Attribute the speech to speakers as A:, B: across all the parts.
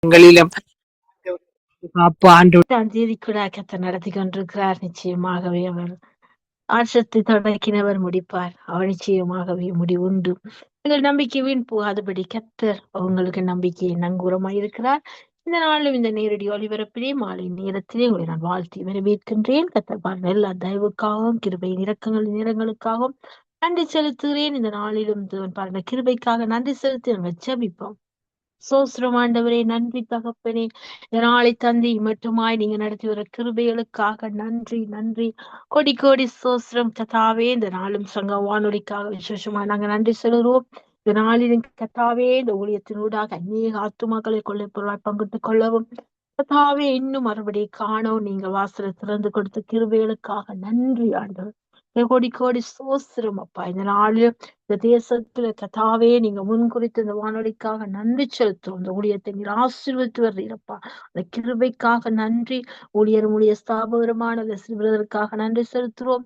A: எங்களிலும் அப்பா ஆண்டு
B: தேதி கூட கர்த்தர் நடத்தி கொண்டிருக்கிறார். நிச்சயமாகவே அவர் ஆற்றத்தை தொடக்கினவர் முடிப்பார். அவர் நிச்சயமாகவே முடிவுண்டு. எங்கள் நம்பிக்கை வீண் போகாதபடி கர்த்தர் உங்களுக்கு நம்பிக்கையை நங்கூரமாய் இருக்கிறார். இந்த நாளும் இந்த நேரடி ஒளிபரப்பிலே மாலை நேரத்திலே உங்களை நான் வாழ்த்தி வரவேற்கின்றேன். கர்த்தர் பாருங்கள் எல்லா தயவுக்காகவும் கிருபை இரக்கங்கள் நேரங்களுக்காகவும் நன்றி செலுத்துகிறேன். இந்த நாளிலும் தேவன் பாருங்க கிருபைக்காக நன்றி செலுத்தி நாங்கள் ஜெபிப்போம். சோஸ்திரம் ஆண்டவரே, நன்றி தகப்பனே. நாளை தந்தி மட்டுமாய் நீங்க நடத்தி வர கிருபைகளுக்காக நன்றி நன்றி. கோடி கோடி சோஸ்திரம் கதாவே. இந்த நாளும் சங்க வானொலிக்காக விசேஷமா நாங்க நன்றி செலுத்துவோம். இந்த நாளிலும் கத்தாவே இந்த ஊழியத்தினூடாக அநேக ஆத்துமாக்களை கொள்ளை பொருளாய் பங்கிட்டுக் கொள்ளவும் கத்தாவே இன்னும் மறுபடியும் காணவும் நீங்க வாசலை திறந்து கொடுத்த கிருபைகளுக்காக நன்றி ஆண்டவர். கோடி கோடி சோஸ்திரம் அப்பா. இந்த நாளிலும் இந்த தேசத்துல கத்தாவே நீங்க முன்குறித்து இந்த வானொலிக்காக நன்றி செலுத்துவோம். இந்த ஊழியத்தை நீர் ஆசீர்வதித்து வர்றீரப்பா. அந்த கிருபைக்காக நன்றி. ஊழிய ஸ்தாபகரமான அந்த சிறுவதற்காக நன்றி செலுத்துறோம்.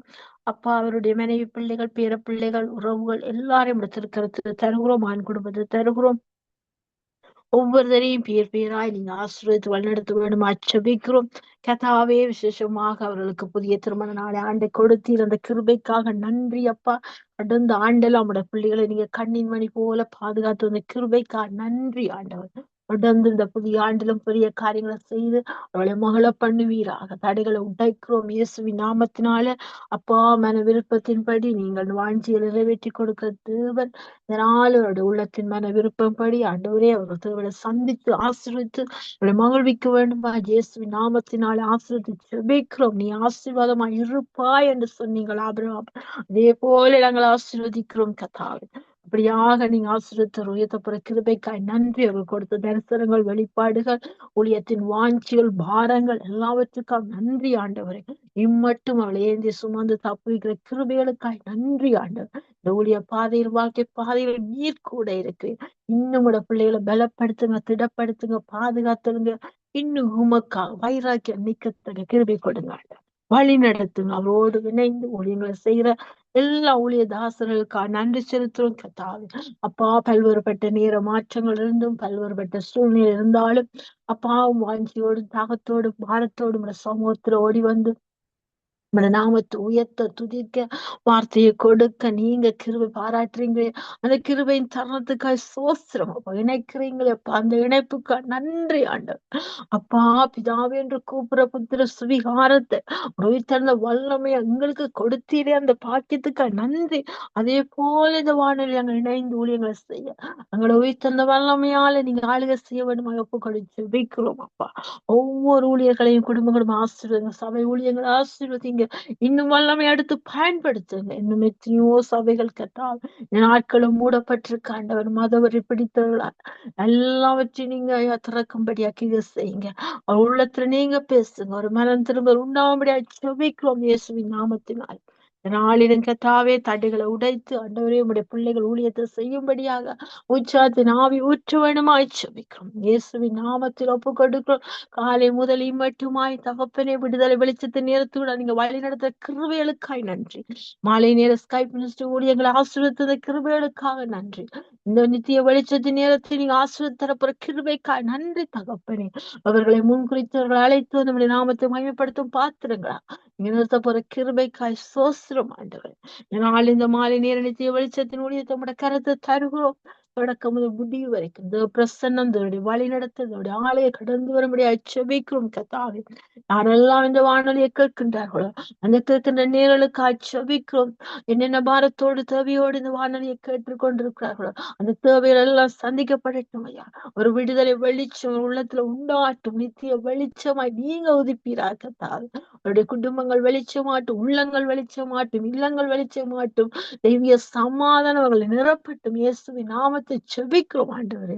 B: அப்பா அவருடைய மனைவி பிள்ளைகள் பேர பிள்ளைகள் உறவுகள் எல்லாரையும் எடுத்திருக்கிறது தருகிறோம். ஆண் குடும்பத்தை தருகிறோம். ஒவ்வொருத்தரையும் பேர் பேராய் நீங்க ஆசீர்வதித்து வழிநடத்த வேண்டும் ஜெபிக்கிறோம். கதாவே விசேஷமாக அவர்களுக்கு புதிய திருமண நாளை ஆண்டை கொடுத்தீர். அந்த கிருபைக்காக நன்றி அப்பா. கடந்த ஆண்டெல்லாம் நம்முடைய பிள்ளைகளை நீங்க கண்ணின் மணி போல பாதுகாத்து வந்த கிருபைக்காக நன்றி ஆண்டவர். தொடர்ந்து இந்த புதிய ஆண்டிலும் பெரிய காரியங்களை செய்து அவளை மகள பண்ணுவீராக. தடைகளை உடைக்கிறோம் இயேசுவின் நாமத்தினால. அப்பா மன விருப்பத்தின்படி நீங்கள் வாஞ்சியை நிறைவேற்றி கொடுக்க தேவன். இதனால் அவருடைய உள்ளத்தின் மன விருப்பம்படி ஆண்டவரே அவர்கள் தேவனை சந்தித்து ஆசீர்வித்து அவளை மகிழ்விக்க வேண்டுமா இயேசுவின் நாமத்தினாலே ஆசீர்வதித்து ஜெபிக்கிறோம். நீ ஆசீர்வாதமா இருப்பாய் என்று சொன்னீங்கள் ஆபிரகாம். அதே போல நாங்கள் ஆசீர்வதிக்கிறோம் கத்தாவே. அப்படியாக நீங்க ஆசீர்வதித்த உயர்த்தப்புற கிருபைக்காய் நன்றி. அவர்கள் கொடுத்த தரிசனங்கள் வெளிப்பாடுகள் ஊழியத்தின் வாஞ்சிகள் பாரங்கள் எல்லாவற்றுக்காக நன்றி ஆண்டவரே. இம்மட்டும் அவளை ஏந்தி சுமந்து தப்புவிக்கிற கிருபைகளுக்காய் நன்றி ஆண்டவர். இந்த ஊழிய பாதையில் வாழ்க்கை பாதையில் நீர் கூட இருக்கு. இன்னும் உட பிள்ளைகளை பலப்படுத்துங்க திடப்படுத்துங்க பாதுகாத்துங்க. இன்னும் உமக்கா வைராக்கியம் நிக்கத்தக்க கிருபை கொடுங்க ஆண்டவர். வழி நடத்துங்க. அவரோடு இணைந்து ஊழியங்களை செய்யற எல்லா ஊழிய தாசர்களுக்காக நன்றி செலுத்துறோம் கத்தாவே. அப்பா பல்வேறுபட்ட நேர மாற்றங்கள் இருந்தும் பல்வேறுபட்ட சூழ்நிலை இருந்தாலும் அப்பாவும் வாஞ்சியோடும் தாகத்தோடும் பாரத்தோடும் சமூகத்துல ஓடி வந்து நம்மளோட நாமத்தை உயர்த்த துதிக்க வார்த்தையை கொடுக்க நீங்க கிருபை பாராட்டுறீங்களே. அந்த கிருபையின் தருணத்துக்காய் சோஸ்திரம் அப்ப இணைக்கிறீங்களே அப்பா. அந்த இணைப்புக்காக நன்றி ஆண்டவர். அப்பா பிதாவே என்று கூப்பிடுற புத்திர சுவிகாரத்தை உயிர்த்தெழுந்த வல்லமை எங்களுக்கு கொடுத்தீரே. அந்த பாக்கியத்துக்காக நன்றி. அதே போல இந்த வானிலை அங்க இணைந்து ஊழியங்களை செய்ய எங்களை உயிர்த்தெழுந்த வல்லமையால நீங்க ஆளுகை செய்ய வேண்டும் ஒப்பு கொடுத்து வைக்கிறோம் அப்பா. ஒவ்வொரு ஊழியர்களையும் குடும்பங்களும் ஆசீர்வதிங்க. சபை ஊழியங்களை ஆசீர்வதிங்க. இன்னும் வல்லமை அடுத்து பயன்படுத்துங்க. இன்னும் எத்தனையோ சபைகள் கத்தால் நாட்களும் மூடப்பட்டிருக்க ஆண்டவர் மதவரை பிடித்தவர்களா எல்லாவற்றையும் நீங்க திறக்கும்படியாக்கி செய்யுங்க. அவர் உள்ளத்துல நீங்க பேசுங்க. ஒரு மனம் திரும்ப உண்டாகும்படியா செபிக்கிறோம் இயேசுவின் நாமத்தினால். நாளிலும் கத்தாவே தடைகளை உடைத்து ஆண்டவரே உடைய பிள்ளைகள் ஊழியத்தை செய்யும்படியாக உற்சாகத்தின் ஆவி ஊற்ற வேணுமாய் செபிக்கிறோம் இயேசுவின் நாமத்தில் ஒப்பு கொடுக்கிறோம். காலை முதல் மட்டுமாய் தகப்பனே விடுதலை வெளிச்சத்தின் நேரத்தோட நீங்க வழி நடத்த கிருபைகளுக்காய் நன்றி. மாலை நேர ஸ்கைப் மினிஸ்டர் ஊழியர்களை ஆசீர்வதித்த கிருபைகளுக்காக நன்றி. இந்த நித்திய வெளிச்சத்தின் நேரத்தில் நீங்க ஆசீர்வதி தரப்புற கிருபைக்காய் நன்றி தகப்பனே. அவர்களை முன்குறித்தவர்களை அழைத்து நம்முடைய நாமத்தை மகிமைப்படுத்தும் பாத்திரங்களா நீங்க நிறுத்த போற கிருபைக்காய் சோஸ்திரம் ஆண்டவர். நாள் இந்த மாலை நேர நித்திய வெளிச்சத்தின் ஊழியத்தை நம்முடைய கருத்தை தருகிறோம். தொடக்கம் முதல் முடிவு வரைக்கும் இந்த பிரசன்னம் இதனுடைய வழி நடத்த இதனுடைய ஆலையை கடந்து வரும்படியா செபிக்கிறோம் கத்தாவே. யாரெல்லாம் இந்த வானொலியை கேட்கின்றார்களோ அந்த கேட்கின்ற நேரலுக்கு செபிக்கிறோம். என்னென்ன பாரத்தோடு தேவையோடு இந்த வானொலியை கேட்டுக் கொண்டிருக்கிறார்களோ அந்த தேவைகள் எல்லாம் சந்திக்கப்படட்டும் ஐயா. ஒரு விடுதலை வெளிச்சம் உள்ளத்துல உண்டாட்டும். நித்திய வெளிச்சமாய் நீங்க உதிப்பீராக கத்தாவே. அவருடைய குடும்பங்கள் வெளிச்சமாட்டும். உள்ளங்கள் வெளிச்சமாட்டும். இல்லங்கள் வெளிச்சமாட்டும். தெய்வீக சமாதானம் அவர்களை நிரப்பட்டும். இயேசுவின் நாமத்தை செபிக்கிறோம் ஆண்டவரே.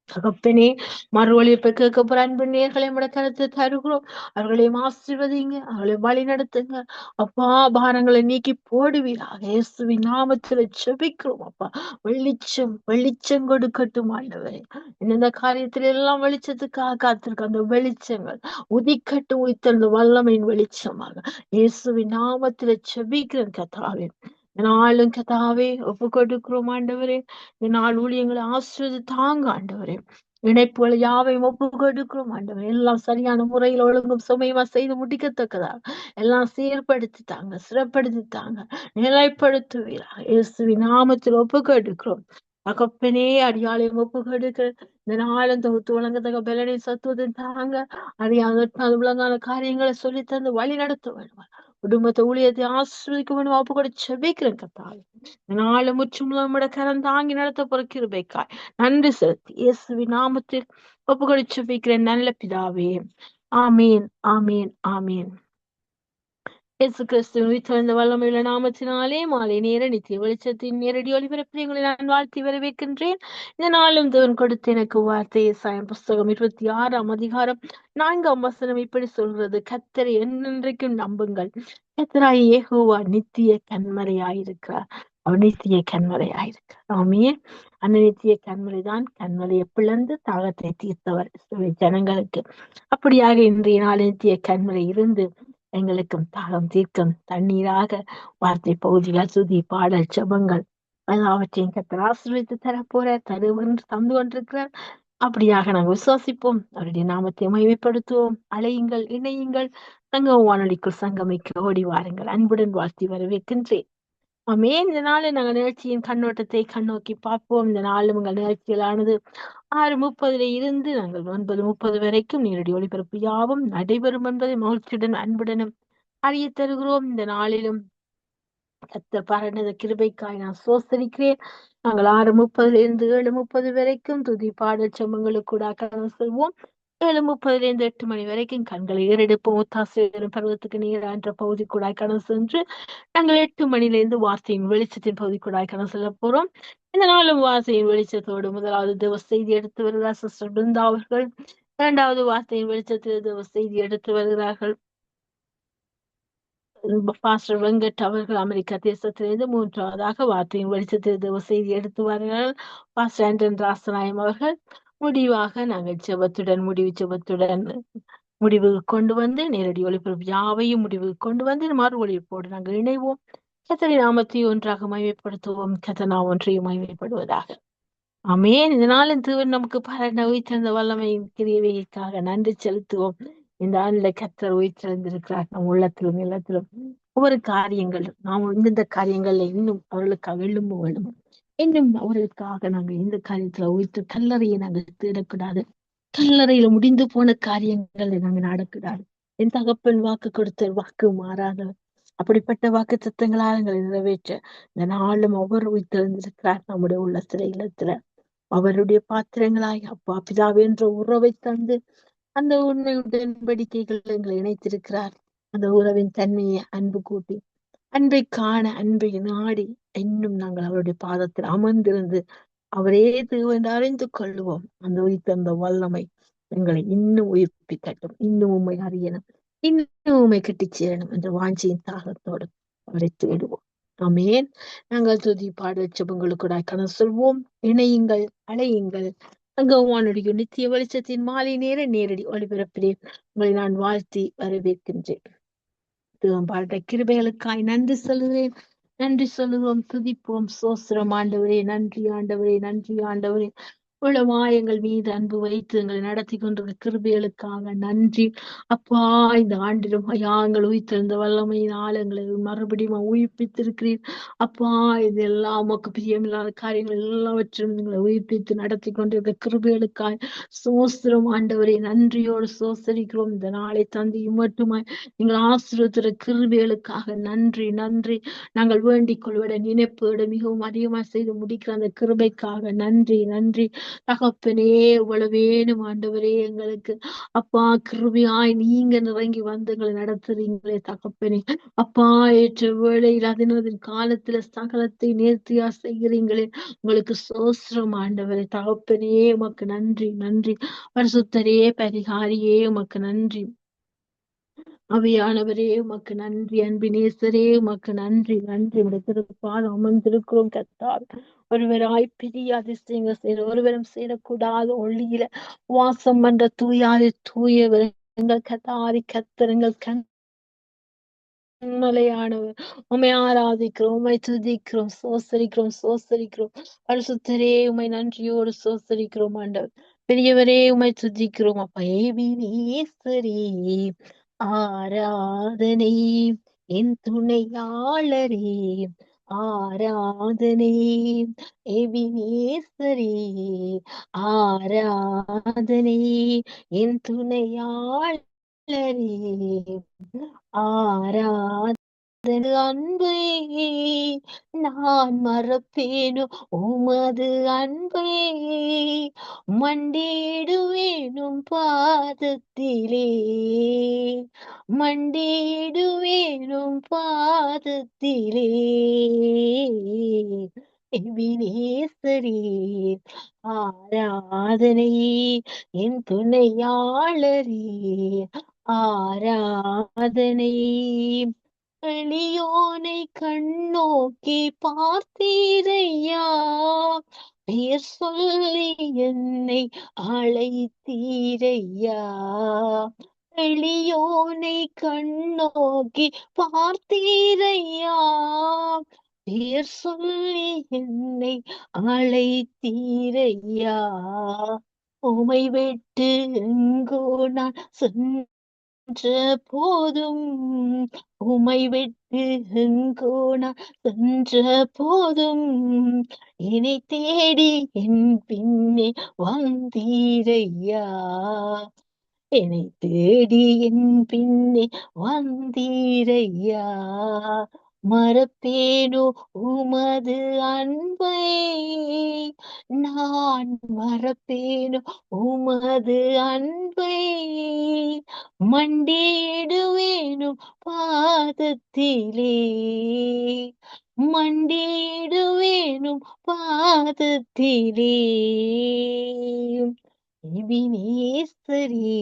B: தகப்பனே மறு ஒழிப்பை கேட்க போற அன்பு நேர்களை கருத்தை தருகிறோம். அவர்களையும் ஆசீர்வதிங்க. அவர்களை வழி நடத்துங்க அப்பா. பாரங்களை நீக்கி போடுவீராக இயேசுவின் நாமத்துல செபிக்கிறோம் அப்பா. வெளிச்சம் வெளிச்சம் கொடுக்கட்டும் ஆண்டவரே. இந்த காரியத்துல எல்லாம் வெளிச்சத்துக்காக காத்திருக்க அந்த வெளிச்சங்கள் உதிக்கட்டும். உயிர்த்தெழுந்த வல்லமையின் வெளிச்சமாக இயேசுவின் நாமத்துல செபிக்கிறேன் கத்தாவே. நாளும் கத்தாவே ஒப்பு கொடுக்கிறோம் ஆண்டவரே. இந்த நாள் ஊழியங்களை ஆசிர்வதி தாங்க ஆண்டவரே. இணைப்புகள் யாவையும் ஒப்பு கொடுக்கிறோம் ஆண்டவர். எல்லாம் சரியான முறையில் ஒழுங்கும் சுமையுமா செய்து முடிக்கத்தக்கதா எல்லாம் சீர்படுத்தித்தாங்க, சிறப்படுத்தித்தாங்க, நிலைப்படுத்துவீரா இயேசுவின் நாமத்தில் ஒப்பு கொடுக்கிறோம். தகப்பனே, அடியாளையும் ஒப்பு கொடுக்கிற இந்த நாளும் தொகுத்து வழங்கத்தக்க பலனை சத்துவத்தின் தாங்க. அறியாத அது விளங்காத காரியங்களை சொல்லி தந்து வழி நடத்த வேண்டுமா. குடும்பத்தை ஊழியத்தை ஆசிரியக்க வேணும். ஒப்பு கூட செபிக்கிறேன் கத்தாவே. இந்த நாளை முற்றும் நம்முடைய கரம் தாங்கி நடத்த போற கிருபைக்காய் நன்றி செலுத்தி இயேசுவின் நாமத்தில் ஒப்புக்கொடு செபிக்கிறேன் நல்ல பிதாவே. ஆமீன், ஆமீன், ஆமீன். இயேசு கிறிஸ்துவின் உயிர்த்தெழுந்த வல்லமையுள்ள நாமத்தினாலே மாலை நேர நித்திய வெளிச்சத்தின் நேரடி ஒளிபரப்பில் உங்களை நான் வாழ்த்தி வரவேற்கின்றேன். இந்த நாளும் தேவன் கொடுத்த எனக்கு வார்த்தை ஏசாயா புஸ்தகம் 26 4 வசனம் இப்படி சொல்கிறது. கர்த்தரை என்னென்றைக்கும் நம்புங்கள். கர்த்தராகிய யெகோவா நித்திய கன்மலையாயிருக்கிறார். அவர் நித்திய கன்மலையாயிருக்கிறார். ஆமென். அந்த நித்திய கன்மலைதான் கன்மலையை பிளந்து தாகத்தை தீர்த்தவர் இஸ்ரவேல் ஜனங்களுக்கு. அப்படியாக இன்றைய நாள் நித்திய கன்மலை இருந்து எங்களுக்கும் தாகம் தீர்க்கும் தண்ணீராக வார்த்தை பகுதிகள், துதி, பாடல், ஜெபங்கள் எல்லாவற்றையும் கர்த்தர் ஆசீர்வதித்து தரப்போற தந்து கொண்டிருக்கிறார். அப்படியாக நாங்கள் விசுவாசிப்போம். அவருடைய நாமத்தை மகிமைப்படுத்துவோம். அழையுங்கள், இணையுங்கள், சங்க வானொலிக்குள் சங்கமிக்க ஓடி வாருங்கள். அன்புடன் வாழ்த்தி வரவேற்கின்றேன். ஆமென். இந்த நாள் நாங்கள் நிகழ்ச்சியின் கண்ணோட்டத்தை கண்ணோக்கி பார்ப்போம். இந்த நாளும் உங்கள் நிகழ்ச்சிகளானது 6:30 இருந்து நாங்கள் 9:30 வரைக்கும் நேரடி ஒளிபரப்பு யாவும் நடைபெறும் என்பதை மகிழ்ச்சியுடன் அன்புடனும் அறிய தருகிறோம். இந்த நாளிலும் கர்த்தர் பாராட்டின கிருபைக்காய் நான் சோஸ்தரிக்கிறேன். நாங்கள் 6:30 இருந்து 7:30 வரைக்கும் துதி பாடல் ஜெபங்களுக்கு கூட கடந்து செல்வோம். 7:30 இருந்து 8 மணி வரைக்கும் கண்களை ஏறெடுப்போம். ஒத்தாசையும் பருவத்துக்கு நீரா என்ற பகுதி கூட கடந்து சென்று நாங்கள் 8 மணியிலிருந்து வார்த்தையின் வெளிச்சத்தின் பகுதி கூட கடந்து செல்ல போறோம். இந்த நாளும் வார்த்தையின் வெளிச்சத்தோடு முதலாவது தேவ செய்தி எடுத்து வருகிறார் சிஸ்டர் பிருந்தா அவர்கள். இரண்டாவது வார்த்தையின் வெளிச்சத்தில் தேவ செய்தி எடுத்து வருகிறார்கள் பாஸ்டர் வெங்கட் அவர்கள் அமெரிக்கா தேசத்திலிருந்து. மூன்றாவதாக வார்த்தையின் வெளிச்சத்தில் தேவ செய்தி எடுத்து வருகிறார்கள் பாஸ்டர் ஆண்டன் ராசநாயம் அவர்கள். முடிவாக நாங்கள் ஜெபத்துடன் முடிவு கொண்டு வந்து நேரடி ஒளிபரப்பு யாவையும் முடிவு கொண்டு வந்து மறு ஒளிபரப்போடு நாங்கள் இணைவோம். கர்த்தரின் நாமத்தை ஒன்றாக மகிமைப்படுத்துவோம். கர்த்தர் ஒன்றையும் மகிமைப்படுவதாக. ஆமென். இதனால தேவன் நமக்கு பாராட்டின உயிர்த்தெழுந்த வல்லமையின் கிரியைக்காக நன்றி செலுத்துவோம். இந்த ஆண்டுல கர்த்தர் உயிர்த்தெழுந்திருக்கிறார். நம் உள்ளத்திலும் இல்லத்திலும் ஒவ்வொரு காரியங்களும் நாம் இந்த காரியங்கள்ல இன்னும் அவர்களுக்காக எழும்ப வேண்டும். இன்னும் அவர்களுக்காக நாங்கள் இந்த காரியத்துல உயிர்த்து கல்லறையை நாங்கள் தேடக்கூடாது. கல்லறையில முடிந்து போன காரியங்களை நாங்கள் நாடக்கூடாது. என் தகப்பன் வாக்கு கொடுத்த வாக்கு மாறாதவர். அப்படிப்பட்ட வாக்கு தத்தங்களால் எங்களை நிறைவேற்ற இந்த நாளும் ஒவ்வொரு உயிர்த்தெழுந்திருக்கிறார் நம்முடைய உள்ளத்துல இல்லத்துல. அவருடைய பாத்திரங்களாய் அப்பா பிதாவே என்ற உறவை தந்து அந்த உண்மை உடன்படிக்கைகள் எங்களை இணைத்திருக்கிறார். அந்த உறவின் தன்மையை அன்பு கூட்டி அன்பை காண அன்பை நாடி இன்னும் நாங்கள் அவருடைய பாதத்தில் அமர்ந்திருந்து அவரே தேவன் அறிந்து கொள்வோம். அந்த உயிர்த்தெழுந்த வல்லமை எங்களை இன்னும் உயிர்ப்பிக்கட்டும். இன்னும் உண்மை அறியணும், இன்னும் உண்மை கட்டிச் சேரணும் என்ற வாஞ்சியின் தாகத்தோடு அவரை தேடுவோம். ஆமென். நாங்கள் துதி பாடல் ஜெபங்களுக்கு கடந்து சொல்வோம். இணையுங்கள், அழையுங்கள். அங்க வானுடைய நித்திய வெளிச்சத்தின் மாலை நேர நேரடி ஒளிபரப்பிலே உங்களை நான் வாழ்த்தி வரவேற்கின்றேன். பாட்ட கிருபைகளுக்காய் நன்றி சொல்லுகிறேன். நன்றி சொல்லுவோம், துதிப்போம். சோஸ்திரம் ஆண்டவரே, நன்றி ஆண்டவரே, நன்றி ஆண்டவரே. இவ்வளவா எங்கள் மீது அன்பு வைத்து எங்களை நடத்தி கொண்டிருக்க கிருபைகளுக்காக நன்றி அப்பா. இந்த ஆண்டிலும் ஐயா எங்கள் உயிர்த்தெழுந்த வல்லமையினால் எங்களை மறுபடியும் உயிர்ப்பித்திருக்கிறீர் அப்பா. இதெல்லாம் உமக்கு பிரியமில்லாத காரியங்கள் எல்லாவற்றையும் எங்களை உயிர்ப்பித்து நடத்தி கொண்டிருக்க கிருபைகளுக்காய் சோஸ்திரம் ஆண்டவரே, நன்றியோடு சோசரிக்கிறோம். இந்த நாளை தந்தி மட்டுமாய் நீங்கள் ஆசீர்வதிக்கிற கிருபைகளுக்காக நன்றி நன்றி. நாங்கள் வேண்டிக் கொள்வத நினைப்போடு மிகவும் அதிகமாக செய்து முடிக்கிற அந்த கிருபைக்காக நன்றி நன்றி. தகப்பனே, இவ்வளவு வேணும் ஆண்டவரே எங்களுக்கு அப்பா. கிருபையாய் நீங்க இறங்கி வந்து எங்களை நடத்துறீங்களே தகப்பனே அப்பா. ஏற்ற வேளையில் அதனதின் காலத்துல சகலத்தை நேர்த்தியா செய்கிறீங்களே உங்களுக்கு சோஸ்திரம் ஆண்டவரே. தகப்பனே உமக்கு நன்றி நன்றி. பரிசுத்தரே, பரிகாரியே உமக்கு நன்றி. அவையானவரே உமக்கு நன்றி. அன்பினேசரே உமக்கு நன்றி நன்றி. திருப்பால் அமர்ந்திருக்கிறோம் கர்த்தார். ஒருவராய் பெரிய அதிசயங்கள் செய்ய ஒருவரும் செய்யக்கூடாத ஒளியில வாசம் பண்ற தூயாரி தூயவர் எங்கள் கத்தாரி கத்தரங்கள் கண்மலையானவர். உமை ஆராதிக்கிறோம், உமை துதிக்கிறோம், சோசரிக்கிறோம். பரிசுத்தரே உமை நன்றியோடு சோசரிக்கிறோம் ஆண்டவர். பெரியவரே உமை துதிக்கிறோம் அப்பா. ஏபினேசரே ஆராதனை, என் துணையாளரே ஆராதனை, ஏபினேசரே ஆராதனை, என் துணையாளரே ஆராதனை. அன்பை நான் மறப்பேனோ, உமது அன்பை மண்டிடுவேனும் பாதத்திலே, மண்டிடுவேனும் பாதத்திலே. எபினேசரே ஆராதனை, என் துணையாளரே ஆராதனை. எளியோனை கண்ணோக்கி பார்த்தீரையா, பெயர் சொல்லி என்னை அழைத்தீரையா. எளியோனை கண்ணோக்கி பார்த்தீரையா, பெயர் சொல்லி என்னை அழைத்தீரையா. உமை விட்டு எங்கோ நான் சென்ற போதும், உமை விட்டு எங்கோ நான் சென்ற போதும், என்னை தேடி என் பின்னே வந்தீரையா. என்னை தேடி என் பின்னே வந்தீரையா. மறப்பேனோ உமது அன்பை, நான் மறப்பேனோ உமது அன்பை, மண்டிடுவேனும் பாதத்திலே, மண்டிடுவேனும் பாதத்திலே. எபினேசரே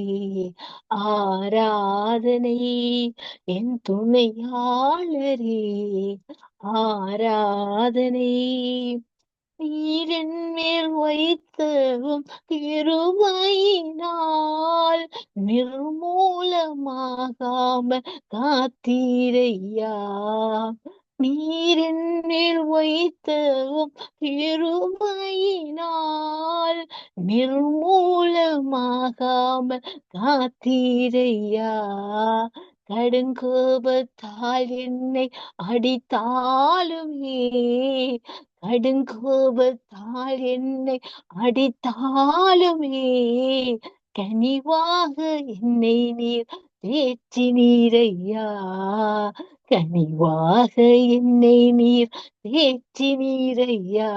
B: ஆராதனை, என் துணையாளரே ஆராதனை. நீரின் மேல் வைத்தவும் கிருபையினால் நிர்மூலமாகாம காத்தீரையா. நீரின் மேல் வைத்தவும் கிருபையினால் நிர்மூலமாகாம காத்தீரையா. கடுங்கோபத்தால் என்னை அடித்தாலுமே, கடுங்கோபத்தால் என்னை அடித்தாலுமே, கனிவாக என்னை நீர் தேற்றினீரையா. கனிவாக என்னை நீர் தேற்றினீரையா.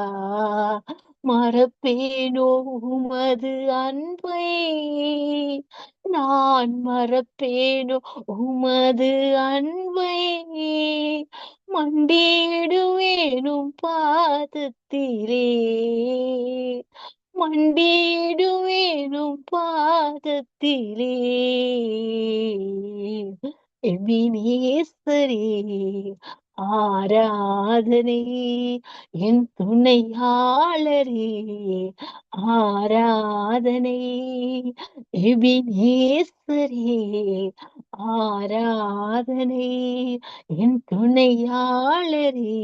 B: மறப்பேனோ உமது அன்பை, நான் மறப்பேனோ உமது அன்பை, மண்டிடுவேனும் பாதத்திலே, மண்டிடுவேனும் பாதத்திலே. எபினேசரே ஆராதனை, என் துணையாளரே ஆராதனை. எபினேசரே ஆராதனை, என் துணையாளரே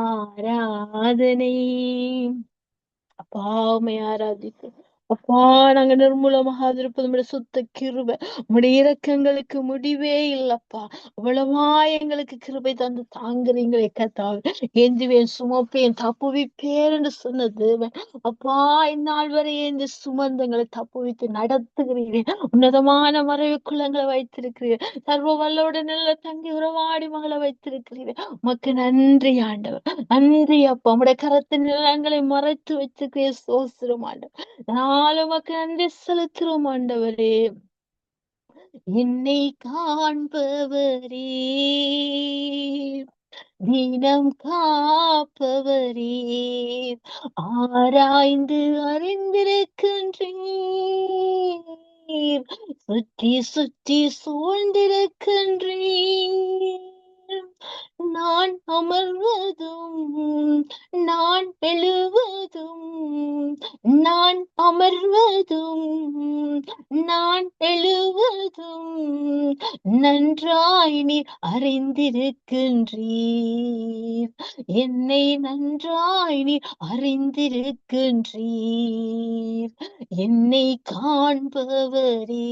B: ஆராதனை. அப்பா உம்மை ஆராதிக்கிறோம். அப்பா, நாங்க நிர்மூலமாக இருப்பது உம்முடைய சுத்த கிருபை. உம்முடைய இரக்கங்களுக்கு முடிவே இல்லப்பா. அவ்வளவா எங்களுக்கு கிருபை தந்து தாங்குறீங்களே கர்த்தாவே. ஏந்துவேன் சுமப்பேன் தப்புவிப்பேன் என்று சொன்ன தேவன், அப்பா இந்நாள் வரை இந்த சுமந்தங்களை தப்புவித்து நடத்துகிறீர்கள். உன்னதமான மறைவுக்குள்ள எங்களை வைத்திருக்கிறீர்கள். சர்வ வல்லோட நல்ல தங்கி உறவாடி மகளை வைத்திருக்கிறீர்கள். உமக்கு நன்றி ஆண்டவர், நன்றி அப்பா. உம்முடைய கரத்தின் நிலங்களை மறைத்து வச்சிருக்கிற சோசிரம் ஆண்டவர், நாளும் உமக்கு நன்றி செலுத்துறோம் ஆண்டவரே. என்னை காண்பவரே, தினம் காப்பவரே, ஆராய்ந்து அறிந்திருக்கின்றீர், சுற்றி சுற்றி சூழ்ந்திருக்கின்றீர். நான் அமர்வதும் நான் எழுவதும், நான் அமர்வதும் நான் எழுவதும் நன்றாய் நீர் அறிந்திருக்கின்றீர். என்னை நன்றாய் நீர் அறிந்திருக்கின்றீர். என்னை காண்பவரே,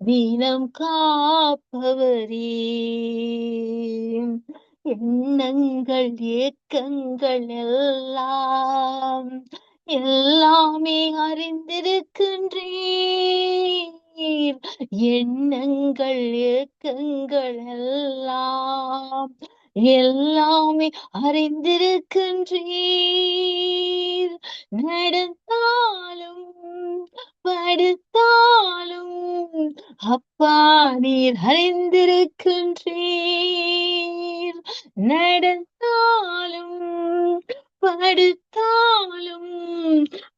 B: தினம் காப்பவரே, எண்ணங்கள் ஏக்கங்கள் எல்லாம் எல்லாமே அறிந்திருக்கின்றீர். எண்ணங்கள் ஏக்கங்கள் எல்லாம் எல்லாமே அறிந்திருக்கின்றீர். நடந்தாலும் படுத்தாலும் அப்பா நீர் அறிந்திருக்கின்றீர். நடந்தாலும் படுத்தாலும்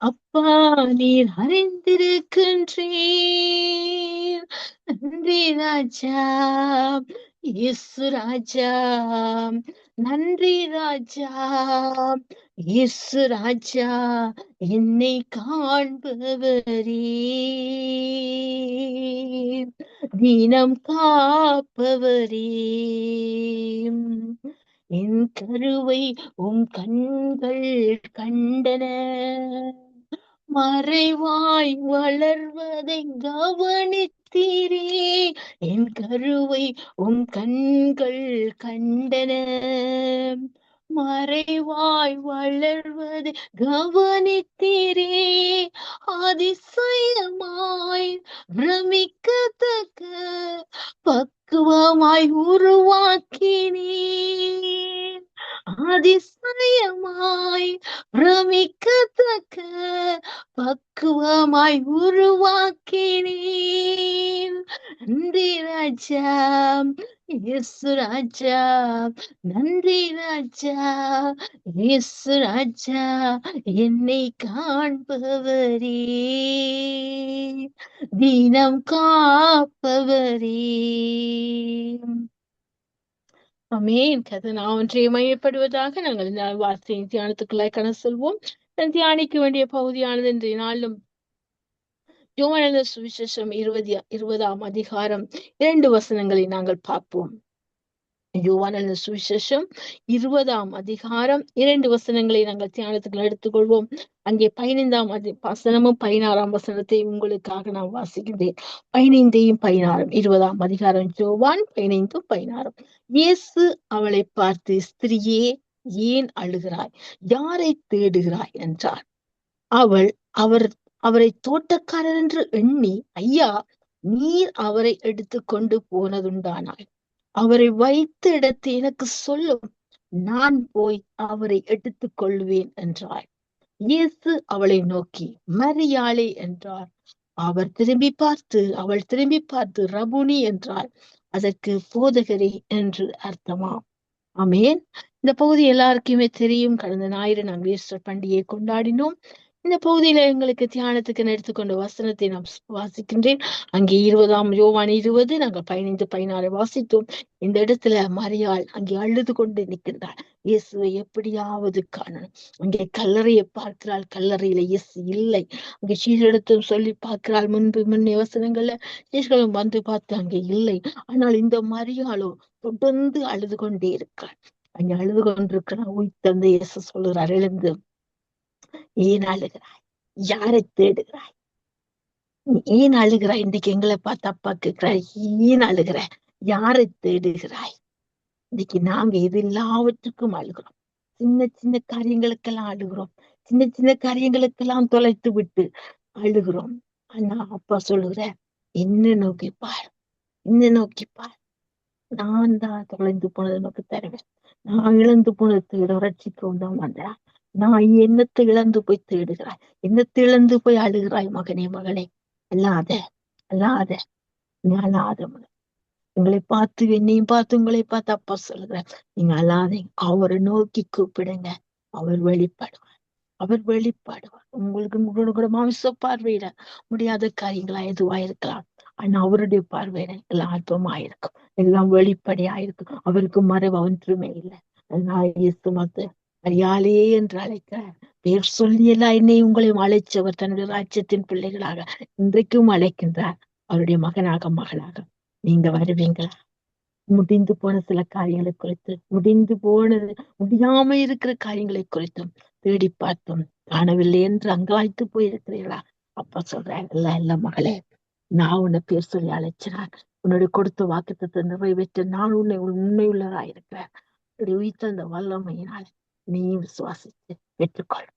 B: அப்பா நீர் அறிந்திருக்கின்றீர். நன்றி ராஜா, இயேசு ராஜா, நன்றி ராஜா, இயேசு ராஜா, என்னை காண்பவரே, தினம் காப்பவரே, என் கருவை உம் கண்கள் கண்டன, மறைவாய் வளர்வதை கவனித்தீரே. என் கருவை உம் கண்கள் கண்டன, மறைவாய் வளர்வதை கவனித்தீரே. அதிசயமாய் பிரமிக்கத்தக்க பக்குவமாய் உருவாக்கினீர். அதிசயமாய் பிரமிக்கத்தக்க பக்குவமாய் உருவாக்கினீர். நன்றி ராஜா, இயேசு ராஜா, நன்றி ராஜா, இயேசு ராஜா, என்னை காண்பவரே, தினம் காப்பவரே. ஆமென். கர்த்தர் நாமம் மகிமைப்படுவதாக. நாங்கள் இந்த வார்த்தையின் தியானத்துக்குள்ளாய் கடந்து செல்வோம். தியானிக்க வேண்டிய பகுதியானது இன்றைய நாளும் யோவான் எழுதின சுவிசேஷம் 20ஆம் அதிகாரம் 2 வசனங்களை நாங்கள் பார்ப்போம். யோவான் எழுதின சுவிசேஷம் 20ஆம் அதிகாரம் 2 வசனங்களை நாங்கள் தியானத்துக்கு எடுத்துக்கொள்வோம். அங்கே 15ஆம் வசனமும் 16ஆம் வசனத்தையும் உங்களுக்காக நான் வாசிக்கின்றேன். 15ஐயும் 16 20ஆம் அதிகாரம் யோவான் 15 16. இயேசு அவளை பார்த்து, ஸ்திரியே, ஏன் அழுகிறாய்? யாரை தேடுகிறாய் என்றார். அவள் அவரை தோட்டக்காரர் என்று எண்ணி, ஐயா, நீர் அவரை எடுத்துக்கொண்டு போனதுண்டானாய். அவரை வைத்த இடத்தை எனக்கு சொல்லும், நான் போய் அவரை எடுத்துக் கொள்வேன் என்றார். இயேசு அவளை நோக்கி, மரியாளே என்றார். அவள் திரும்பி பார்த்து ரபுனி என்றார். அதற்கு போதகரே என்று அர்த்தமாம். ஆமென். இந்த பகுதி எல்லாருக்குமே தெரியும். கடந்த ஞாயிறு நாங்கள் ஈஸ்டர் பண்டிகையை கொண்டாடினோம். இந்த பகுதியில எங்களுக்கு தியானத்துக்கு எடுத்துக்கொண்ட வசனத்தை நான் வாசிக்கின்றேன். அங்கே 20ஆம் யோவான் 20 நாங்கள் 15 16 வாசித்தோம். இந்த இடத்துல மரியாள் அங்கே அழுது கொண்டு நிற்கின்றாள். இயேசுவை எப்படியாவது காணணும். அங்கே கல்லறையை பார்க்கிறாள். கல்லறையில இயேசு இல்லை. அங்கே சீரிடத்தும் சொல்லி பார்க்கிறாள். முன்னே வசனங்கள்ல சீர்களும் வந்து பார்த்து அங்கே இல்லை. ஆனால் இந்த மரியாளோ தொடர்ந்து அழுது கொண்டே இருக்கிறாள். அங்கே அழுது கொண்டிருக்கிறாள். உயிர்த்தெழுந்த இயேசு சொல்லுகிறார், எழுந்து, ஏன் அழுகிறாய்? யாரை தேடுகிறாய்? நீ ஏன் அழுகிறாய்? இன்னைக்கு எங்களை பார்த்து அப்பா கேட்கிறாய், ஏன் அழுகிற? யாரை தேடுகிறாய்? இன்னைக்கு நாங்க இது எல்லாவற்றுக்கும் அழுகிறோம். சின்ன சின்ன காரியங்களுக்கெல்லாம் அழுகிறோம். சின்ன சின்ன காரியங்களுக்கெல்லாம் தொலைத்து விட்டு அழுகிறோம். ஆனா அப்பா சொல்லுகிற, என்ன நோக்கிப்பார், என்ன நோக்கிப்பார். நான் தான் தொலைந்து போனது நோக்கி தருவேன். நான் இழந்து போனது தேட ரட்சிக்கவும் தான் வந்தேன். நான் என்னத்தை இழந்து போய் தேடுகிறாய்? என்னத்தை இழந்து போய் அழுகிறாய் மகனே, மகளே? அல்லாத அல்லாத நீ அல்லாத மகன். உங்களை பார்த்து, என்னையும் பார்த்து உங்களை பார்த்து அப்பா சொல்லுகிறார், நீங்க அல்லாதீங்க. அவரை நோக்கி கூப்பிடுங்க, அவர் வெளிப்படுவார். அவர் வெளிப்படுவார். உங்களுக்கு கூட மாமிச பார்வையிட முடியாத காரியங்களா எதுவா இருக்கலாம். ஆனா அவருடைய பார்வையில எல்லாம் அற்பமா இருக்கும். எல்லாம் வெளிப்படையாயிருக்கும். அவருக்கு மறைவு ஒன்றுமே இல்லை. அதனால இயேசு மத்த மரியாளே என்று அழைக்கிறார். பேர் சொல்லி எல்லாம் என்னை உங்களையும் அழைச்சவர் தன்னுடைய ராஜ்யத்தின் பிள்ளைகளாக இன்றைக்கும் அழைக்கின்றார். அவருடைய மகனாக மகளாக நீங்க வருவீங்களா? முடிந்து போன சில காரியங்களை குறித்து, முடிந்து போனது முடியாம இருக்கிற காரியங்களை குறித்தும் தேடி பார்த்தோம், காணவில்லை என்று அங்காய்த்து போயிருக்கிறீர்களா? அப்பா சொல்றேன், இல்ல இல்ல மகளே, நான் உன்னை பேர் சொல்லி அழைச்சினான். உன்னுடைய கொடுத்த வாக்குத்தத்தை நிறைவேற்ற நான் உன்னை உண்மை உள்ளதாயிருக்கிறேன். உயிர்த்த அந்த வல்லமையினால் நீ விசுவாசித்து பெற்றுக்கொள்.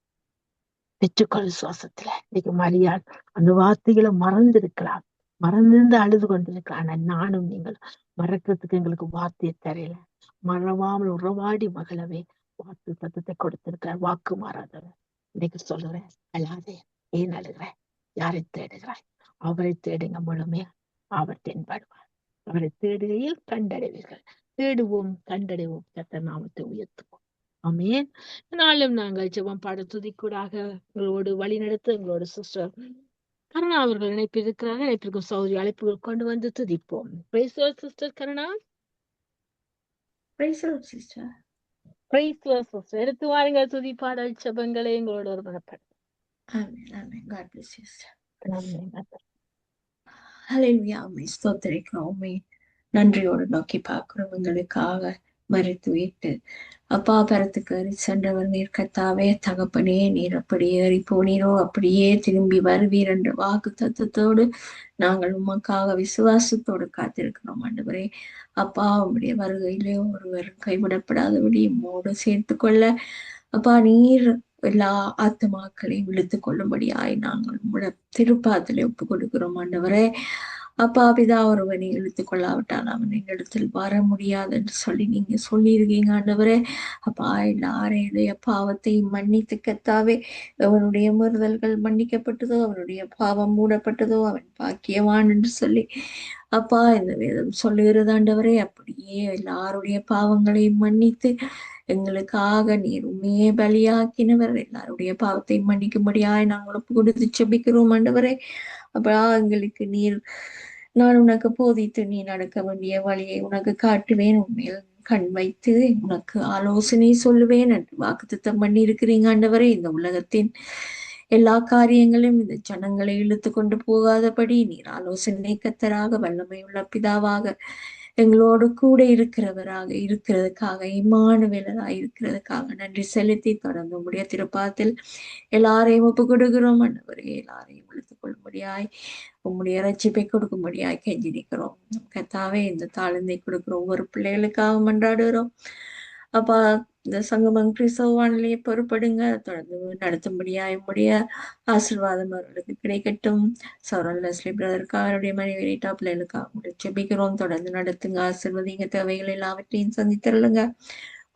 B: பெற்றுக்கொள் விசுவாசத்துல. இன்னைக்கு மரியாள் அந்த வார்த்தைகளை மறந்திருக்கலாம், மறந்திருந்து அழுது கொண்டிருக்கலாம். ஆனா நானும் நீங்கள் மறக்கிறதுக்கு எங்களுக்கு வார்த்தையை தெரியல. மறவாமல் உறவாடி மகளவே வாக்கு தத்துவத்தை கொடுத்திருக்கிறார். வாக்கு மாறாதவர். இன்னைக்கு சொல்லுறேன், அழாதே. ஏன் அழுகிறாய்? யாரை தேடுகிறாய்? அவரை தேடுங்க முழுமையா, அவர் தென்படுவார். அவரை தேடுகையில் கண்டடைவீர்கள். தேடுவோம், கண்டடைவோம், கர்த்தர் நாமத்தை உயர்த்துவோம். ஆமென். நாளும் நாங்கள் ஜெபம் பாட துதிக்கூடாக எங்களோடு வழி நடத்த எங்களோட சிஸ்டர் கருணா அவர்கள் இணைப்பிருக்கிறார்கள். இணைப்பிற்கும் சௌரி அழைப்புகள் கொண்டு வந்து துதிப்போம். Praise lord sister Karuna.
C: Praise the Lord, sister.
B: Praise lord sister. எடுத்து வாருங்கள் துதி பாடல் ஜெபங்களை எங்களோட ஒரு மனப்படும்.
C: Amen. Amen. God bless you, sister. Hallelujah. உம்மை ஸ்தோத்திரிக்கிறோம். உம்மை நன்றியோடு நோக்கி பார்க்கிறோம். எங்களுக்காக மறித்து விட்டு அப்பா பரத்துக்கு ஏறி சென்றவர் நீர் கர்த்தாவே. தகப்பனே, நீர் அப்படியே ஏறி போனீரோ அப்படியே திரும்பி வருவீர் என்ற வாக்கு தத்துவத்தோடு நாங்கள் உமக்காக விசுவாசத்தோடு காத்திருக்கிறோம் ஆண்டவரே. அப்பா, உம்முடைய வருகையிலே ஒருவர் கைவிடப்படாதபடி உம்மோடு சேர்த்து கொள்ள அப்பா நீர் எல்லா ஆத்மாக்களையும் விழுத்து கொள்ளும்படியாய் நாங்கள் உம்முடைய திருப்பாதலை ஒப்பு கொடுக்கிறோம் ஆண்டவரே. அப்பா, பிதா ஒருவனை இழுத்து கொள்ளாவிட்டால் அவன் எங்களிடத்தில் வர முடியாது என்று சொல்லி நீங்க சொல்லியிருக்கீங்க ஆண்டவரே. அப்பா, எல்லாரையுடைய பாவத்தை மன்னித்து கர்த்தாவே. அவனுடைய மீறுதல்கள் மன்னிக்கப்பட்டதோ, அவனுடைய பாவம் மூடப்பட்டதோ அவன் பாக்கியவான் என்று சொல்லி அப்பா இந்த வேதம் சொல்லுகிறது ஆண்டவரே. அப்படியே எல்லாருடைய பாவங்களையும் மன்னித்து எங்களுக்காக நீர் உண்மையே பலியாக்கினவர். எல்லாருடைய பாவத்தை மன்னிக்கும்படியாய் நாங்கள் ஒப்பு கொடுத்து செபிக்கிறோம் ஆண்டவரே. அப்பா, எங்களுக்கு நீர் நான் உனக்கு போதித்து நீ நடக்க வேண்டிய வழியை உனக்கு காட்டுவேன், உண்மையில் கண் வைத்து உனக்கு ஆலோசனை சொல்லுவேன் என்று வாக்குத்தத்தம் பண்ணி இருக்கிறீங்க ஆண்டவரே. இந்த உலகத்தின் எல்லா காரியங்களும் இந்த ஜனங்களை இழுத்து கொண்டு போகாதபடி நீர் ஆலோசனை கத்தராக, வல்லமையுள்ள பிதாவாக, எங்களோடு கூட இருக்கிறவராக இருக்கிறதுக்காக, இம்மானுவேலராக இருக்கிறதுக்காக நன்றி செலுத்தி தொடர்ந்து உடைய திருப்பாத்தில் எல்லாரையும் ஒப்பு கொடுக்கிறோம் ஆண்டவரே. எல்லாரையும் இழுத்துக் கொள்ளும்படியாய் உம்முடைய ரட்சிப்பை கொடுக்கும்படியாய் கெஞ்சிருக்கிறோம் கர்த்தாவே. இந்த தாழ்ந்தை கொடுக்கிற ஒவ்வொரு பிள்ளைகளுக்காக மன்றாடுகிறோம் அப்பா. இந்த சங்கமம் கிறிஸ்தவ வானிலையை பொறுப்படுங்க, தொடர்ந்து நடத்தும்படியாய் உம்முடைய ஆசீர்வாதம் அவர்களுக்கு கிடைக்கட்டும். சௌரன் லெஸ்லி பிரதருக்காக, அவருடைய மனைவி ரீட்டா பிள்ளைகளுக்காக ஜெபிக்கிறோம். தொடர்ந்து நடத்துங்க, ஆசீர்வதிங்க, தேவைகள் எல்லாவற்றையும் சந்தித்தருளுங்க.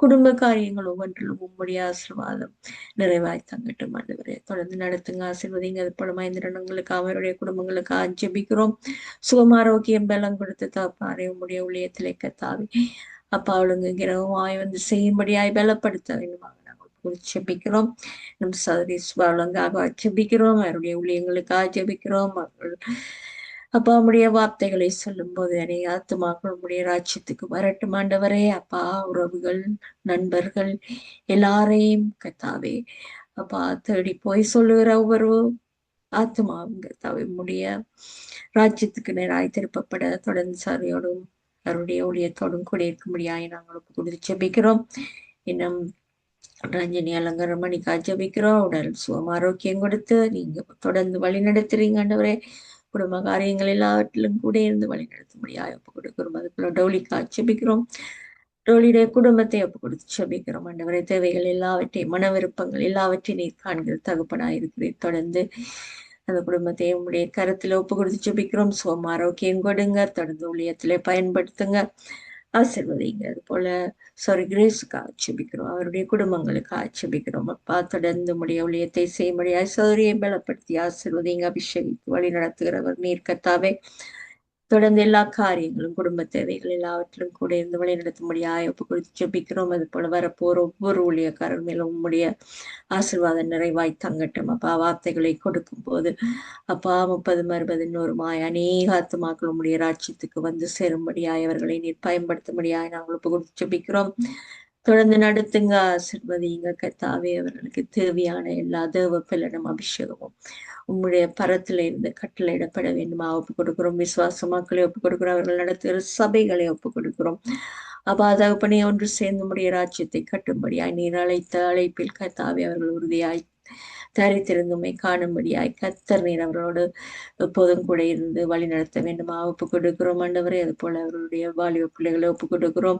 C: குடும்ப காரியங்கள் ஒவ்வொன்றிலும் உம்முடைய ஆசீர்வாதம் நிறைவாய் தங்கட்டும் ஆண்டவரே. தொடர்ந்து நடத்துங்க, ஆசீர்வதிங்க. அது போல மகேந்திரங்களுக்கு அவருடைய குடும்பங்களுக்கு ஜெபிக்கிறோம். சுகமாரோக்கியம் பலம் கொடுத்து தப்பாரை உம்முடைய ஊழியத்திலே கர்த்தாவே. அப்பா, அவளுங்க கிரகமாய் வந்து செய்யும்படியாய் பலப்படுத்த வேண்டுமாக நாங்கள் ஜெபிக்கிறோம். நம் சகோதரி சுபாவலங்காக ஜெபிக்கிறோம். அவருடைய ஊழியங்களுக்காக ஜெபிக்கிறோம். அவர்கள் அப்பா உம்முடைய வார்த்தைகளை சொல்லும் போது அநேக ஆத்துமாக்கள் உம்முடைய ராஜ்யத்துக்கு வரட்டும் ஆண்டவரே. அப்பா, உறவுகள், நண்பர்கள் எல்லாரையும் கர்த்தாவே அப்பா தேடி போய் சொல்லுகிற ஒவ்வொரு ஆத்மாவும் கர்த்தாவே உம்முடைய ராஜ்யத்துக்கு நேராய் திருப்பப்பட தொடர்ந்து சாரியோடும் அவருடைய ஊழியத்தோடும் கூட இருக்கும்படியாய் நாங்கள் ஒப்பு கொடுத்து ஜெபிக்கிறோம். இன்னும் ரஞ்சனி அலங்கார மணிக்கா ஜெபிக்கிறோம். உடல் சுகம் ஆரோக்கியம் கொடுத்து நீங்க தொடர்ந்து வழி நடத்துறீங்க ஆண்டவரே. குடும்ப காரியங்கள் எல்லாவற்றிலும் கூட இருந்து வழி நடத்தும்படியாய் ஒப்பு கொடுக்கிறோம். அதுக்குள்ள டோலிக்கா ஜெபிக்கிறோம். டோலியுடைய குடும்பத்தை ஒப்பு கொடுத்து ஜெபிக்கிறோம் ஆண்டவரே. தேவைகள் எல்லாவற்றையும், மன விருப்பங்கள் எல்லாவற்றையும் நீர் காண்கிற தகப்பனாய் இருக்கிறீர். தொடர்ந்து அந்த குடும்பத்தை உங்களுடைய கருத்துல ஒப்பு கொடுத்து ஜெபிக்கிறோம். சுகம் ஆரோக்கியம் கொடுங்க, தொடர்ந்து ஊழியத்திலே பயன்படுத்துங்க, ஆசீர்வதிங்க. அது போல கிரேஸுக்காக ஜெபிக்கிறோம், அவருடைய குடும்பங்களுக்காக ஜெபிக்கிறோம். அப்பா, தொடர்ந்து உடைய ஊழியத்தை செய்யும்படியாய் சௌரியை பலப்படுத்தி ஆசீர்வதிங்க, அபிஷேகித்து வழி நடத்துகிறவர் நீர் கர்த்தாவே. தொடர்ந்து எல்லா காரியங்களும் குடும்ப தேவைகள் எல்லாவற்றிலும் கூட இருந்து வழிநடத்தும்படியாய் ஒப்பு கொடுத்து ஜெபிக்கிறோம். அது போல வரப்போற ஒவ்வொரு ஊழியக்காரர் மேலும் உம்முடைய ஆசீர்வாதம் நிறைவாய் தங்கட்டும். அப்பா வார்த்தைகளை கொடுக்கும் போது அப்பா 30 60 100 அநேக ஆத்துமாக்கள் உம்முடைய ராஜ்யத்துக்கு வந்து சேரும்படியாய் அவர்களை நீர் பயன்படுத்தும்படியாய் நாங்கள் ஒப்பு கொடுத்து ஜெபிக்கிறோம். தொடர்ந்து நடத்துங்க, ஆசிர்வதிங்க கர்த்தாவே. அவர்களுக்கு தேவையான எல்லா தேவ பலனும் அபிஷேகமும் உம்முடைய பரத்துல இருந்து கட்டளையிடப்பட வேண்டுமா ஒப்பு கொடுக்கிறோம். விசுவாச மக்களை ஒப்பு கொடுக்கிறோம். அவர்கள் நடத்துகிற சபைகளை ஒப்பு கொடுக்கிறோம். அபாதகப்பனை ஒன்று சேர்ந்து உம்முடைய ராஜ்யத்தை கட்டும்படியாய் நீர் அழைத்த அழைப்பில் கர்த்தாவே அவர்கள் உறுதியாய் தரித்திருந்துமை காணும்படியாய் கர்த்தர் நீர் அவர்களோடு எப்போதும் கூட இருந்து வழி நடத்த வேண்டுமா ஒப்பு கொடுக்கிறோம். ஆண்டவரே அது போல அவர்களுடைய வாலிப பிள்ளைகளை ஒப்பு கொடுக்கிறோம்.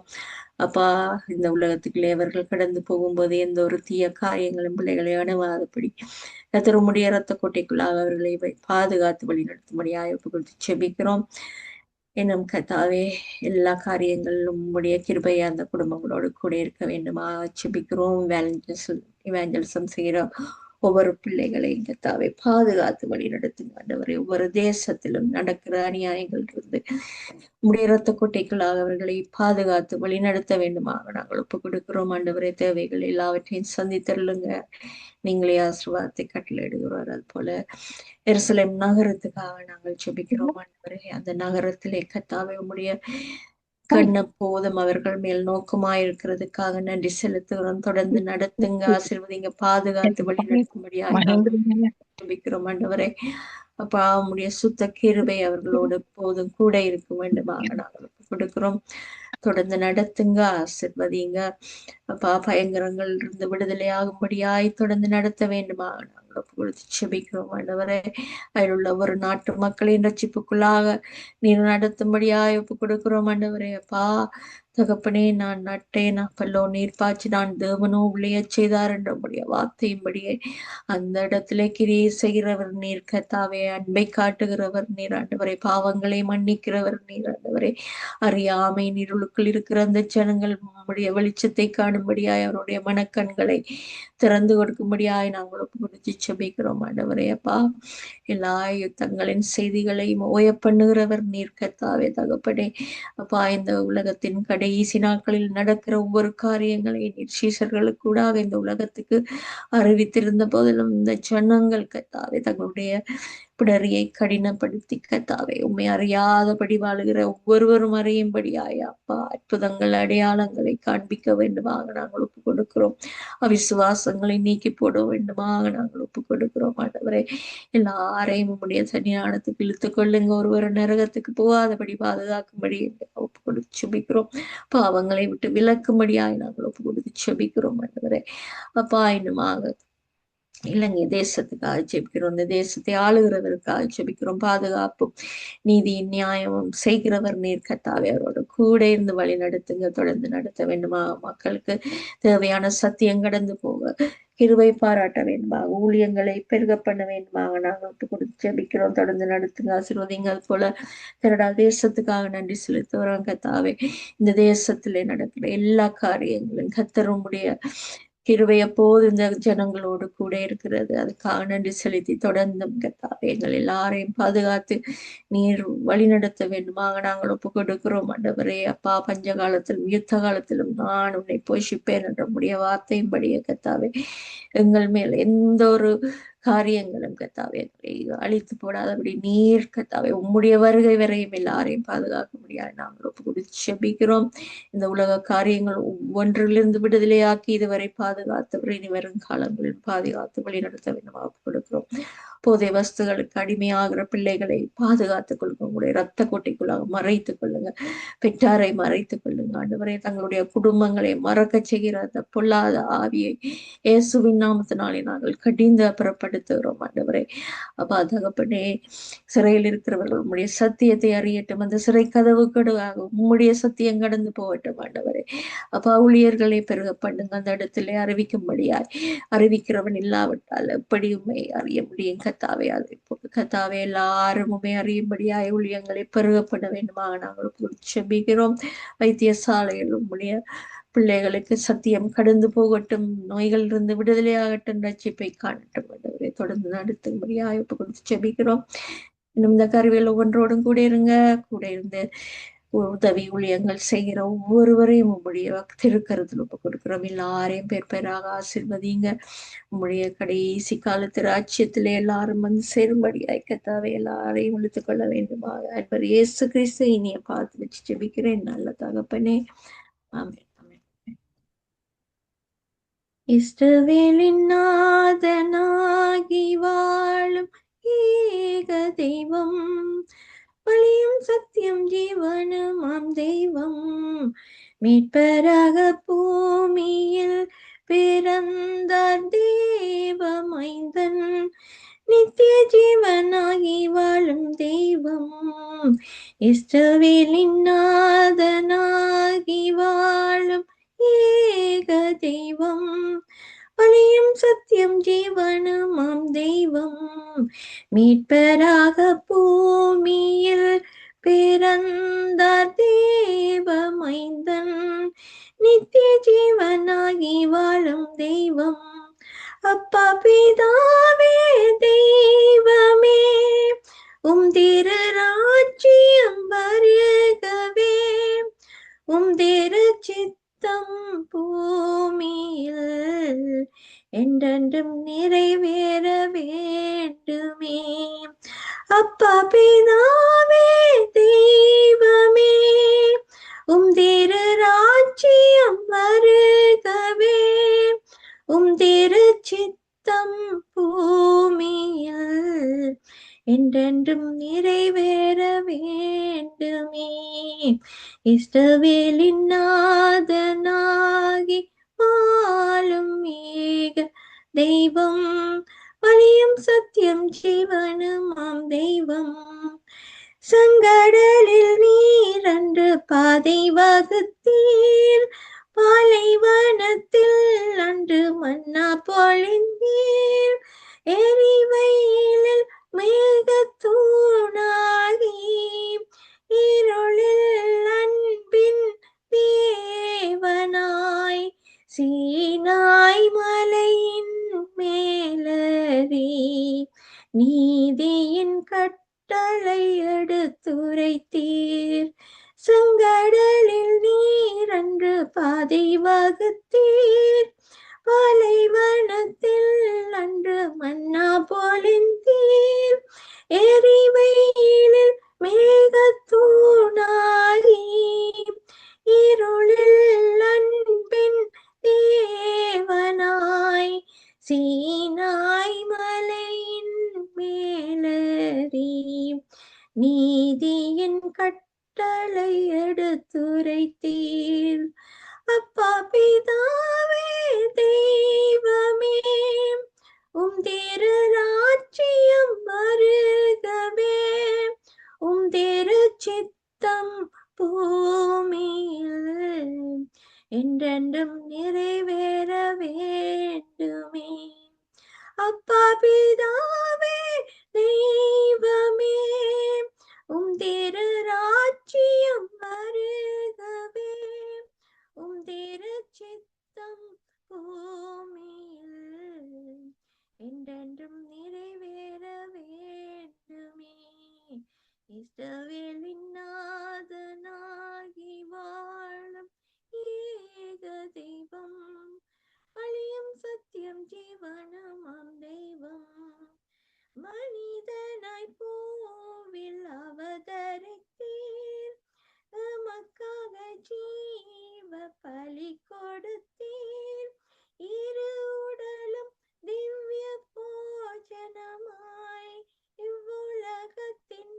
C: அப்பா இந்த உலகத்துக்குள்ளே அவர்கள் கடந்து போகும்போது எந்த ஒரு தீய காரியங்களும் பிள்ளைகளை அணுவாதபடி கர்த்தர் உம்முடைய இரத்த கோட்டைக்குள்ளாக அவர்களை பாதுகாத்து வழி நடத்தும்படியாய் ஒப்பு கொடுத்து செபிக்கிறோம். இன்னும் கர்த்தாவே எல்லா காரியங்களிலும் உம்முடைய கிருபையை அந்த குடும்பங்களோடு கூட இருக்க வேண்டுமா செபிக்கிறோம். இவாஞ்சலிசம் செய்கிற ஒவ்வொரு பிள்ளைகளையும் கர்த்தாவே பாதுகாத்து வழி நடத்துங்க ஆண்டவரே. ஒவ்வொரு தேசத்திலும் நடக்கிற அநியாயங்கள் இருந்து உம்முடைய இரத்த கோட்டைக்குள்ளாக அவர்களை பாதுகாத்து வழி நடத்த வேண்டுமாக நாங்கள் ஒப்பு கொடுக்கிறோம் ஆண்டவரே. தேவைகள் எல்லாவற்றையும் சந்தித்தருளுங்க. நீங்களே ஆசீர்வாதத்தை கட்டளையிடுகிறார். அது போல எருசலேம் நகரத்துக்காக நாங்கள் ஜெபிக்கிறோம் ஆண்டவரே. அந்த நகரத்திலே கர்த்தாவே உம்முடைய கண்ண போதும் அவர்கள் மேல் நோக்கமாயிருக்கிறதுக்காக நன்றி செலுத்துகிறோம். தொடர்ந்து நடத்துங்க, ஆசீர்வதிங்க, பாதுகாத்து வழி நடத்தும்படியாக ஜெபிக்கிறோம் ஆண்டவரே. அப்பா உம்முடைய சுத்த கிருபை அவர்களோடு போதும் கூட இருக்க வேண்டுமாக நாங்கள் கொடுக்கிறோம். தொடர்ந்து நடத்துங்க, ஆசீர்வதிங்க. அப்பா பயங்கரங்கள் இருந்து விடுதலை ஆகும்படியாய் தொடர்ந்து நடத்த வேண்டுமா நாங்கள் கொடுத்து செபிக்கிறோம் ஆண்டவரே. அதில் உள்ள ஒரு நாட்டு மக்களின் ரட்சிப்புக்குள்ளாக நீர் நடத்தும்படியாய் ஒப்பு கொடுக்கிறோம் ஆண்டவரே. அப்பா தகப்பனே நான் நட்டேன் அப்பல்லோ நீர் பாய்ச்சி நான் தேவனோ உள்ளே செய்தார் என்றபடிய வார்த்தையும்படியே அந்த இடத்துல கிரியை செய்கிறவர் நீர் கர்த்தாவே. அன்பை காட்டுகிறவர் நீர் ஆண்டவரை. பாவங்களை மன்னிக்கிறவர் நீர் ஆண்டவரை. அறியாமை இருளுக்குள் இருக்கிற அந்த ஜனங்கள் உம்முடைய வெளிச்சத்தை காணும்படியாய் அவருடைய மனக்கண்களை திறந்து கொடுக்கும்படியாய் நாங்கள் ஒப்பு கொடுத்து செபிக்கிறோம் ஆண்டவரே. அப்பா எல்லா யுத்தங்களின் செய்திகளையும் ஓய பண்ணுகிறவர் நீர் கர்த்தாவே தகப்பனே. அப்பா இந்த உலகத்தின் கடைசி நாட்களில் நடக்கிற ஒவ்வொரு காரியங்களையும் நீர் சீஷர்களுக்கு கூட இந்த உலகத்துக்கு அறிவித்திருந்த போதிலும் இந்த ஜனங்கள் கர்த்தாவே தங்களுடைய பிடரியை கடினப்படுத்தி கர்த்தாவே உம்மை அறியாதபடி வாழுகிற ஒவ்வொருவரும் அறியும்படியாய் அப்பா அற்புதங்கள் அடையாளங்களை காண்பிக்க வேண்டுமாக நாங்கள் ஒப்பு கொடுக்கிறோம். அவிசுவாசங்களை நீக்கி போட வேண்டுமாக நாங்கள் ஒப்பு கொடுக்கிறோம் ஆண்டவரே. எல்லாரையும் உம்முடைய சன்னிதானத்துக்கு இழுத்துக் கொள்ளுங்க. ஒருவர் நரகத்துக்கு போகாதபடி பாதுகாக்கும்படி ஒப்பு கொடுத்து செபிக்கிறோம். பாவங்களை விட்டு விலக்கும்படியாய் நாங்கள் ஒப்பு கொடுத்து செபிக்கிறோம் ஆண்டவரே. அப்பா இன்னுமாக இலங்கை தேசத்துக்காக ஜெபிக்கிறோம். இந்த தேசத்தை ஆளுகிறவருக்காக ஜெபிக்கிறோம். பாதுகாப்பும் நீதியின் நியாயமும் செய்கிறவர் நீர் கர்த்தாவே அவரோட கூட இருந்து வழி நடத்துங்க. தொடர்ந்து நடத்த வேண்டுமா மக்களுக்கு தேவையான சத்தியம் கடந்து போக கிருபை பாராட்ட வேண்டுமாக ஊழியங்களை பெருக பண்ண வேண்டுமாக நாங்கள் ஒப்பு கொடுத்து ஜெபிக்கிறோம். தொடர்ந்து நடத்துங்க, ஆசீர்வதிங்க. அது போல கனடா தேசத்துக்காக நன்றி செலுத்துகிறோம் கர்த்தாவே. இந்த தேசத்திலே நடக்கிற எல்லா காரியங்களும் கர்த்தருடைய கிருபை எப்போது இந்த ஜனங்களோடு கூட இருக்கிறது. அதுக்காக நன்றி செலுத்தி தொடர்ந்தும் கர்த்தாவே எங்கள் எல்லாரையும் பாதுகாத்து நீர் வழி நடத்த வேண்டுமாக நாங்கள் ஒப்பு கொடுக்கிறோம் ஆண்டவரே. அப்பா பஞ்ச காலத்திலும் யுத்த காலத்திலும் நான் உன்னை போஷிப்பேன் என்ற முடிய வார்த்தையும்படியே கர்த்தாவே எங்கள் மேல் எந்த ஒரு காரியங்களும் கர்த்தாவே அழித்து போடாதபடி நீர் கர்த்தாவே உம்முடைய வருகை வரையும் எல்லாரையும் பாதுகாக்க முடியாது நாங்கள் ஒப்பு கொடுத்து செபிக்கிறோம். இந்த உலக காரியங்கள் ஒவ்வொன்றிலிருந்து விடுதலையாக்கி இதுவரை பாதுகாத்தவரை இனி வரும் காலங்களில் பாதுகாத்து வழி நடத்த வேண்டும் ஒப்பு கொடுக்கிறோம். போதை வஸ்துகளுக்கு அடிமையாகிற பிள்ளைகளை பாதுகாத்துக் கொள்ளுங்க. உங்களுடைய இரத்த கோட்டைக்குள்ளாக மறைத்துக் கொள்ளுங்க. பெற்றாரை மறைத்துக் கொள்ளுங்க ஆண்டவரே. தங்களுடைய குடும்பங்களை மறக்க செய்கிற அந்த பொல்லாத ஆவியை இயேசுவின் நாமத்தினாலே நாங்கள் கடிந்து அப்புறப்படுத்துகிறோம் ஆண்டவரே. அப்பா தகப்பனே சிறையில் இருக்கிறவர்கள் உம்முடைய சத்தியத்தை அறியட்டும். அந்த சிறை கதவு கடுவாக உம்முடைய சத்தியம் கடந்து போகட்டும் ஆண்டவரே. அப்பா ஊழியர்களை பெருக பண்ணுங்க. அந்த இடத்திலே அறிவிக்கும்படியாய் அறிவிக்கிறவன் இல்லாவிட்டால் எப்படி உண்மை அறிய முடியும் கத்தாவே. அதை கத்தாவே எல்லாருமே அறியும்படியாய் ஊழியங்களை பெருக பண்ண வேண்டுமாக நாங்கள் செபிக்கிறோம். வைத்தியசாலையில் உம்முடைய பிள்ளைகளுக்கு சத்தியம் கடந்து போகட்டும். நோய்கள் இருந்து விடுதலையாகட்டும். ரட்சிப்பை காணட்டும் ஆண்டவரே. தொடர்ந்து நடத்தும்படியாய் ஒப்பு கொடுத்து செபிக்கிறோம். இன்னும் இந்த கருவியில் ஒவ்வொன்றோடும் கூட இருங்க. கூட இருந்து உதவி ஊழியங்கள் செய்கிற ஒவ்வொருவரையும் உங்களுடைய திருக்கரத்தில் ஒப்பு கொடுக்கிறோம். எல்லாரையும் பேர் பேராக ஆசீர்வதிங்க. உங்களுடைய கடைசி காலத்து ராஜ்யத்திலே எல்லாரும் வந்து சேரும்படியாய் கர்த்தாவே எல்லாரையும் இழுத்துக் கொள்ள வேண்டுமாக அன்பர் இயேசு கிறிஸ்து இனிய பார்த்து வச்சு ஜெபிக்கிறேன் நல்ல தகப்பனே. ஆமென். ஆமென். இஸ்ரவேலின் நாதனாகி வாழும் ஏக தெய்வம், வழியும் சத்தியம் ஜீவனுமாம் தெய்வம், மீட்பராக பூமியில் பிறந்தார் தேவ மைந்தன், நித்திய ஜீவனாகி வாழும் தெய்வம், இஸ்ரவேலின் நாதனாகி வாழும் ஏக தெய்வம், வழியும் சத்தியம் ஜீவனுமாம் தெய்வம், மீட்பராக பூமியில் பிறந்தார் தேவ மைந்தன், நித்திய ஜீவனாகி வாழும் தெய்வம், அப்பா பிதாவே தெய்வமே, உம் திரு ராஜ்யம் வருகவே, உம் திரு சித்தம் பூமியில் என்றென்றும் நிறைவேற வேண்டுமே, அப்பா பிதாவே தெய்வமே, உம் திரு ராஜ்யம் வருகவே, உம் திரு சித்தம் பூமியில் என்றென்றும் நிறைவேற வேண்டுமே, இஸ்ரவேலின் நாதனாகி வாழும் ஏக தெய்வம், வழியும் சத்தியம் ஜீவனுமாம் தெய்வம், செங்கடலில் நீர் அன்று பாதை வகுத்தீர், பாலைவனத்தில் அன்று மன்னா பொழிந்தீர், எரிவையிலில் மேகத்தூணாகி, இருளில் அன்பின் தேவனாய், சீனாய் மலையின் மேலறி, நீதியின் கட்டளை எடுத்துரைத்தீர், செங்கடலில் நீர் அன்று பாதை வகுத்தீர், பாலைவனத்தில் அன்று மன்னா பொழிந்தீர், எரிவையிலில் மேகத்தூணாகி, இருளில் அன்பின் தேவனாய், சீனாய் மலையின் மேலறி, நீதியின் கட்டளை எடுத்துரைத்தீர், அப்பா பிதாவே தெய்வமே, உம் திரு ராஜ்யம் வருகவே, உம் திரு சித்தம் பூமியில் என்றென்றும் நிறைவேற வேண்டுமே, அப்பா பிதாவே தெய்வமே, உம் திரு ராஜ்யம் வருகவே, உம் திரு சித்தம் பூமியில் என்றென்றும் நிறைவேற வேண்டுமே, இஸ்ரவேலின் நாதனாகி வாழும் ஏக தெய்வம், வழியும் சத்தியம் ஜீவனுமாம் தெய்வம், மனிதனாய் பூவில் அவதரித்தீர், எமக்காக ஜீவ பலி கொடுத்தீர், இரு உடலும் திவ்ய போஜனமாய் இவ்வுலகத்தின்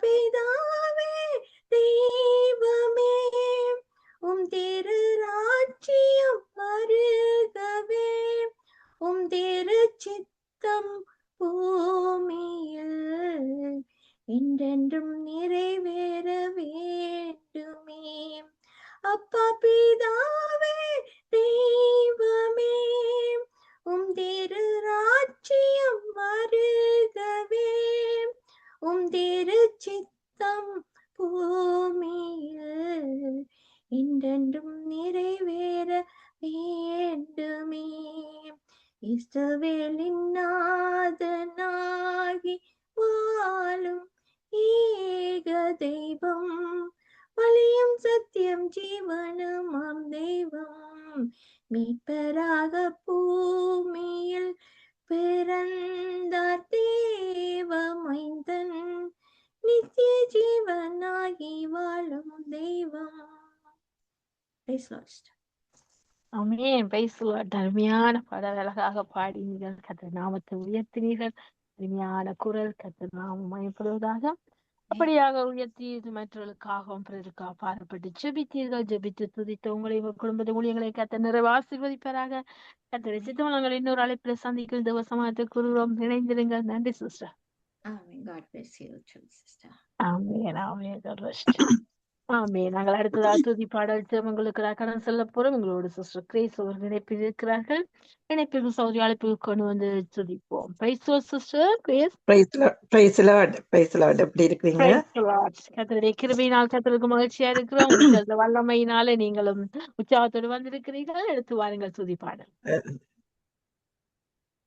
C: பிதாவே தெய்வமே திரு ராஜ்யம் வருகவே திரு சித்தம் பூமியில் என்றென்றும் நிறைவேற வேண்டுமே. அப்பா பிதாவே தெய்வமே திரு ராஜ்யம் வருகவே திரு சித்தம் பூமியில் என்றென்றும் நிறைவேற வேண்டுமே. இஸ்ரவேலின் நாதனாகி வாழும் ஏக தெய்வம் வலியும் சத்தியம் ஜீவனுமாம் தெய்வம் மீட்பராக பூமியில் பிறந்தார் தேவ மைந்தன் நித்திய ஜீவனாகி வாழும் தெய்வம்.
B: ஆமென். Praise the Lord. அருமையான பாடல் அழகாக பாடினீர்கள். கர்த்தர் நாமத்தை உயர்த்தினீர்கள். அருமையான குரல். கர்த்தர் நாமம் மகிமைப்படுவதாக. அப்படியாக உயர்த்தி மற்றவர்களுக்காகவும் பிறருக்காக பாடப்பட்டு ஜெபித்தீர்கள். ஜெபித்து துதித்த உங்களை உங்கள் குடும்பத்தை ஊழியர்களை கர்த்தர் நிறைவு ஆசீர்வதிப்பாராக. கர்த்தரை சித்தமுள்ளங்கள் இன்னொரு அழைப்பில் சந்திக்கும் தேவ சமாதத்தை கூறுகிறோம். இணைந்திருங்கள். நன்றி sister.
C: Amen. God bless you too, sister.
B: Amen. Amen. God bless you. ஆமென். நாங்கள் அடுத்ததாக துதி பாடல் ஜெபங்களுக்கு கடன் செல்ல போறோம். எங்களோட சிஸ்டர் கிரேஸ் அவர்கள் இணைப்பில் இருக்கிறார்கள். இணைப்பில் சௌரி அழைப்பில் கொண்டு வந்து துதிப்போம். Praise the lord sister Grace.
A: Praise lord. எப்படி இருக்கீங்க?
B: Praise the lord. கர்த்தருடைய கிருபையினால் கர்த்தருக்கு மகிழ்ச்சியா இருக்கிறோம். உங்கள் வல்லமையினாலே நீங்களும் உற்சாகத்தோடு வந்திருக்கிறீர்கள். எடுத்து வாருங்கள் துதி பாடல்.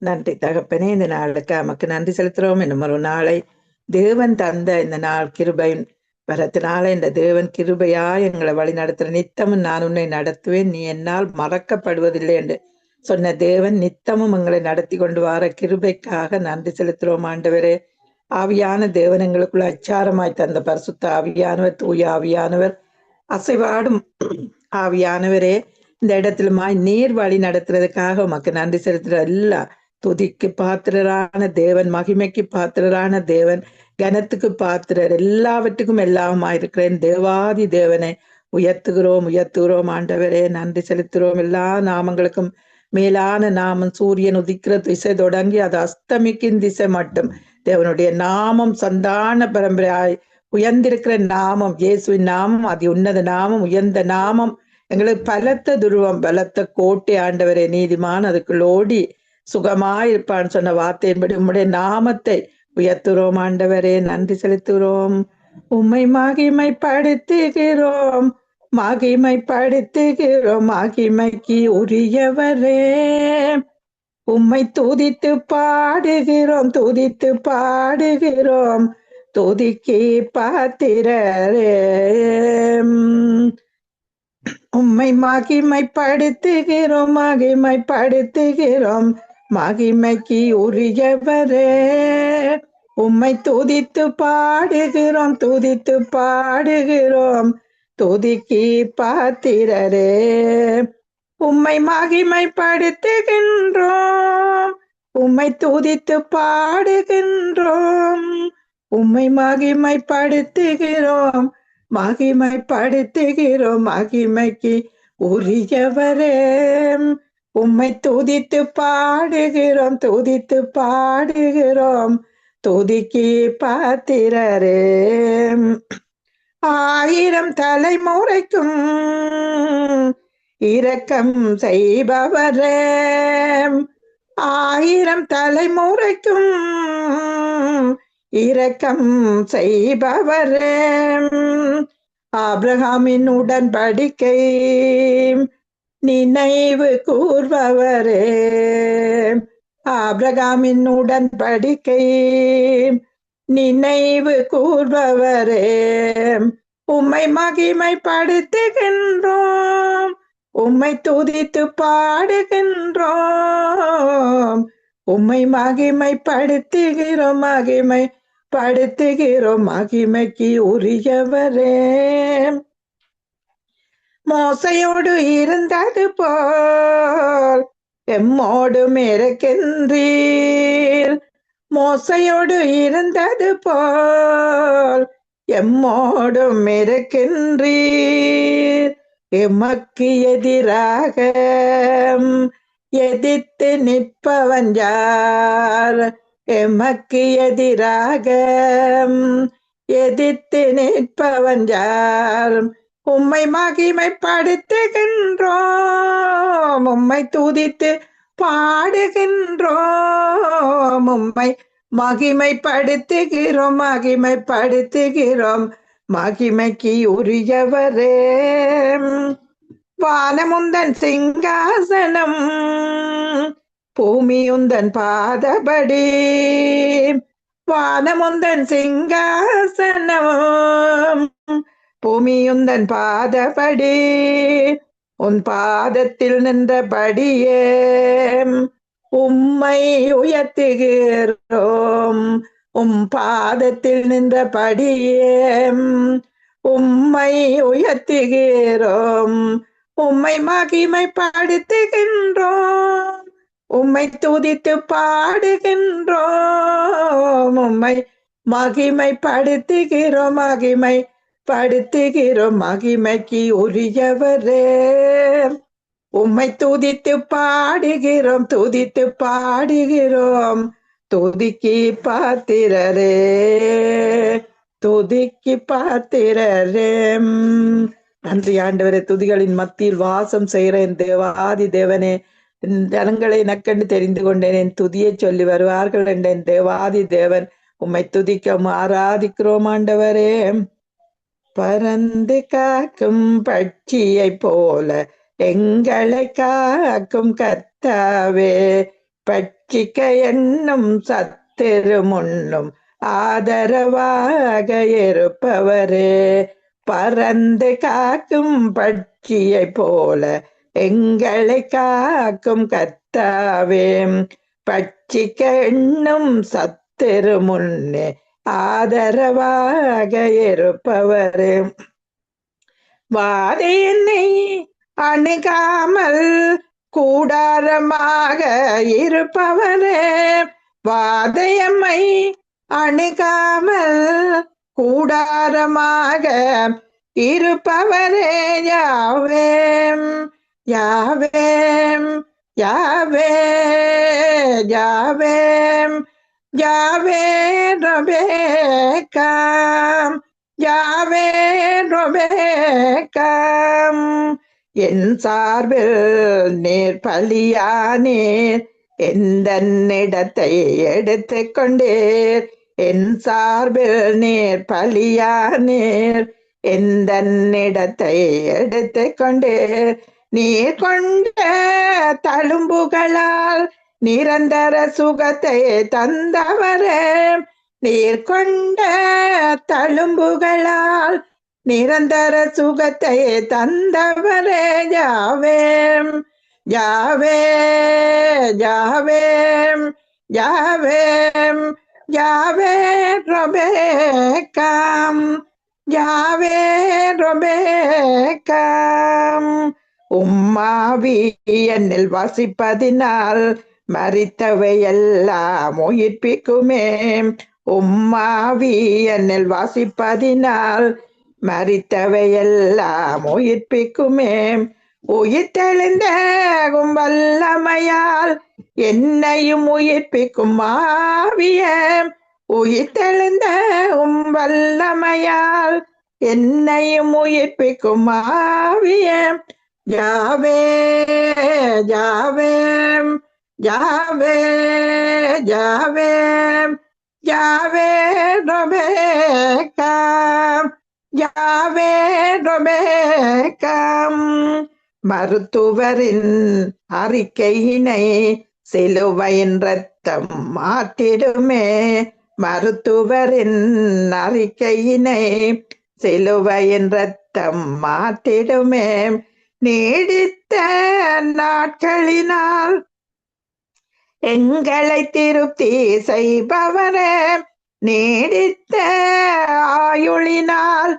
A: நன்றி தகப்பனே, இந்த நாளுக்கு நமக்கு நன்றி செலுத்துறோம். இன்னும் ஒரு நாளை தேவன் தந்த இந்த நாள் கிருபையின் வரத்தினால இந்த தேவன் கிருபையா எங்களை வழி நடத்துற. நித்தமும் நான் உன்னை நடத்துவேன், நீ என்னால் மறக்கப்படுவதில்லை என்று சொன்ன தேவன் நித்தமும் எங்களை நடத்தி கொண்டு வர கிருபைக்காக நன்றி செலுத்துறோம். ஆண்டவரே, ஆவியான தேவன் எங்களுக்குள்ள அச்சாரமாய் தந்த பரிசுத்த ஆவியானவர், தூய ஆவியானவர், அசைவாடும் ஆவியானவரே, இந்த இடத்திலுமாய் நீர் வழி நடத்துறதுக்காக உமக்கு நன்றி செலுத்துற. எல்லா துதிக்கு பாத்திரரான தேவன், மகிமைக்கு பாத்திரரான தேவன், கனத்துக்கு பாத்திரர், எல்லாவற்றுக்கும் எல்லாமாய் இருக்கிறேன் தேவாதி தேவனை உயர்த்துகிறோம். ஆண்டவரே, நன்றி செலுத்துகிறோம். எல்லா நாமங்களுக்கும் மேலான நாமம், சூரியன் உதிக்கிற திசை தொடங்கி அது அஸ்தமிக்கும் திசை மட்டும் தேவனுடைய நாமம் சந்தான பரம்பரையாய் உயர்ந்திருக்கிற நாமம் இயேசுவின் நாமம், அதி உன்னத நாமம், உயர்ந்த நாமம், எங்களுக்கு பலத்த துருவம், பலத்த கோட்டை. ஆண்டவரே, நீதிமான் அதுக்குள் ஓடி சுகமாயிருப்பான்னு சொன்ன வார்த்தையின்படி உம்முடைய நாமத்தை உயர்த்துகிறோம். ஆண்டவரே, நன்றி செலுத்துகிறோம். உம்மை மகிமைப்படுத்துகிறோம். மகிமைக்கு உரியவரே, உம்மை துதித்து பாடுகிறோம். துதிக்கு பாத்திரரே, உம்மை மகிமைப்படுத்துகிறோம். மகிமைக்கு உரியவரே, உம்மை துதித்து பாடுகிறோம். துதிக்கு பாத்திரரே, உம்மை மகிமைப்படுத்துகின்றோம். உம்மை துதித்து பாடுகின்றோம். உம்மை மகிமைப்படுத்துகிறோம். மகிமைக்கு உரியவரே, உம்மை துதித்து பாடுகிறோம். துதிக்கு பாத்திரரே, ஆயிரம் தலைமுறைக்கும் இரக்கம் செய்பவரே, ஆயிரம் தலைமுறைக்கும் இரக்கம் செய்பவரே, ஆபிரகாமின் உடன்படிக்கை நினைவு கூர்பவரே, ஆபிரகாமின் உடன்படிக்கை நினைவு கூர்பவரே, உம்மை மகிமைப்படுத்துகின்றோம். உம்மை துதித்து பாடுகின்றோம். உம்மை மகிமைப்படுத்துகிறோம். மகிமைக்கு உரியவரே, மோசையோடு இருந்தது போல் எம்மோடும் இருக்கின்றீர். மோசையோடு இருந்தது போல் எம்மோடும் இருக்கின்றீர். எமக்கு எதிராக எதிர்த்து நிற்பவன் யார்? எமக்கு எதிராக எதிர்த்து நிற்பவன் யார்? உம்மை மகிமைப்படுத்துகின்றோம், உம்மை துதித்து பாடுகின்றோம், உம்மை மகிமைப்படுத்துகிறோம், மகிமைப்படுத்துகிறோம். மகிமைக்கு உரியவரே, வானமுந்தன் சிங்காசனம், பூமியுந்தன் பாதபடி. வானமுந்தன் சிங்காசனம், பூமியுந்தன் பாதபடி. உன் பாதத்தில் நின்றபடியே உம்மை உயர்த்துகிறோம். உம் பாதத்தில் நின்றபடியே உம்மை உயர்த்துகிறோம். உம்மை மகிமைப்படுத்துகின்றோம், உம்மை துதித்து பாடுகின்றோம். உம்மை மகிமைப்படுத்துகிறோம், மகிமைப்படுத்துகிறோம். மகிமைக்கு உரியவரே, உம்மை துதித்து பாடுகிறோம், துதித்து பாடுகிறோம். துதிக்கு பாத்திரரே, துதிக்கு பாத்திரரே. நன்றி ஆண்டவரே, துதிகளின் மத்தியில் வாசம் செய்கிற என் தேவாதி தேவனே, ஜனங்களை எனக்கென்று தெரிந்து கொண்டேன், என் துதியை சொல்லி வருவார்கள் என்ற என் தேவாதி தேவன், உம்மை துதிக்க ஆராதிக்கிறோம் ஆண்டவரே. பறந்து காக்கும் பட்சியை போல எங்களை காக்கும் கர்த்தாவே, பட்சிக்க என்னும் சத்துரு முன்னும் ஆதரவாக இருப்பவரே. பறந்து காக்கும் பட்சியை போல எங்களை காக்கும் கர்த்தாவே, பட்சிக்க எண்ணும் சத்துரு முன்னே ஆதரவாக இருப்பவரே. வாதை என்னை அணுகாமல் கூடாரமாக இருப்பவரே, வாதையம்மை அணுகாமல் கூடாரமாக இருப்பவரே. யாவேம் யாவேம் யாவே யாவேம் யாவே ரொபேக்காம், யாவே ரொபேக்காம். என் சார்பில் நீர் பலியானீர், எந்த இடத்தை எடுத்து கொண்டீர். என் சார்பில் நீர் பலியானீர், எந்த இடத்தை எடுத்து கொண்டீர். நீர் கொண்ட தழும்புகளால் நிரந்தர சுகத்தை தந்தவரே, நீர் கொண்ட தழும்புகளால் நிரந்தர சுகத்தை தந்தவரே. யாவேம் யாவே யாவேம் யாவேம் யாவே ரொபேக்காம், யாவே ரொபேக்காம். உம்மாவி என்னில் வசிப்பதினால் மரித்தவை எல்லாம் உயிர்ப்பிக்குமே. உம்மாவி என்னில் வாசிப்பதினால் மரித்தவை எல்லாம் உயிர்ப்பிக்குமே. உயிர்த்தெழுந்த வல்லமையால் என்னையும் உயிர்ப்பிக்கும் ஆவியே. உயிர்த்தெழுந்த வல்லமையால் என்னையும் உயிர்ப்பிக்கும் ஆவியே. யாவே யாவே யாவே யாவே யாவே ரொபேக்காம், யாவே ரொபேக்காம். மருத்துவரின் அறிக்கையினை சிலுவையின் இரத்தம் மாற்றிடுமே. மருத்துவரின் அறிக்கையினை சிலுவையின் இரத்தம் மாற்றிடுமே. நீடித்த நாட்களினால் எங்களை திருப்தி செய்பவரே, நீடித்த ஆயுளினால்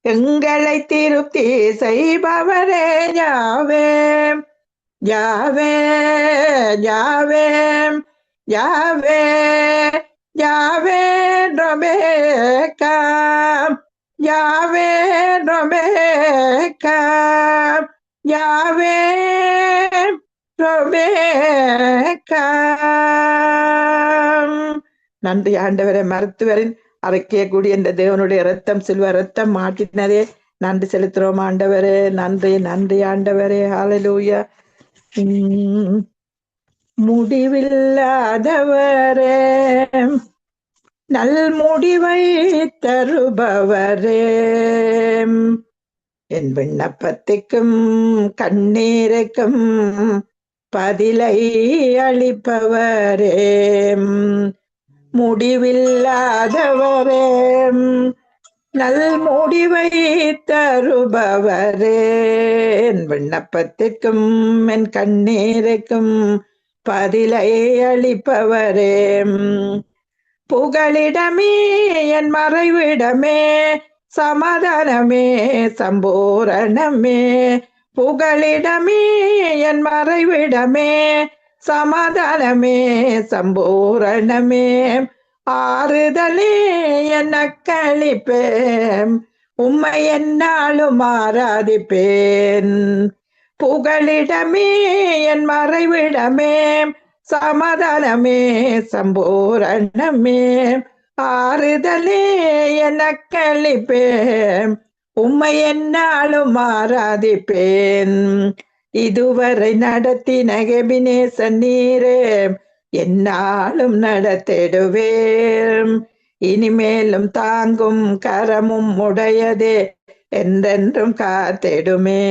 A: எங்களை திருப்தி செய்பவரே. யாவே யாவே யாவே யாவே யாவே ரொபேக்காம், யாவே ரொபேக்கா யாவே ரொபேக்கா. நன்றி ஆண்டவரே. மருத்துவரின் அரைக்கக்கூடிய இந்த தேவனுடைய ரத்தம் சில்வ ரத்தம் மாட்டினதே நன்றி செலுத்துறோம் ஆண்டவரே. நன்றி நன்றி ஆண்டவரே. ஹalleluya. முடிவில்லாதவரே நல் முடிவை தருபவரே என் விண்ணப்பத்துக்கும் கண்ணீருக்கும் பதிலை அளிப்பவரே முடிவில்லாதவரே நல் முடிவை தருபவரே என் விண்ணப்பத்திற்கும் என் கண்ணீருக்கும் பதிலை அளிப்பவரே புகலிடமே என் மறைவிடமே சமாதானமே சம்பூரணமே புகலிடமே என் மறைவிடமே சமாதானமே சம்பூரணமே ஆறுதலே என் அக்களிப்பேன் உம்மை என்னாலும் ஆராதிப்பேன் புகலிடமே என் மறைவிடமே சமாதானமே சம்பூரணமே ஆறுதலே என் அக்களிப்பேன் உம்மை என்னாலும் ஆராதிப்பேன் இதுவரை நடத்தின எபினேசர் நீரே என்னாலும் நடத்திடுவேன் இனிமேலும் தாங்கும் கரமும் உடையதே என்றென்றும் காத்திடுமே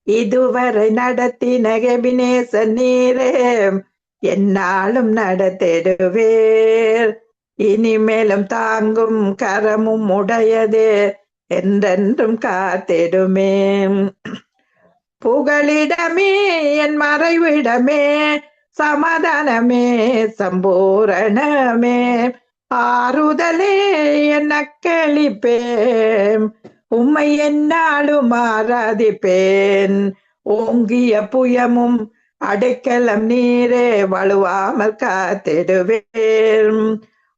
A: இதுவரை நடத்தின எபினேசர் நீரே என்னாலும் நடத்திடுவேர் இனிமேலும் தாங்கும் கரமும் உடையதே என்றென்றும் காத்திடுமே புகலிடமே என் மறைவிடமே சமாதானமே சம்பூரணமே ஆறுதலே என் அக்களிப்பேன் உம்மை என்னாலும் ஆராதிப்பேன் ஓங்கிய புயமும் அடைக்கலம் நீரே வலுவாமல் காத்திடுவேன்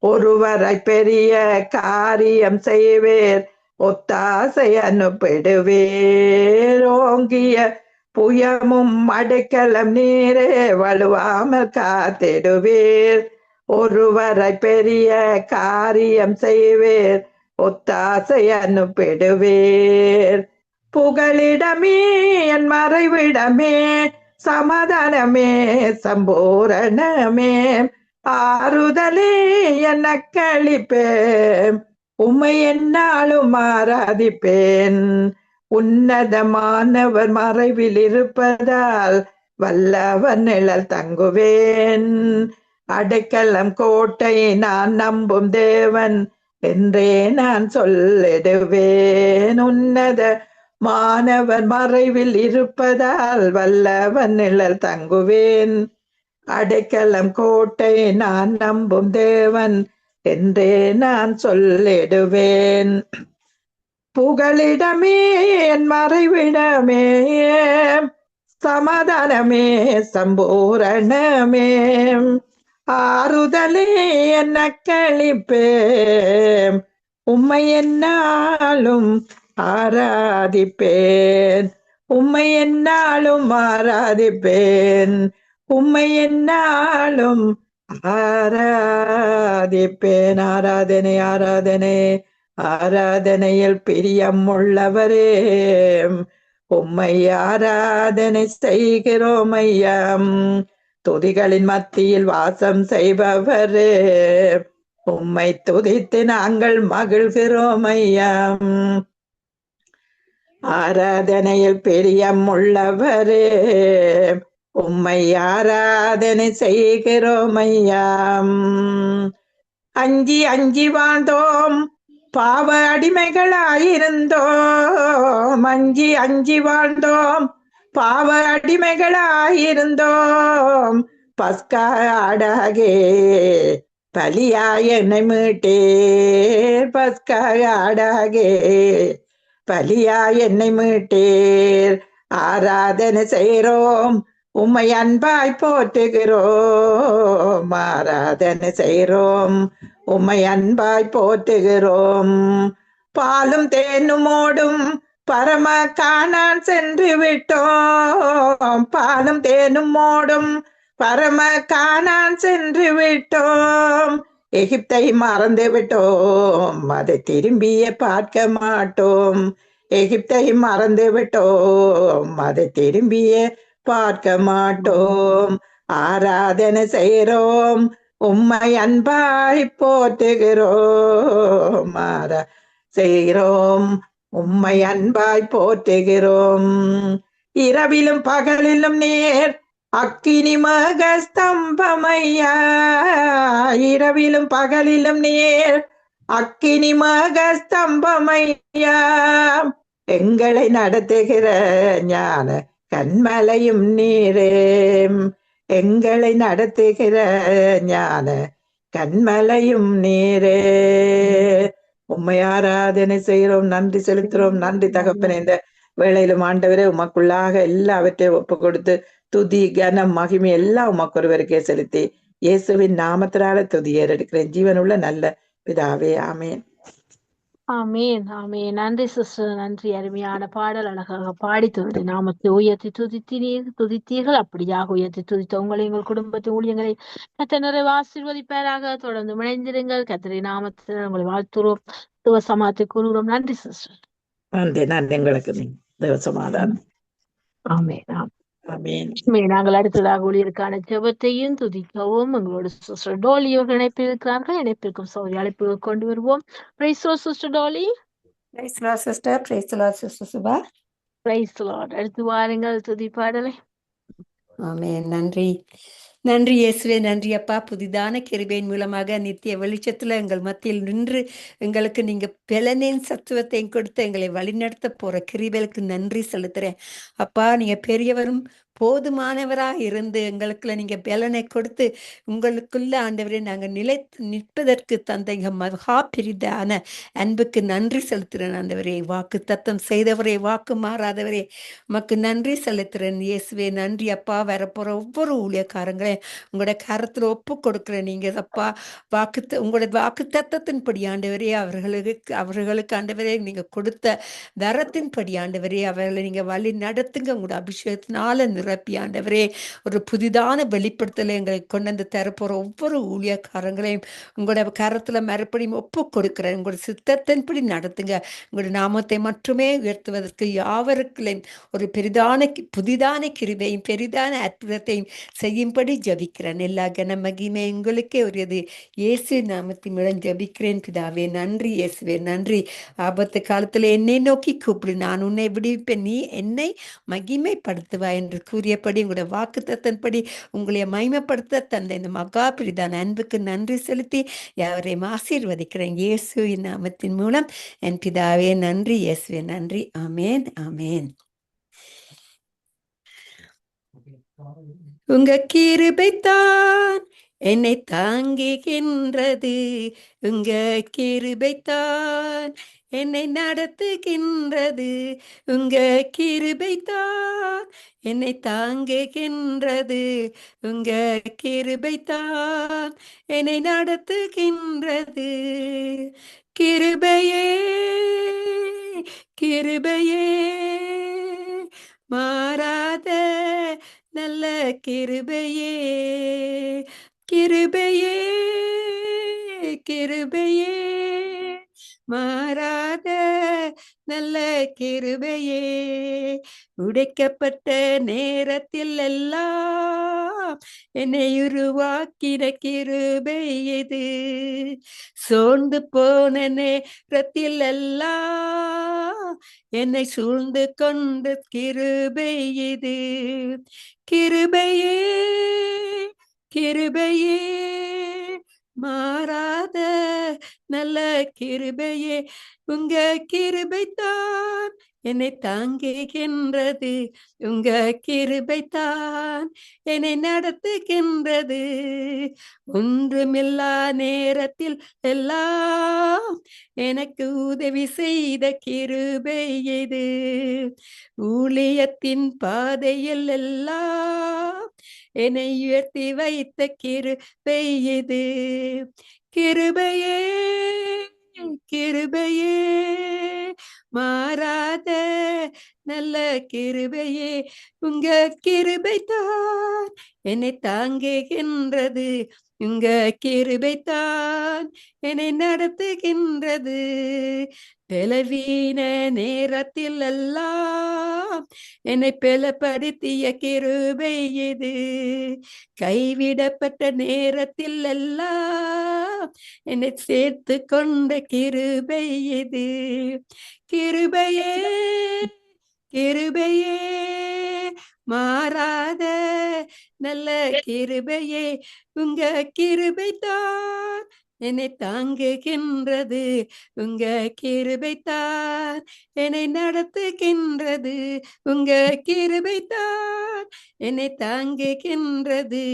A: ஒருவரை பெரிய காரியம் செய்வேர் ஒத்தாசை அனுப்பிடுவேர் ஓங்கிய புயமும் அடைக்கலம் நீரே வலுவாமல் காத்திடுவேர் ஒருவரை பெரிய காரியம் செய்வேர் ஒத்தாசை அனுப்பிடுவேர் புகலிடமே என் மறைவிடமே சமாதானமே சம்பூரணமே ஆறுதலே என் அக்களிப்பேன் உம்மை என்னாலும் ஆராதிப்பேன் உன்னதமானவர் மறைவில் இருப்பதால் வல்லவர் நிழல் தங்குவேன் அடைக்கலம் கோட்டை நான் நம்பும் தேவன் என்றே நான் சொல்லிடுவேன் உன்னத மாணவர் மறைவில் இருப்பதால் வல்லவன் நிழல் தங்குவேன் அடைக்கலம் கோட்டை நான் நம்பும் தேவன் என்றே நான் சொல்லிடுவேன் புகலிடமே என் மறைவிடமே சமாதானமே சம்பூரணமே ஆறுதலே என் அக்களிப்பேன் உம்மை என்னாலும் ஆராதிப்பேன் உம்மை என்னாலும் ஆராதிப்பேன் உம்மை என்னாலும் ஆராதிப்பேன் ஆராதனை ஆராதனை ஆராதனையில் பிரியம் உள்ளவரே உம்மை ஆராதனை செய்கிறோம் ஐயம் துதிகளின் மத்தியில் வாசம் செய்பவரே உம்மை துதித்து நாங்கள் மகிழ்கிறோம் ஐயம் ஆராதனையில் பிரியம் உள்ளவரே உம்மை ஆராதனை செய்கிறோம் ஐயம் அஞ்சி அஞ்சி வாழ்ந்தோம் பாவ அடிமைகளாயிருந்தோம் அஞ்சி அஞ்சி வாழ்ந்தோம் பாவ அடிமைகளாயிருந்தோம் பஸ்கா ஆடாகே பலியாய் என்னை மீட்டேர் பஸ்கா ஆடாகே பலியாய் என்னை மீட்டேர் ஆராதனை செய்கிறோம் உம்மை அன்பாய் போற்றுகிறோம் ஆராதனை செய்கிறோம் உம்மை அன்பாய் போற்றுகிறோம். பாலும் தேனும் ஓடும் பரம காணான் சென்று விட்டோம். பாலும் தேனும் ஓடும் பரம காணான் சென்று விட்டோம். எகிப்தை மறந்து விட்டோம், அதை திரும்பியே பார்க்க மாட்டோம். எகிப்தை மறந்து விட்டோம், அதை திரும்பியே பார்க்க மாட்டோம். ஆராதனை செய்கிறோம், உம்மை அன்பாய் போற்றுகிறோம். செய்கிறோம், உம்மை அன்பாய் போற்றுகிறோம். இரவிலும் பகலிலும் நேர் அக்கினி மக ஸ்தம்பமையா. இரவிலும் பகலிலும் நேர் அக்கினி மக ஸ்தம்பமையா. எங்களை நடத்துகிற ஞான கண்மலையும் நீரே. எங்களை நடத்துகிற ஞான கண்மலையும் நீரே. உம்மை ஆராதனை செய்கிறோம், நன்றி செலுத்துறோம். நன்றி தகப்பனே, இந்த வேளையிலும் ஆண்டவரே உமக்குள்ளாக எல்லாவற்றையும் ஒப்பு கொடுத்து துதி கனம் மகிமை எல்லாம் உமக்கு ஒருவருக்கே செலுத்தி இயேசுவின் நாமத்தினால துதி ஏறெடுக்கிறேன். ஜீவனுள்ள நல்ல பிதாவே, ஆமேன்.
B: ஆமேன், ஆமேன். நன்றி சிஸ்டர், நன்றி. அருமையான பாடல், அழகாக பாடி தோன்றி நாமத்தை உயர்த்தி துதித்தீர்கள். அப்படியாக உயர்த்தி துதித்த உங்களை, எங்கள் குடும்பத்தின் ஊழியங்களை கர்த்தர் நிறைவு ஆசீர்வதிப்பாராக. தொடர்ந்து இணைந்திருங்கள். கர்த்தரின் நாமத்தில் உங்களை வாழ்த்துறோம், சமாத்தை கூறுகிறோம். நன்றி சிஸ்டர்.
A: நன்றி. நன்றி. எங்களுக்கு தேவ சமாதானம்.
B: ஆமேன்,
A: ஆமேன்.
B: நாங்கள் அடுத்ததாக ஊழியருக்கான ஜெபத்தையும் துதிக்கவும் எங்களோட சிஸ்டர் டோலி அவர்கள் இணைப்பில் இருக்கிறார்கள். இணைப்பிற்கும் சௌரி அழைப்பு கொண்டு வருவோம். Praise the lord sister Dolly.
D: Praise the lord sister. Praise the lord sister Subha.
B: Praise the lord. அடுத்து வாருங்கள் துதி பாடலை.
D: ஆமென். நன்றி, நன்றி இயேசுவே. நன்றி அப்பா. புதிதான கிருபையின் மூலமாக நித்திய வெளிச்சத்துல எங்கள் மத்தியில் நின்று எங்களுக்கு நீங்க பெலனின் சத்துவத்தையும் கொடுத்து எங்களை வழிநடத்த போற கிருபைகளுக்கு நன்றி செலுத்துறேன் அப்பா. நீங்க பெரியவரும் போதுமானவரா இருந்து எங்களுக்குள்ள நீங்க பலனை கொடுத்து உங்களுக்குள்ள ஆண்டவரே நாங்கள் நிலைத்து நிற்பதற்கு தந்த இங்க மகா பெரிதான அன்புக்கு நன்றி செலுத்துறேன் ஆண்டவரே. வாக்கு தத்தம் செய்தவரே, வாக்கு மாறாதவரே, உமக்கு நன்றி செலுத்துறேன் இயேசுவே. நன்றி அப்பா. வரப்போற ஒவ்வொரு ஊழியக்காரங்களே உங்களோட கரத்துல ஒப்பு கொடுக்குறேன். நீங்க அப்பா உங்களோட வாக்கு தத்தத்தின்படி ஆண்டவரே அவர்களுக்கு ஆண்டவரே நீங்க கொடுத்த வரத்தின்படி ஆண்டவரே அவர்களை நீங்க வழி நடத்துங்க. உங்களோட அபிஷேகத்தினால நிரப்பி ஆண்டவரே ஒரு புதிதான வெளிப்படுத்தலை எங்களுக்கு கொண்டு வந்து தரப்போற ஒவ்வொரு ஊழியக்காரங்களையும் உங்களோட கரத்துல மறுபடியும் ஒப்பு கொடுக்கிறேன். உங்களோட சித்தத்தின்படி நடத்துங்க. உங்களோட நாமத்தை மட்டுமே உயர்த்துவதற்கு யாவருக்களையும் ஒரு புதிதான கிருபையும் பெரிதான அற்புதத்தையும் செய்யும்படி ஜபிக்கிறேன். எல்லா கன மகிமை உங்களுக்கே உரியது. இயேசு நாமத்தின் மூலம் ஜபிக்கிறேன் பிதாவே. நன்றி இயேசுவே. நன்றி. ஆபத்து காலத்துல என்னை நோக்கி கூப்பிடு, நான் உன்னை விடுவிப்பேன், நீ என்னை மகிமைப்படுத்துவா என்று கூறியபடி உங்களுடைய வாக்கு தத்தன்படி உங்களை மகிமைப்படுத்த தந்த இந்த மகா பிரிதான அன்புக்கு நன்றி செலுத்தி யாவரையும் ஆசீர்வதிக்கிறேன் இயேசுவின் நாமத்தின் மூலம். என் பிதாவே நன்றி. இயேசுவே நன்றி. ஆமேன், ஆமேன். உங்க கிருபைத்தான் என்னை தாங்குகின்றது, உங்க கிருபைத்தான் என்னை நடத்துகின்றது, உங்க கிருபைத்தான் என்னை தாங்குகின்றது, உங்க கிருபைத்தான் என்னை நடத்துகின்றது. கிருபையே கிருபையே மாறாத நல்ல கிருபையே, கிருபையே கிருபையே மாறாத நல்ல கிருபையே. உடைக்கப்பட்ட நேரத்தில் எல்லாம் என்னை உருவாக்கின கிருபை இது, சோர்ந்து போன நேரத்தில் எல்லாம் என்னை சூழ்ந்து கொண்ட கிருபை இது. கிருபையே கிருபையே மாறாத நல்ல கிருபையே, உங்க கிருபைத்தான் என்னை தாங்குகின்றது, உங்க கிருபைத்தான் என்னை நடத்துகின்றது. ஒன்றுமில்லா நேரத்தில் எல்லாம் எனக்கு உதவி செய்த கிருபை இது, ஊழியத்தின் பாதையில் எல்லாம் என்னை உயர்த்தி வைத்த கிருபை இது. கிருபையே கிருபையே மாறாத நல்ல கிருபையே உங்க கிருபைத்தான் என்னை தாங்குகின்றது உங்க கிருபைத்தான் என்னை நடத்துகின்றது பலவீன நேரத்தில் எல்லாம் என்னை பலப்படுத்திய கிருபை இது கைவிடப்பட்ட நேரத்தில் எல்லாம் என்னை சேர்த்து கொண்ட கிருபை இது கிருபையே கிருபையே மாறாத நல்ல கிருபையே உங்க கிருபைத்தான் என்னை தாங்குகின்றது உங்க கிருபைத்தான் என்னை நடத்துகின்றது உங்க கிருபைத்தான் என்னை தாங்குகின்றது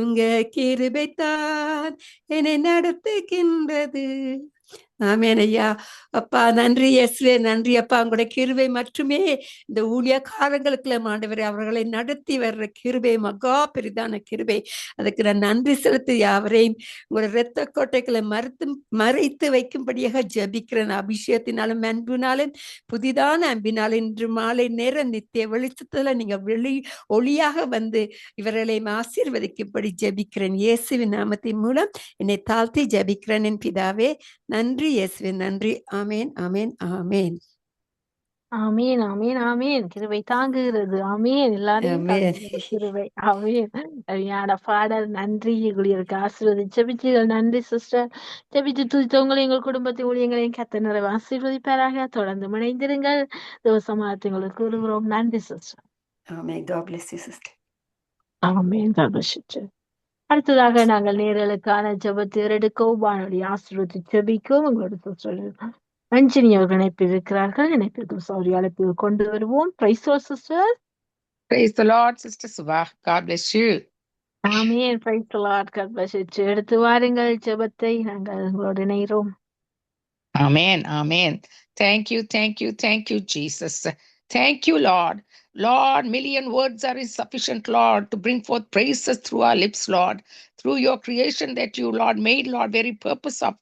D: உங்க கிருபைத்தான் என்னை நடத்துகின்றது ஆமென் ஐயா. அப்பா நன்றி இயேசுவே, நன்றி அப்பா. உங்களுடைய கிருபை மட்டுமே இந்த ஊழியக்காரங்களுக்குள்ள ஆண்டவரே அவர்களை நடத்தி வர்ற கிருபை மகா பெரிதான கிருபை. அதுக்கு நான் நன்றி செலுத்தி யாவரையும் உங்களுடைய இரத்த கோட்டைகளை மறைத்து வைக்கும்படியாக ஜபிக்கிறேன். அபிஷேகத்தினாலும் அன்பினாலும் புதிதான அன்பினாலும் இன்று மாலை நேரம் நித்திய வெளிச்சத்துல நீங்க ஒளியாக வந்து இவர்களை ஆசீர்வதிக்கும்படி ஜபிக்கிறேன். இயேசுவின் நாமத்தின் மூலம் என்னை தாழ்த்தி ஜபிக்கிறேன் என் பிதாவே. நன்றி இயேசுவே, நன்றி. ஆமேன் ஆமேன் ஆமேன்
B: ஆமீன் ஆமீன் ஆமீன். கிருபை தாங்குகிறது. ஆமீன். எல்லாரையும்
D: ஆமேன்.
B: தாங்குகிறது கிருபை. ஆமீன். அருமையான பாடல். நன்றி. உங்களுக்கு ஆசீர்வதி ஜெபிச்சீர்கள். நன்றி சிஸ்டர். ஜெபிச்சு துதித்தவங்களை எங்கள் குடும்பத்தை ஊழியங்களையும் கர்த்தர் நிறைவு ஆசீர்வதிப்பாராக. தொடர்ந்து இணைந்திருங்கள். தேவசமாதத்தை உங்களுக்கு கூறுகிறோம். நன்றி sister.
D: Amen. God bless you sister.
B: ஆமீன். God bless you too. அடுத்ததாக நாங்கள் நேரலுக்கான ஜெபத்தை எடுக்கவும் வானொலி ஆசீர்வதி ஜெபிக்கவும் உங்களோட சிஸ்டர் ரஞ்சினி அவர்கள் இணைப்பில் இருக்கிறார்கள். இணைப்பிற்கு சௌரி அழைப்பில் கொண்டு வருவோம். Price sister.
E: Praise the Lord, Sister Subha. God bless you.
B: Amen. Praise the Lord. God bless you. எடுத்து வாருங்கள் ஜெபத்தை. நாங்கள் உங்களோடு இணைகிறோம்.
E: Amen. Amen. Thank you, Jesus. Thank you, Lord. Lord, million words are insufficient, Lord, to bring forth praises through our lips, Lord. Through your creation that you, Lord, made, Lord, very purpose of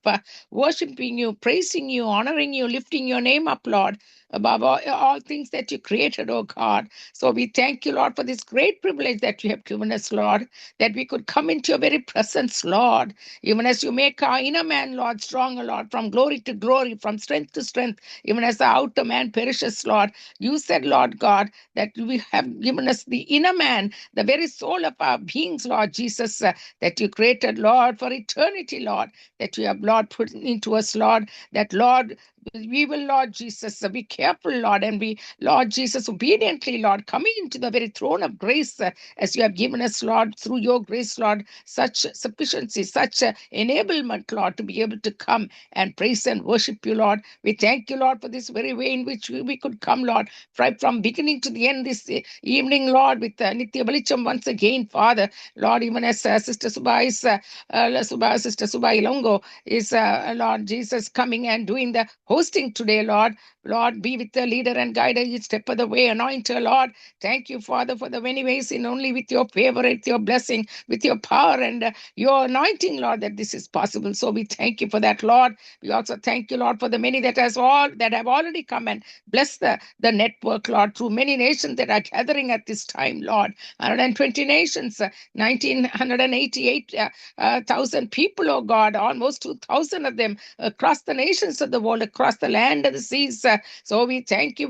E: worshiping you, praising you, honoring you, lifting your name up, Lord, above all things that you created, oh God. So we thank you, Lord, for this great privilege that you have given us, Lord, that we could come into your very presence, Lord, even as you make our inner man, Lord, stronger, Lord, from glory to glory, from strength to strength, even as the outer man perishes, Lord. You said, Lord God, that we have given us the inner man, the very soul of our beings, Lord Jesus, that you created, Lord, for eternity, Lord, that you have, Lord, put into us, Lord, that, Lord, we will, Lord Jesus, be careful, Lord, and be, Lord Jesus, obediently, Lord, coming into the very throne of grace as you have given us, Lord, through your grace, Lord, such sufficiency, such enablement, Lord, to be able to come and praise and worship you, Lord. We thank you, Lord, for this very way in which we could come, Lord, right from beginning to the end this evening, Lord, with Nitya Balicham once again, Father, Lord, even as Sister Subha is, Sister Subha Ilongo is, Lord Jesus, coming and doing the hosting today, Lord. Lord, be with the leader and guide her each step of the way. Anoint her, Lord. Thank you, Father, for the many ways in only with your favor, with your blessing, with your power and your anointing, Lord, that this is possible. So we thank you for that, Lord. We also thank you, Lord, for the many that have already come and blessed the network, Lord, through many nations that are gathering at this time, Lord. 120 nations, 1,988,000 people, oh God, almost 2,000 of them across the nations of the world, across the land and the seas. So we thank you,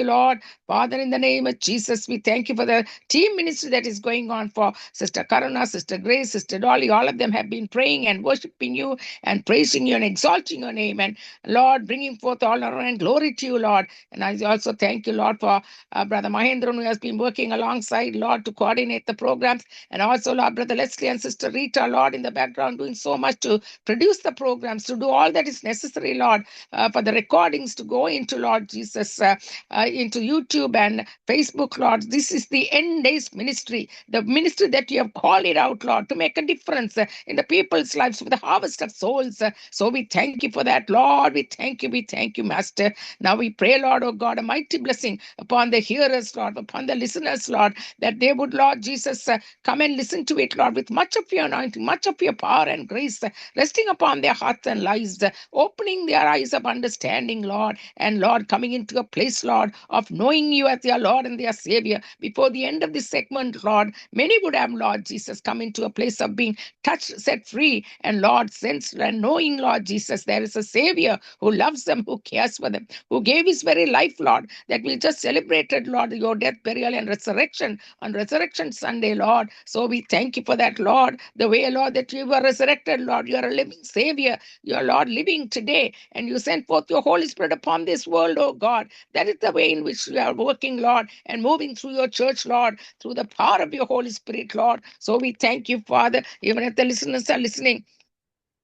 E: Lord. Father, in the name of Jesus, we thank you for the team ministry that is going on for Sister Karuna, Sister Grace, Sister Dolly. All of them have been praying and worshiping you and praising you and exalting your name. And Lord, bringing forth all honor and glory to you, Lord. And I also thank you, Lord, for Brother Mahendran, who has been working alongside, Lord, to coordinate the programs. And also, Lord, Brother Leslie and Sister Rita, Lord, in the background, doing so much to produce the programs, to do all that is necessary, Lord, for the recordings to go into, Lord Jesus, into YouTube and Facebook, Lord. This is the end days ministry, the ministry that you have called it out, Lord, to make a difference in the people's lives for the harvest of souls. So we thank you for that, Lord. We thank you, Master. Now we pray, Lord, oh God, a mighty blessing upon the hearers, Lord, upon the listeners, Lord, that they would, Lord Jesus, come and listen to it, Lord, with much of your anointing, much of your power and grace resting upon their hearts and lives, opening their eyes of understanding, Lord, and Lord, coming into a place, Lord, of knowing you as their Lord and their Savior. Before the end of this segment, Lord, many would have, Lord Jesus, come into a place of being touched, set free, and Lord, sensed and knowing, Lord Jesus, there is a Savior who loves them, who cares for them, who gave his very life, Lord, that we just celebrated, Lord, your death, burial, and resurrection on Resurrection Sunday, Lord. So we thank you for that, Lord, the way, Lord, that you were resurrected, Lord. You are a living Savior. You are, Lord, living today, and you sent forth your Holy Spirit upon this world, oh God. That is the way in which you are working, Lord, and moving through your church, Lord, through the power of your Holy Spirit, Lord. So we thank you, Father, even if the listeners are listening,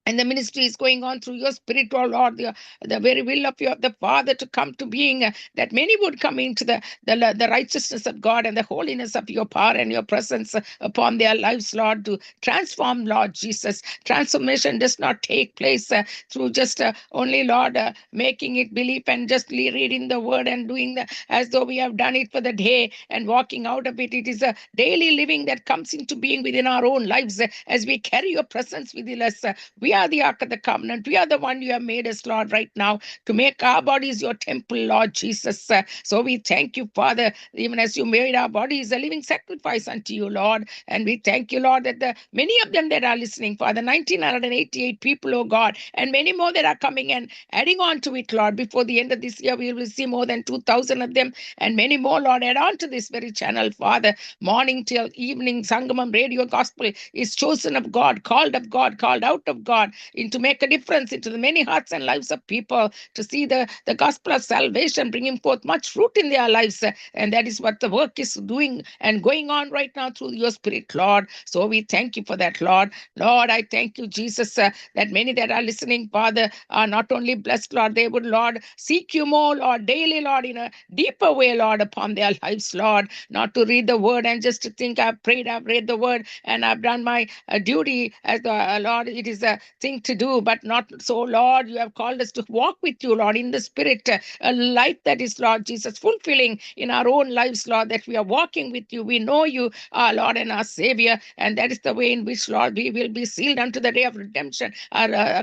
E: and the ministry is going on through your spirit, oh Lord, the very will of your the Father to come to being, that many would come into the righteousness of God and the holiness of your power and your presence upon their lives, Lord, to transform, Lord Jesus. Transformation does not take place through just only, Lord, making it believe and just reading the word and doing as though we have done it for the day and walking out of it. It is a daily living that comes into being within our own lives as we carry your presence within us. We are the Ark of the Covenant. We are the one you have made us, Lord, right now, to make our bodies your temple, Lord Jesus. So we thank you, Father, even as you made our bodies a living sacrifice unto you, Lord. And we thank you, Lord, that the many of them that are listening, Father, 1,988 people, oh God, and many more that are coming and adding on to it, Lord. Before the end of this year, we will see more than 2,000 of them, and many more, Lord, add on to this very channel, Father. Morning till evening, Sangamam Radio Gospel is chosen of God, called out of God, to make a difference into the many hearts and lives of people, to see the gospel of salvation bringing forth much fruit in their lives. And that is what the work is doing and going on right now through your spirit, Lord. So we thank you for that, Lord. Lord, I thank you, Jesus, that many that are listening, Father, are not only blessed, Lord, they would, Lord, seek you more, Lord, daily, Lord, in a deeper way, Lord, upon their lives, Lord, not to read the word and just to think I've prayed, I've read the word, and I've done my duty as the Lord. It is a thing to do, but not so, Lord. You have called us to walk with you, Lord, in the spirit, a life that is, Lord Jesus, fulfilling in our own lives, Lord, that we are walking with you. We know you, our Lord and our Savior, and that is the way in which, Lord, we will be sealed unto the day of redemption,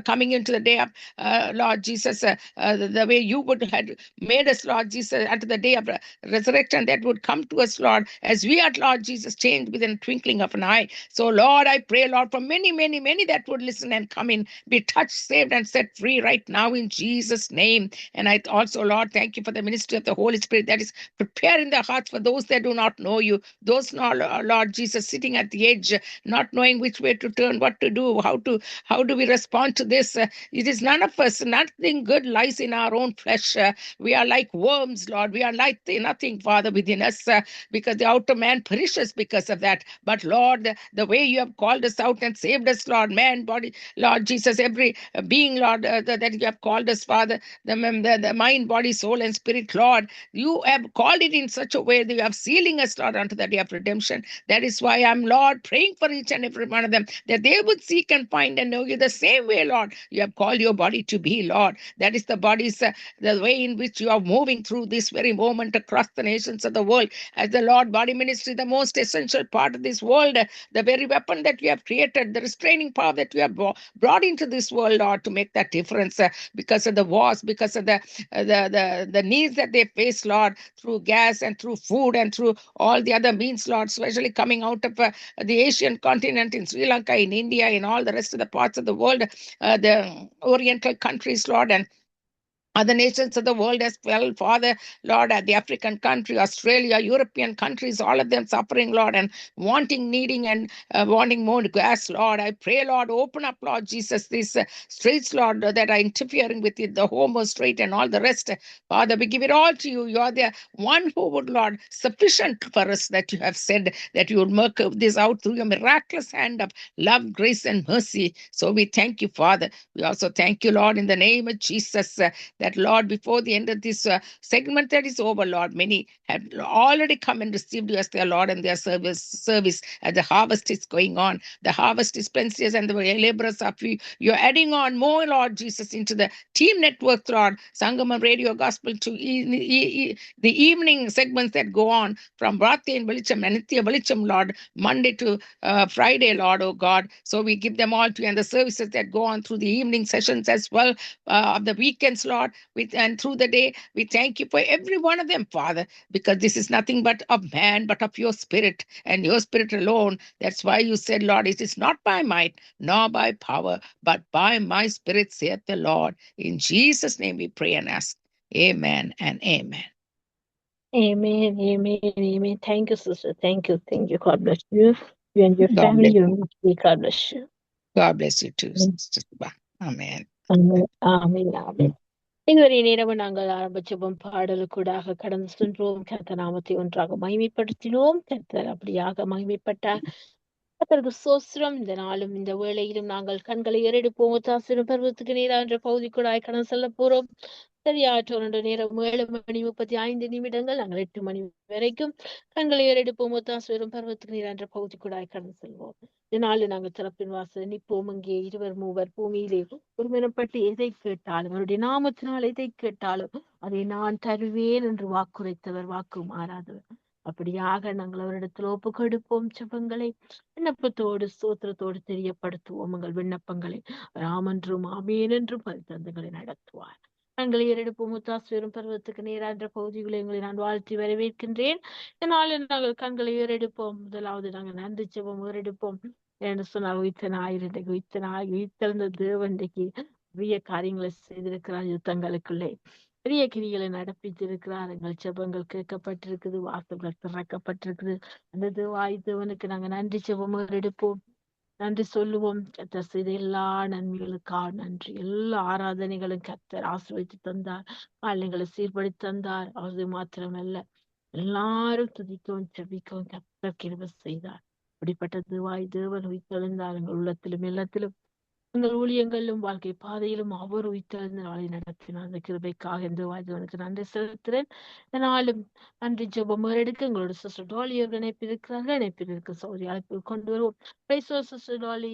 E: coming into the day of, Lord Jesus, the way you would have made us, Lord Jesus, unto the day of resurrection that would come to us, Lord, as we are, Lord Jesus, changed within a twinkling of an eye. So, Lord, I pray, Lord, for many, many, many that would listen and come in, be touched, saved, and set free right now in Jesus' name. And I also, Lord, thank you for the ministry of the Holy Spirit that is preparing the hearts for those that do not know you, those, Lord Jesus, sitting at the edge, not knowing which way to turn, what to do, how do we respond to this? It is none of us, nothing good lies in our own flesh. We are like worms, Lord. We are like nothing, Father, within us, because the outer man perishes because of that. But Lord, the way you have called us out and saved us, Lord, man, body, Lord Jesus, every being, Lord, that you have called us, Father, the mind, body, soul, and spirit, Lord, you have called it in such a way that you have sealing us, Lord, unto the day of redemption. That is why I'm, Lord, praying for each and every one of them, that they would seek and find and know you the same way, Lord, you have called your body to be, Lord. That is the body's, the way in which you are moving through this very moment across the nations of the world. As the Lord body ministry, the most essential part of this world, the very weapon that you have created, the restraining power that you have brought into this world, Lord, to make that difference, because of the wars, because of the needs that they face, Lord, through gas and through food and through all the other means, Lord, especially coming out of the Asian continent, in Sri Lanka, in India, in all the rest of the parts of the world, the Oriental countries, Lord, and other nations of the world as well, Father, Lord, the African country, Australia, European countries, all of them suffering, Lord, and wanting, needing, and wanting more gas, Lord. I pray, Lord, open up, Lord Jesus, these streets, Lord, that are interfering with it, the Homo Strait and all the rest. Father, we give it all to you. You are the one who would, Lord, sufficient for us, that you have said that you would work this out through your miraculous hand of love, grace, and mercy. So we thank you, Father. We also thank you, Lord, in the name of Jesus, that, Lord, before the end of this segment that is over, Lord, many have already come and received you as their Lord and their service as the harvest is going on. The harvest is plenteous and the laborers are few. You're adding on more, Lord Jesus, into the team network, Lord, Sangama Radio Gospel, to the evening segments that go on from Bharati and Velicham and Nitya Velicham, Lord, Monday to Friday, Lord, oh God. So we give them all to you, and the services that go on through the evening sessions as well, of the weekends, Lord, and through the day. We thank you for every one of them, Father, because this is nothing but of man, but of your Spirit and your Spirit alone. That's why you said, Lord, it is not by might nor by power, but by my Spirit, saith the Lord. In Jesus' name we pray and ask. Amen and amen.
B: Amen, amen, amen. Thank you, sister. Thank you, thank you. God bless you. You and your
E: God
B: family,
E: bless
B: your
E: you.
B: ministry. God bless you.
E: God bless you too, Sister Subha. Amen.
B: Amen, amen, amen. இதுவரை நேரமும் நாங்கள் ஆரம்பிச்சோம் பாடலுக்கூடாக கடந்து சென்றோம். கர்த்தர் நாமத்தை ஒன்றாக மகிமைப்படுத்தினோம். கர்த்தர் அப்படியாக மகிமைப்பட்டார். கர்த்தருக்கு ஸ்தோத்திரம். இந்த நாளும் இந்த வேளையிலும் நாங்கள் கண்களை ஏறெடுப்போம். தாசிரும் பருவத்துக்கு நேரா என்ற பகுதிக்குள்ளாய் கடந்து செல்ல போறோம். சரியாற்ற நேரம் 7:35 நாங்கள் 8 மணி வரைக்கும் கண்களை ஏறெடுப்போம். தாசிரும் பருவத்துக்கு நேரா என்ற பகுதிக்குள்ளாய் கடந்து செல்வோம். இதனால நாங்கள் திறப்பின் வாசல் நிற்போம். இங்கே 2 3 பூமியிலே ஒருமனப்பட்டு எதை கேட்டாலும் அவருடைய நாமத்தினால் எதை கேட்டாலும் அதை நான் தருவேன் என்று வாக்குரைத்தவர், வாக்கு மாறாதவர். அப்படியாக நாங்கள் அவரிடத்தில் ஒப்பு கொடுப்போம். ஜெபங்களை விண்ணப்பத்தோடு ஸ்தோத்திரத்தோடு தெரியப்படுத்துவோம். உங்கள் விண்ணப்பங்களை ராமன்றும் ஆமேன் என்றும் பரிதந்தங்களை நடத்துவார். நாங்கள் ஏறெடுப்போம். முத்தாஸ்வரும் பருவத்துக்கு நேரான்ற பகுதிகளை உங்களை நான் வாழ்த்தி வரவேற்கின்றேன். இதனால நாங்கள் கண்களை ஏறெடுப்போம். முதலாவது நாங்கள் நன்றி ஜெபம் ஏறெடுப்போம். என்று சொன்னால் உயிர்த்தெழுந்த தேவன்றைக்கு பெரிய காரியங்களை செய்திருக்கிறார். யுத்தங்களுக்குள்ளே பெரிய கிரிகளை நடப்பித்திருக்கிறார். எங்கள் ஜெபங்கள் கேட்கப்பட்டிருக்குது, வாசல்கள் திறக்கப்பட்டிருக்குது. அந்த தேவனுக்கு நாங்க நன்றி ஜெபம் எடுப்போம். நன்றி சொல்லுவோம். கர்த்தர் செய்த எல்லா நன்மைகளுக்காக நன்றி. எல்லா ஆராதனைகளும் கர்த்தர் ஆசீர்வதித்து தந்தார், காரியங்களை சீர்படுத்தி தந்தார். அது மாத்திரமல்ல, எல்லாரும் துதிக்கவும் ஜெபிக்கவும் கர்த்தர் கிருபை செய்தார். அப்படிப்பட்ட தேவன் உயிர்த்தெழுந்தார். எங்கள் உள்ளத்திலும் இல்லத்திலும் எங்கள் ஊழியங்களிலும் வாழ்க்கை பாதையிலும் அவர் உயிர்த்தெழுந்த நாளை நடத்தினார். அந்த கிருபைக்காக இந்த தேவனுக்கு நன்றி செலுத்துகிறேன். இதனாலும் நன்றி ஜெபம் எடுக்க எங்களோட சிஸ்டர் டாலி அவர்கள் இணைப்பிருக்கிறார்கள். இணைப்பிற்கு சௌரி அழைப்பு கொண்டு வருவோம். Sister tally.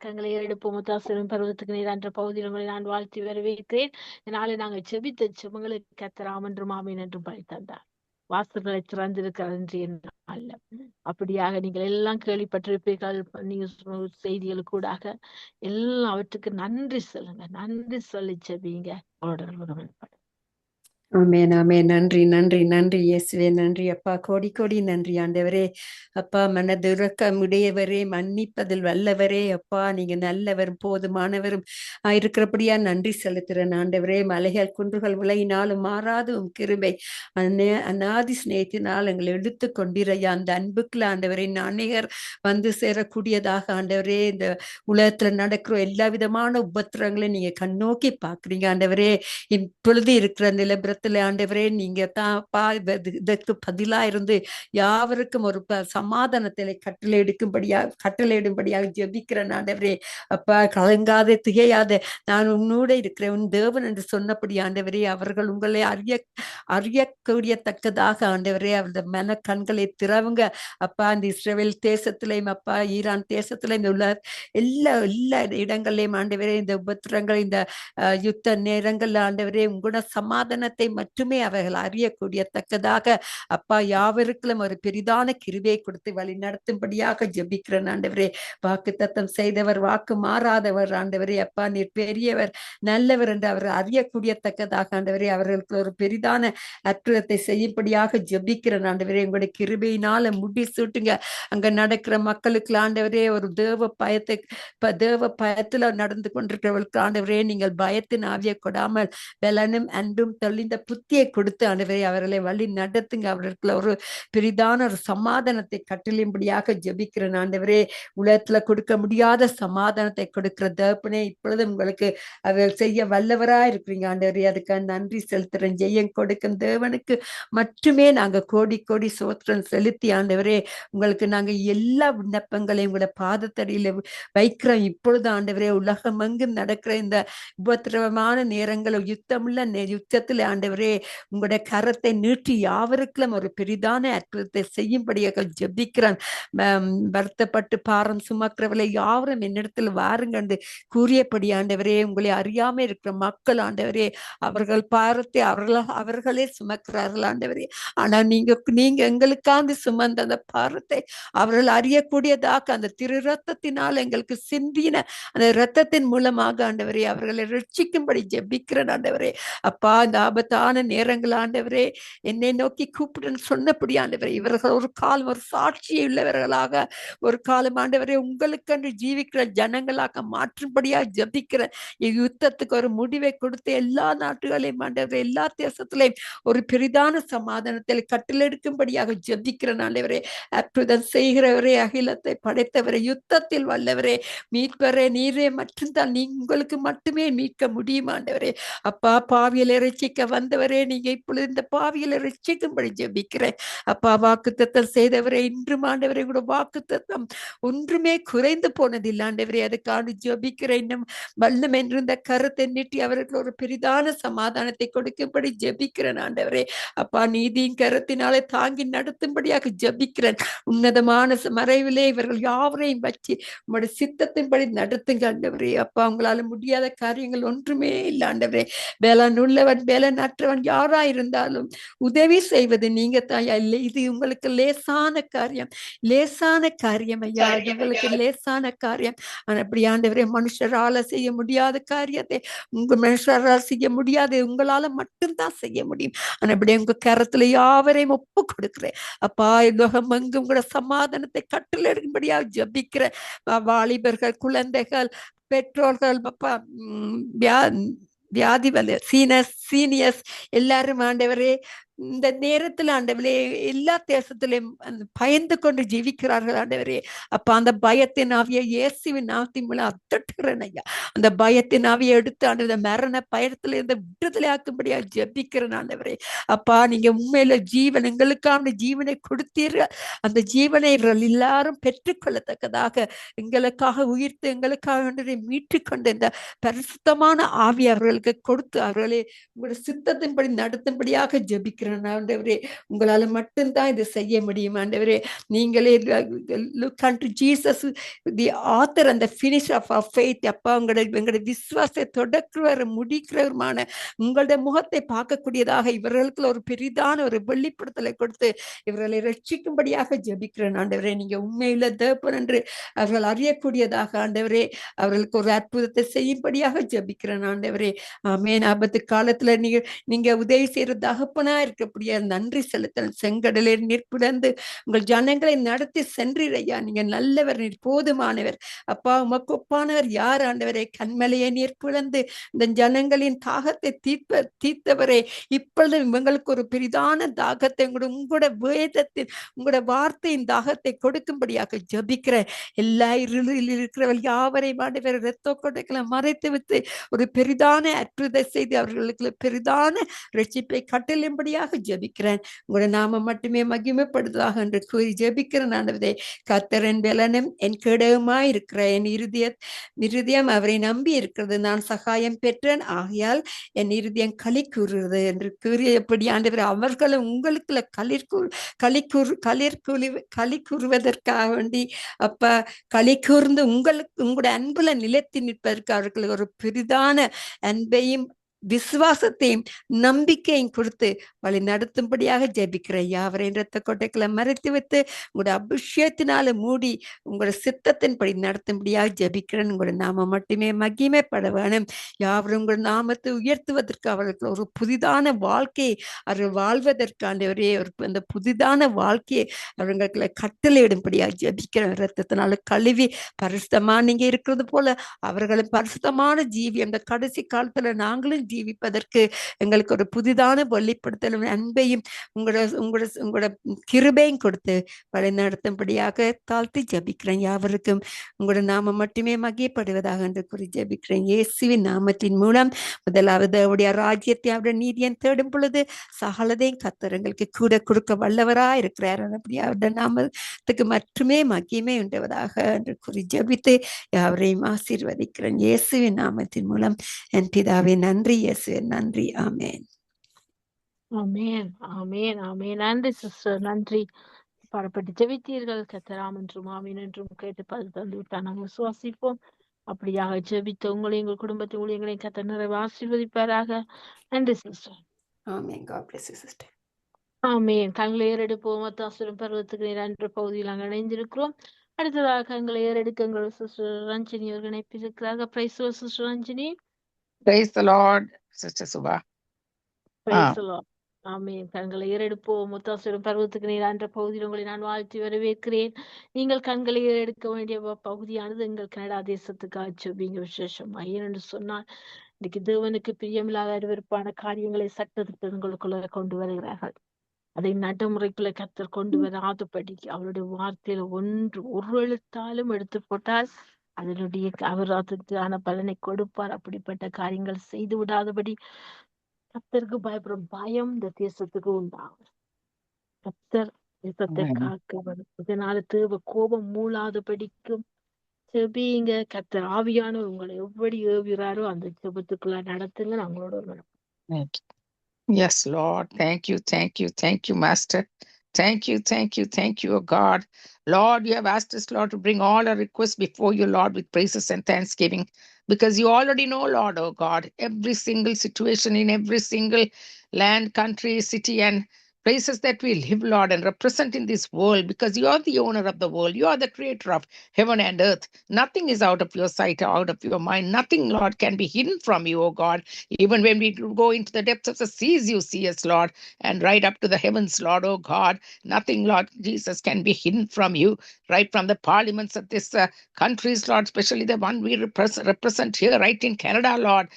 B: கங்களை எடுப்போம். முத்தாசிரும் பருவத்துக்கு நேரான்ற பகுதியில் உங்களை நான் வாழ்த்தி வரவேற்கிறேன். இதனால நாங்கள் ஜெபித்த ஜெபங்களுக்கு கர்த்தர் என்றும் ஆமேன் என்றும் பழித்தந்தார். வாசல்களை திறந்திருக்கிறார் என்று அல்ல. அப்படியாக நீங்கள் எல்லாம் கேள்விப்பட்டிருப்பீர்கள். செய்திகள் கூடாக எல்லாவற்றுக்கு நன்றி சொல்லுங்க. நன்றி சொல்லி ஜெபிங்க.
D: ஆமென், ஆமென். நன்றி, நன்றி, நன்றி இயேசுவே. நன்றி அப்பா, கோடி கோடி நன்றி ஆண்டவரே. அப்பா, மனதுரக்கம் உடையவரே, மன்னிப்பதில் வல்லவரே. அப்பா, நீங்க நல்லவரும் போதுமானவரும் இருக்கிறபடியா நன்றி செலுத்துறேன் ஆண்டவரே. மலைகள் குன்றுகள் விளையினாலும் மாறாது கிருபை அநாதி ஸ்நேகத்தினால் எங்களை எடுத்து கொண்டிரையா. அந்த அன்புக்குள்ள ஆண்டவரே அநேகர் வந்து சேரக்கூடியதாக ஆண்டவரே. இந்த உலகத்துல நடக்கிற எல்லா விதமான உபத்திரங்களையும் நீங்க கண்ணோக்கி பாக்குறீங்க ஆண்டவரே. இப்பொழுது இருக்கிற நிலபுரத்துல ஆண்டவரே நீங்க தான் இதற்கு பதிலா இருந்து யாவருக்கும் ஒரு சமாதானத்தை கட்டளையிடும்படியாக ஜெபிக்கிறேன் ஆண்டவரே. அப்பா, கலங்காத திகையாத நான் உன்னோட இருக்கிறேன் உன் தேவன் என்று சொன்னபடி ஆண்டவரே, அவர்கள் உங்களை அறியக்கூடியத்தக்கதாக ஆண்டவரே அவரது மன கண்களை திறவுங்க அப்பா. இந்த இஸ்ரேல் தேசத்திலையும் அப்பா, ஈரான் தேசத்துல இந்த உள்ள எல்லா இடங்கள்லயும் ஆண்டவரே இந்த உபத்திரங்கள், இந்த யுத்த நேரங்கள்ல ஆண்டவரே உங்களோட சமாதானத்தை மட்டுமே அவர்கள் அறியக்கூடியத்தக்கதாக அப்பா யாவருக்கும் ஒரு பெரிதான கிருபையை கொடுத்து வழி நடத்தும்படியாக ஜெபிக்கிறேன் ஆண்டவரே. வாக்கு தத்தம் செய்தவர், வாக்கு மாறாதவர் ஆண்டவரே. அப்பா, நீர் பெரியவர் நல்லவர் என்று அவர் அறியக்கூடியத்தக்கதாக ஆண்டவரே அவர்களுக்கு ஒரு பெரிதான அற்புதத்தை செய்யும்படியாக ஜெபிக்கிறேன் ஆண்டவரே. உங்களுடைய கிருபையினால முடி சூட்டுங்க. அங்க நடக்கிற மக்களுக்கு ஆண்டவரே ஒரு தேவ பயத்துல நடந்து கொண்டிருக்கிறவர்களுக்கு ஆண்டவரே நீங்கள் பயத்தின் ஆவியை கொடாமல் பலனும் அன்பும் தெளிந்த புத்தியை கொடுத்து ஆண்டவரே அவர்களை வழி நடத்துங்க. அவர்களுக்கு ஒரு பெரிதான ஒரு சமாதானத்தை கட்டளையும்படியாக ஜெபிக்கிறேன் ஆண்டவரே. உலகத்துல கொடுக்க முடியாத சமாதானத்தை கொடுக்கிற தகப்பனே, இப்பொழுது உங்களுக்கு அவர் செய்ய வல்லவரா இருக்கிறீங்க ஆண்டவரே. அதுக்காக நன்றி செலுத்துறேன். ஜெயம் கொடுக்கும் தேவனுக்கு மட்டுமே நாங்க கோடி கோடி சோத்திரம் செலுத்தி ஆண்டவரே உங்களுக்கு நாங்க எல்லா விண்ணப்பங்களையும் உங்களோட பாதத்தடியில வைக்கிறோம். இப்பொழுது ஆண்டவரே உலகம் எங்கும் நடக்கிற இந்த உபத்திரவமான நேரங்கள், யுத்தமுள்ள யுத்தத்துல ஆண்டவரே உங்களுடைய கரத்தை நீட்டி யாவருக்கும் ஒரு பெரிதான அற்புதத்தை செய்யும்படியாக ஜெபிக்கிறேன். வருத்தப்பட்டு பாரம் சுமக்கிறவர்களை யாவரும் என்னிடத்தில் வாருங்க என்று கூறியபடி ஆண்டவரே, உங்களை அறியாம இருக்கிற மக்கள் ஆண்டவரே அவர்கள் பாரத்தை அவர்களே சுமக்கிறார்கள் ஆண்டவரே. ஆனா நீங்க எங்களுக்காக சுமந்த அந்த பாரத்தை அவர்கள் அறியக்கூடியதாக அந்த திரு ரத்தத்தினால் எங்களுக்கு சிந்தின அந்த ரத்தத்தின் மூலமாக ஆண்டவரே அவர்களை ரட்சிக்கும்படி ஜெபிக்கிறேன் ஆண்டவரே. அப்பா, இந்த ஆபத்தான நேரங்கள் ஆண்டவரே என்னை நோக்கி கூப்பிடுன்னு சொன்னபடி ஆண்டவரே இவர்கள் ஒரு காலம் ஒரு சாட்சியை உள்ளவர்களாக, ஒரு காலம் ஆண்டவரே உங்களுக்கென்று ஜீவிக்கிற ஜனங்களாக மாற்றும்படியா ஜெபிக்கிறேன். யுத்தத்துக்கு ஒரு முடிவை கொடுத்து எல்லா நாட்டுகளையும் ஆண்டவரே எல்லா தேசத்திலையும் ஒரு பெரிதான சமாதானத்தில் கட்டளெடுக்கும்படியாக ஜெபிக்கிறேன் ஆண்டவரே. அற்புதம் செய்கிறவரே, அகிலத்தை படைத்தவரே, யுத்தத்தில் வல்லவரே, மீட்பரே, நீரே மட்டும்தான் உங்களுக்கு மட்டுமே மீட்க முடியும் ஆண்டவரே. அப்பா, பாவியலை ரட்சிக்க வந்தவரே, நீங்க இப்பொழுது இந்த பாவியலை ரட்சிக்கும்படி ஜெபிக்கிறேன். அப்பா, வாக்குத்தத்தம் செய்தவரே, இன்றும் ஆண்டவரே கூட வாக்குத்தத்தம் ஒன்றுமே குறைந்து போனதில்லை ஆண்டவரே. அதுக்காக ஜெபிக்கிறேன். இன்னும் வல்லம் என்றிருந்த கருத்தை நீட்டி அவர்கள் ஒரு பெரிதான சமாதானத்தை கொடுக்கும்படி ஜெபிக்கிறேன் ஆண்டவரே. அப்பா, நீதியின் கருத்தினாலே தாங்கி நடத்தும்படியாக ஜெபிக்கிறேன். உன்னதமான மறைவிலே இவர்கள் யாவரையும் வச்சு உங்களுடைய சித்தத்தின்படி நடத்துங்க ஆண்டவரே. அப்பா, உங்களால முடியாத காரியங்கள் ஒன்றுமே இல்லை ஆண்டவரே. வேளாண் உள்ளவன் வேலைநற்றவன் யாரா இருந்தாலும் உதவி செய்வது நீங்க தாயா. இல்லை, இது உங்களுக்கு லேசான காரியம், லேசான காரியம் ஐயா, இது உங்களுக்கு லேசான காரியம். அப்படி ஆண்டவரே மனுஷரால செய்ய முடியாத காரியத்தை மனுஷரால் செய்ய முடியாது, உங்களால மட்டும்தான் செய்ய முடியும். அப்படி உங்க கரத்துல யாவரையும் ஒப்பு கொடுக்கிறேன். அப்பா, லோகம் எங்கும் கூட சமாதானத்தை கட்டளையிடும்படியா ஜெபிக்கிற வாலிபர்கள், குழந்தைகள், பெற்றோர்கள், வியாதி சீனியர்ஸ் எல்லாரும் ஆண்டவரே இந்த நேரத்துல ஆண்டவரே எல்லா தேசத்திலையும் பயந்து கொண்டு ஜீவிக்கிறார்கள் ஆண்டவரே. அப்ப அந்த பயத்தின் ஆவியை இயேசுவின் நாமத்தின் மூலம் அத்தட்டுகிறேன் ஐயா. அந்த பயத்தின் ஆவியை எடுத்து ஆண்டவரே மரண பயத்துல இருந்து விடுதலை ஆக்கும்படியா ஜெபிக்கிறேன் ஆண்டவரே. அப்பா, நீங்க உண்மையில ஜீவன் எங்களுக்கான ஜீவனை கொடுத்தீர்கள். அந்த ஜீவனை எல்லாரும் பெற்றுக்கொள்ளத்தக்கதாக எங்களுக்காக உயிர்த்து எங்களுக்காக மீட்டு கொண்டு இந்த பரிசுத்தமான ஆவி அவர்களுக்கு கொடுத்து அவர்களே உங்களுடைய சித்தத்தின்படி நடத்தும்படியாக ஜெபிக்கிறேன் ஆண்டவரே. உங்களால மட்டும்தான் இதை செய்ய முடியும் ஆண்டவரே. நீங்களே look unto Jesus, the author and the finisher of our faith. அப்பா, எங்களுடைய விசுவாசத்தை தொடக்கிறவர் முடிக்கிறவருமான உங்களுடைய முகத்தை பார்க்கக்கூடியதாக இவர்களுக்கு ஒரு பெரிதான ஒரு வெளிப்படுத்தலை கொடுத்து இவர்களை ரட்சிக்கும்படியாக ஜெபிக்கிறேன் ஆண்டவரே. நீங்க உண்மையில தேவன் என்று அவர்கள் அறியக்கூடியதாக ஆண்டவரே அவர்களுக்கு ஒரு அற்புதத்தை செய்யும்படியாக ஜெபிக்கிறேன் ஆண்டவரே. ஆமென். ஆபத்து காலத்துல நீங்க உதவி செய்யற தகப்பனா இருக்கக்கூடிய நன்றி செலுத்தல். செங்கடலை நீர்பிளந்து உங்கள் ஜனங்களை நடத்தி சென்றிரையா. நீங்க நல்லவர், நீர் போதுமானவர். அப்பா, உமக்கு ஒப்பானவர் யார் ஆண்டவரே? கண்மலையை நீர் பிளந்து இந்த ஜனங்களின் தாகத்தை தீர்த்தவரே. இப்பொழுது இவங்களுக்கு ஒரு பெரிதான தாகத்தை உங்களோட வேதத்தின் உங்களோட வார்த்தையின் தாகத்தை கொடுக்கும்படியாக ஜபிக்கிறேன். எல்லா இருளில் இருக்கிறவர்கள் யாவரையும் ஆண்டவர் இரத்த கொடைகளை மறைத்து வைத்து ஒரு பெரிதான அற்புதத்தை செய்து அவர்களுக்கு பெரிதான ரட்சிப்பை கட்டளையும்படியாக ஜெபிக்கிறேன். உங்களுடைய நாம மட்டுமே மகிமைப்படுவதாக என்று கூறி ஜெபிக்கிறேன் ஆண்டவரே. கர்த்தரின் பலனும் என் கேடகமாய் இருக்கிற என் இருதயம் அவரை நம்பி இருக்கிறது. நான் சகாயம் பெற்றேன், ஆகையால் என் இருதயம் களி கூறுகிறது என்று கூறியபடி ஆண்டவரே அவர்களும் உங்களுக்கு களி கூறுவதற்காக வேண்டி அப்ப களி கூர்ந்து உங்களுடைய அன்புல நிலைத்து நிற்பதற்கு அவர்களுக்கு ஒரு பெரிதான அன்பையும் விசுவாசத்தையும் நம்பிக்கையும் கொடுத்து வழி நடத்தும்படியாக ஜெபிக்கிறேன். யாவரையும் இரத்த கொட்டைகளை மறைத்து வைத்து உங்களுடைய அபிஷேகத்தினால மூடி உங்களோட சித்தத்தின்படி நடத்தும்படியாக ஜெபிக்கிறேன். உங்களோட நாம மட்டுமே மகிமைப்பட வேணும். யாவரும் உங்களோட நாமத்தை உயர்த்துவதற்கு அவர்களுக்கு ஒரு புதிதான வாழ்க்கையை அவர்கள் வாழ்வதற்காண்டவரே அந்த புதிதான வாழ்க்கையை அவர்களுக்கு கட்டளையிடும்படியாக ஜெபிக்கிறேன். இரத்தத்தினால கழுவி பரிசுத்தமா நீங்க இருக்கிறது போல அவர்களும் பரிசுத்தமான ஜீவி அந்த கடைசி காலத்துல நாங்களும் ஜீவிப்பதற்கு எங்களுக்கு ஒரு புதிதான வெளிப்படுத்தலும் அன்பையும் உங்களோட உங்களோட உங்களோட கிருபையும் கொடுத்து வழிநடத்தும்படியாக தாழ்த்தி ஜபிக்கிறேன். யாவருக்கும் உங்களோட நாமம் மட்டுமே மகியப்படுவதாக என்று கூறி ஜபிக்கிறேன். இயேசுவின் நாமத்தின் மூலம் முதலாவது அவருடைய ராஜ்யத்தை அவருடைய நீதியை தேடும் பொழுது சகலதையும் கர்த்தர் எங்களுக்கு கூட கொடுக்க வல்லவராய் இருக்கிறார். அப்படியே அவருடைய நாமத்துக்கு மட்டுமே மகிமை உண்டுவதாக என்று கூறி ஜபித்து யாவரையும் ஆசீர்வதிக்கிறேன். இயேசுவின் நாமத்தின் மூலம் என் பிதாவே நன்றி. இயேசுவின் நன்றி. ஆமென்.
B: ஆமென் ஆமென் ஆமென். நன்றி சிஸ்டர், நன்றி. பாடப்பட்டு ஜெபித்தீர்கள். கர்த்தராம் என்றும் ஆமென் என்றும் கேட்டு பதில் தந்து விட்டார். நாங்கள் விசுவாசிப்போம். அப்படியாக ஜெபித்த உங்களையும் எங்கள் குடும்பத்தை ஊழியங்களையும் கர்த்தர் நிறைவு ஆசீர்வதிப்பாராக. நன்றி sister.
D: Amen. God bless you, sister.
B: ஆமென். கண்களை ஏறெடுப்போம். மத்தாசுரம் பருவத்துக்கு நேர பகுதியில் நாங்கள் இணைந்திருக்கிறோம். அடுத்ததாக கண்களை ஏறெடுக்க எங்கள் சிஸ்டர் ரஞ்சினி அவர்கள் இணைப்பிருக்கிறார்கள். Praise sister Ranjini.
E: Praise the Lord, Sister Subha.
B: Praise the Lord. Amen. கண்களை ஏறெடுப்போம். முத்தாசுரம் பருவத்துக்கு நேரான்ற பகுதியில் உங்களை நான் வாழ்த்தி வரவேற்கிறேன். நீங்கள் கண்களை ஏறெடுக்க வேண்டிய பகுதியானது எங்கள் கனடா தேசத்துக்காக ஜெபிங்க விசேஷமா. ஏனென்று சொன்னால் இன்னைக்கு தேவனுக்கு பிரியமில்லாத அருவருப்பான காரியங்களை சட்டத்திட்டங்களுக்குள்ள கொண்டு வருகிறார்கள். அதை நடைமுறைக்குள்ள கர்த்தர் கொண்டு வராதபடி அவருடைய வார்த்தையில ஒரு எழுத்தாலும் எடுத்து போட்டால் அதனுடைய அவர் அதற்கான பலனை கொடுப்பார். அப்படிப்பட்ட காரியங்கள் செய்து விடாதபடி கர்த்தருக்கு பயப்படும் பயம் இந்த தேசத்துக்கு உண்டாகும். கர்த்தர் தேசத்தை
E: Amen.
B: காக்க இதனால தேவ கோபம் மூளாதபடிக்கும் செபிங்க. கர்த்தர் ஆவியானவர் உங்களை எப்படி ஏவுகிறாரோ அந்த ஜெபத்துக்குள்ள நடத்துங்க. நம்மளோட ஒரு
E: Thank you. Yes, Lord. Thank you, thank you, thank you, Master. Thank you, thank you, thank you, O God. Lord, you have asked us, Lord, to bring all our requests before you, Lord, with praises and thanksgiving, because you already know, Lord, oh God, every single situation in every single land, country, city, and places that we live, Lord, and represent in this world, because you are the owner of the world. You are the creator of heaven and earth. Nothing is out of your sight or out of your mind. Nothing, Lord, can be hidden from you, O God. Even when we go into the depths of the seas, you see us, Lord, and right up to the heavens, Lord, oh God. Nothing, Lord Jesus, can be hidden from you. Right from the parliaments of this countries, Lord, especially the one we represent here, right in Canada, Lord,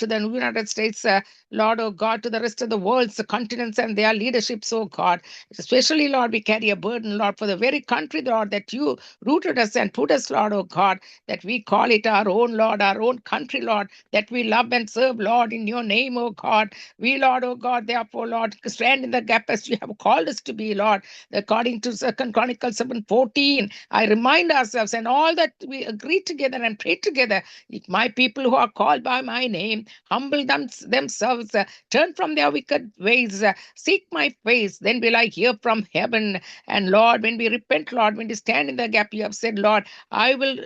E: to the United States, Lord, oh God, to the rest of the world, the continents and their leaderships, oh God. Especially, Lord, we carry a burden, Lord, for the very country, Lord, that you rooted us and put us, Lord, oh God, that we call it our own, Lord, our own country, Lord, that we love and serve, Lord, in your name, oh God. We, Lord, oh God, therefore, Lord, stand in the gap as you have called us to be, Lord, according to 2 Chronicles 7:14. I remind ourselves and all that we agree together and pray together. If my people who are called by my name humble themselves, turn from their wicked ways, seek my face, then will I hear from heaven. And Lord, when we repent, Lord, when we stand in the gap, you have said, Lord, I will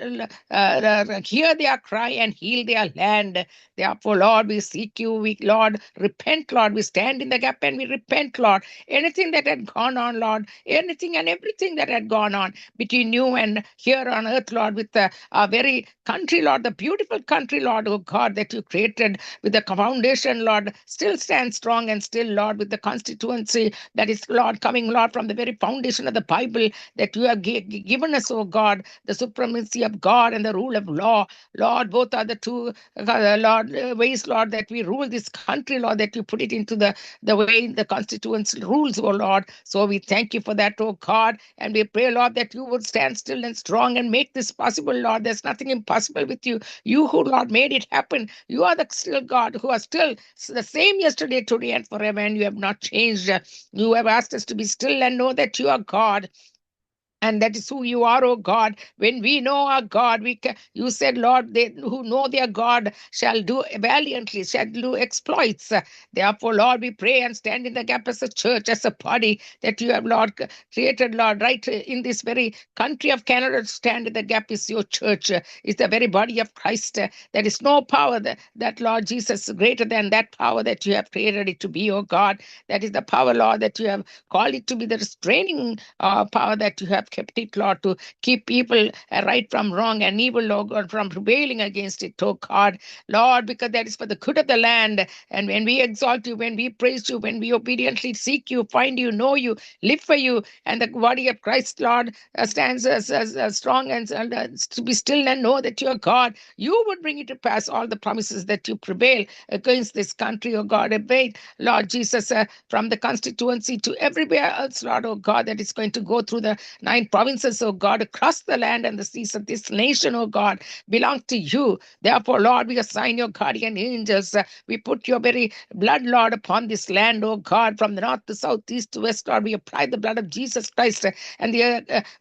E: hear their cry and heal their land. Therefore, Lord, we seek you. We, Lord, repent, Lord. We stand in the gap and we repent, Lord. Anything that had gone on, Lord, anything and everything that had gone on between you and here on earth, Lord, with our very country, Lord, the beautiful country, Lord, oh God, that you created with the foundation, Lord, still stands strong and still, Lord, with the constituency that is, Lord, coming, Lord, from the very foundation of the Bible that you have given us, oh God, the supremacy of God and the rule of law. Lord, both are the two, Lord, ways, Lord, that we rule this country, Lord, that you put it into the way the constituency rules, oh Lord. So we thank you for that, oh God, and we pray, Lord, that you would stand still and strong and make this possible, Lord. There's nothing impossible with you. You who, Lord, made it happen. You are the still God who are still the same yesterday, today, and forever, and you have not changed. You have asked us to be still and know that you are God. And that is who you are, oh God. When we know our God, you said, Lord, they who know their God shall do valiantly, shall do exploits. Therefore, Lord, we pray and stand in the gap as a church, as a body that you have, Lord, created, Lord, right in this very country of Canada. To stand in the gap is your church, is the very body of Christ. There is no power that, Lord Jesus, greater than that power that you have created it to be, oh God. That is the power, Lord, that you have called it to be, the restraining power that you have have kept it, Lord, to keep people right from wrong and evil, Lord God, from prevailing against it, oh God. Lord, because that is for the good of the land. And when we exalt you, when we praise you, when we obediently seek you, find you, know you, live for you, and the body of Christ, Lord, stands as strong and to be still and know that you are God, you would bring it to pass all the promises that you prevail against this country, oh God. Obey, Lord Jesus, from the constituency to everywhere else, Lord, oh God, that is going to go through the 9 provinces, oh God, across the land and the seas of this nation, oh God, belong to you. Therefore, Lord, we assign your guardian angels. We put your very blood, Lord, upon this land, oh God, from the north to south, east to west, Lord. We apply the blood of Jesus Christ, and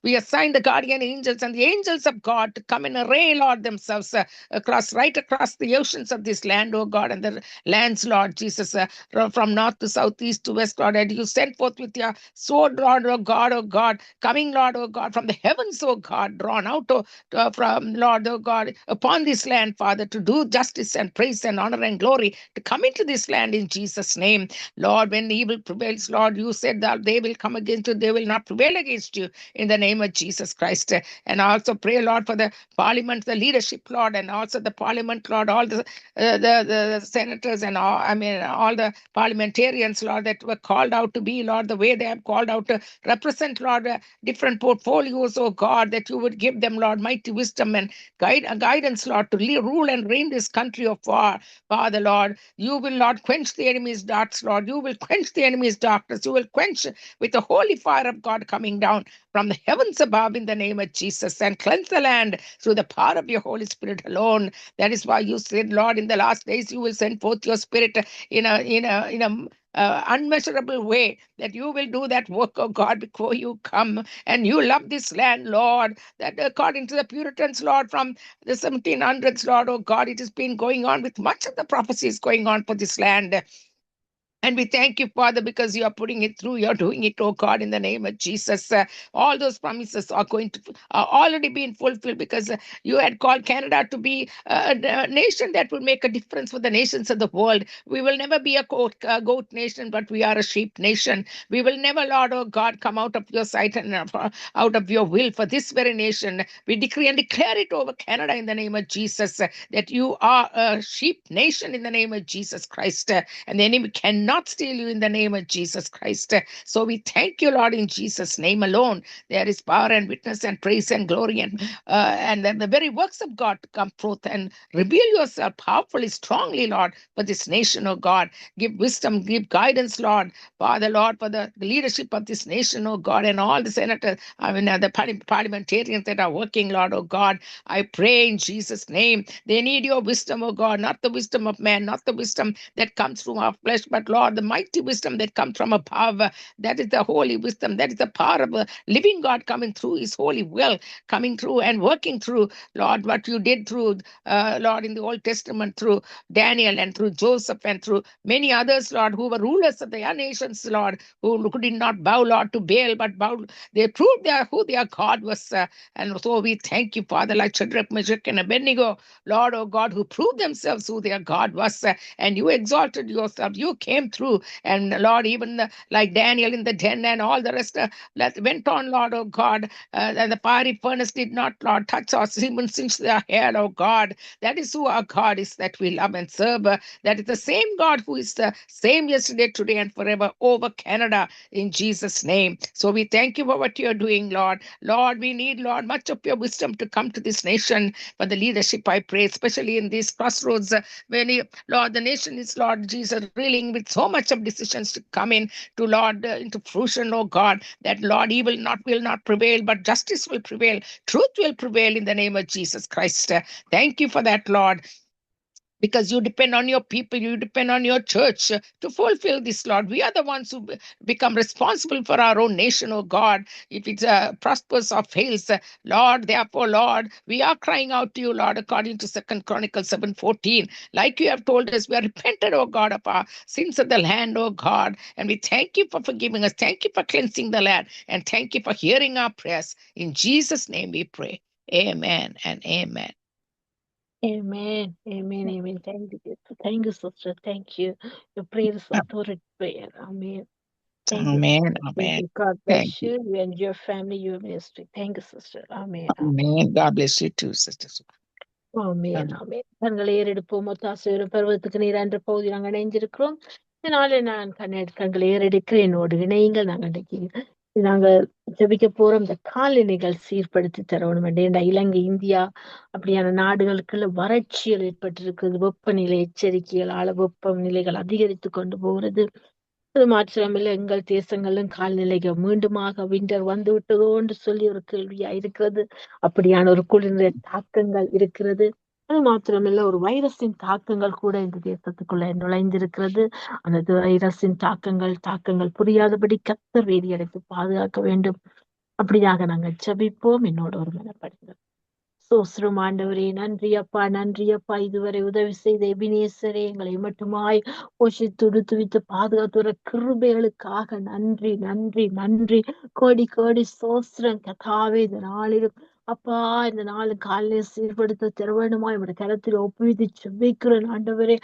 E: we assign the guardian angels and the angels of God to come and array, Lord, themselves right across the oceans of this land, oh God, and the lands, Lord Jesus, from north to south, east to west, Lord. And you send forth with your sword, Lord, oh God, coming, Lord, oh God, from the heavens, oh God, drawn out from, Lord, oh God, upon this land, Father, to do justice and praise and honor and glory, to come into this land in Jesus' name. Lord, when evil prevails, Lord, you said that they will come against you, they will not prevail against you, in the name of Jesus Christ. And I also pray, Lord, for the parliament, the leadership, Lord, and also the parliament, Lord, all the senators and all the parliamentarians, Lord, that were called out to be, Lord, the way they have called out to represent, Lord, different portfolios, oh God, that you would give them, Lord, mighty wisdom and guidance, Lord, to rule and reign this country of war. Father, Lord, you will not quench the enemy's darts, Lord. You will quench the enemy's darkness. You will quench with the holy fire of God coming down from the heavens above in the name of Jesus, and cleanse the land through the power of your Holy Spirit alone. That is why you said, Lord, in the last days you will send forth your Spirit in a unmeasurable way, that you will do that work, oh God, before you come. And you love this land, Lord, that according to the Puritans, Lord, from the 1700s, Lord, oh God, it has been going on with much of the prophecies going on for this land. And we thank you, Father, because you are putting it through. You're doing it, oh God, in the name of Jesus. All those promises are already being fulfilled, because you had called Canada to be a nation that will make a difference for the nations of the world. We will never be a goat nation, but we are a sheep nation. We will never, Lord, oh God, come out of your sight and out of your will for this very nation. We decree and declare it over Canada in the name of Jesus, that you are a sheep nation in the name of Jesus Christ. And the enemy cannot steal you in the name of Jesus Christ. So we thank you, Lord, in Jesus' name alone. There is power and witness and praise and glory and then the very works of God to come forth and reveal yourself powerfully, strongly, Lord, for this nation, oh God. Give wisdom, give guidance, Lord, Father, Lord, for the leadership of this nation, oh God, and all the senators, the parliamentarians that are working, Lord, oh God. I pray in Jesus' name. They need your wisdom, oh God, not the wisdom of man, not the wisdom that comes from our flesh, but Lord, the mighty wisdom that comes from above. That is the holy wisdom. That is the power of the living God coming through his holy will, coming through and working through, Lord, what you did through, Lord, in the Old Testament, through Daniel and through Joseph and through many others, Lord, who were rulers of the nations, Lord, who did not bow, Lord, to Baal, but bowed. They proved who their God was. And so we thank you, Father, like Shadrach, Meshach, and Abednego, Lord, oh God, who proved themselves who their God was. And you exalted yourself. You came through. And Lord, even like Daniel in the den and all the rest that went on, Lord, oh God, and the fiery furnace did not, Lord, touch us, even since their hair, oh God. That is who our God is, that we love and serve. That is the same God who is the same yesterday, today, and forever over Canada, in Jesus' name. So we thank you for what you're doing, Lord. Lord, we need, Lord, much of your wisdom to come to this nation. For the leadership, I pray, especially in these crossroads, when Lord, the nation is, Lord Jesus, reeling with so much of decisions to come in to, Lord, into fruition, oh God, that, Lord, evil will not prevail, but justice will prevail. Truth will prevail in the name of Jesus Christ. Thank you for that, Lord, because you depend on your people, you depend on your church to fulfill this, Lord. We are the ones who become responsible for our own nation, oh God, if it prospers or fails. Lord, therefore, Lord, we are crying out to you, Lord, according to 2 Chronicles 7:14. Like you have told us, we are repented, oh God, of our sins of the land, oh God. And we thank you for forgiving us. Thank you for cleansing the land. And thank you for hearing our prayers. In Jesus' name we pray. Amen and amen.
B: Amen. Amen. Amen. Thank you. Thank you, sister. Thank you. Your prayer is authority prayer. Amen. Thank you.
E: Amen.
B: Thank
E: Amen.
B: you. God
E: Thank
B: bless
E: you.
B: you and your family, your ministry. Thank you, sister. Amen.
E: Amen. God bless you too, Sister.
B: ஆமென் ஆமென். கண்களை ஏறெடுப்போம். ஒத்தாசையோட பருவத்துக்கு நீர் என்ற பகுதி நாங்கள் இணைஞ்சிருக்கிறோம். இதனால நான் கண்களை ஏறெடுக்கிறேன். என்னோடு இணையுங்கள். நாங்கள் ஜெபிக்க போறோம். இந்த காலநிலைகள் சீர்படுத்தி தரணும். இந்த இலங்கை, இந்தியா அப்படியான நாடுகளுக்குள்ள வறட்சிகள் ஏற்பட்டிருக்கிறது. வெப்பநிலை எச்சரிக்கைகளால வெப்பநிலைகள் அதிகரித்து கொண்டு போகிறது. அது மாத்திரமில்லை, எங்கள் தேசங்களிலும் கால்நிலைகள் மீண்டுமாக விண்டர் வந்து விட்டதோ என்று சொல்லி ஒரு கேள்வியா இருக்கிறது. அப்படியான ஒரு குளிர்ந்த தாக்கங்கள் இருக்கிறது. அது மாத்திரமில்ல, ஒரு வைரஸின் தாக்கங்கள் கூட இந்த தேசத்துக்குள்ள நுழைந்திருக்கிறது. அந்த வைரஸின் தாக்கங்கள் புரியாதபடி கர்த்தர் வேலி அடைத்து பாதுகாக்க வேண்டும். அப்படியாக நாங்கள் ஜெபிப்போம். என்னோட ஒரு மனப்படுங்க. சோஸ்திரம் ஆண்டவரே, நன்றி அப்பா, நன்றி அப்பா. இதுவரை உதவி செய்த எபினேசரே, எங்களை மட்டுமாய் போஷித்து உடுத்துவித்து பாதுகாத்துற கிருபைகளுக்காக நன்றி, நன்றி, நன்றி. கோடி கோடி சோஸ்திரம் கதாவே. இந்த நாளிலும் அப்பா, இந்த நாள் காலையை சீர்படுத்த திறவேணுமா என்னோட கரத்தில் ஒப்புவித்து செவ்விக்கிறேன் ஆண்டவரே.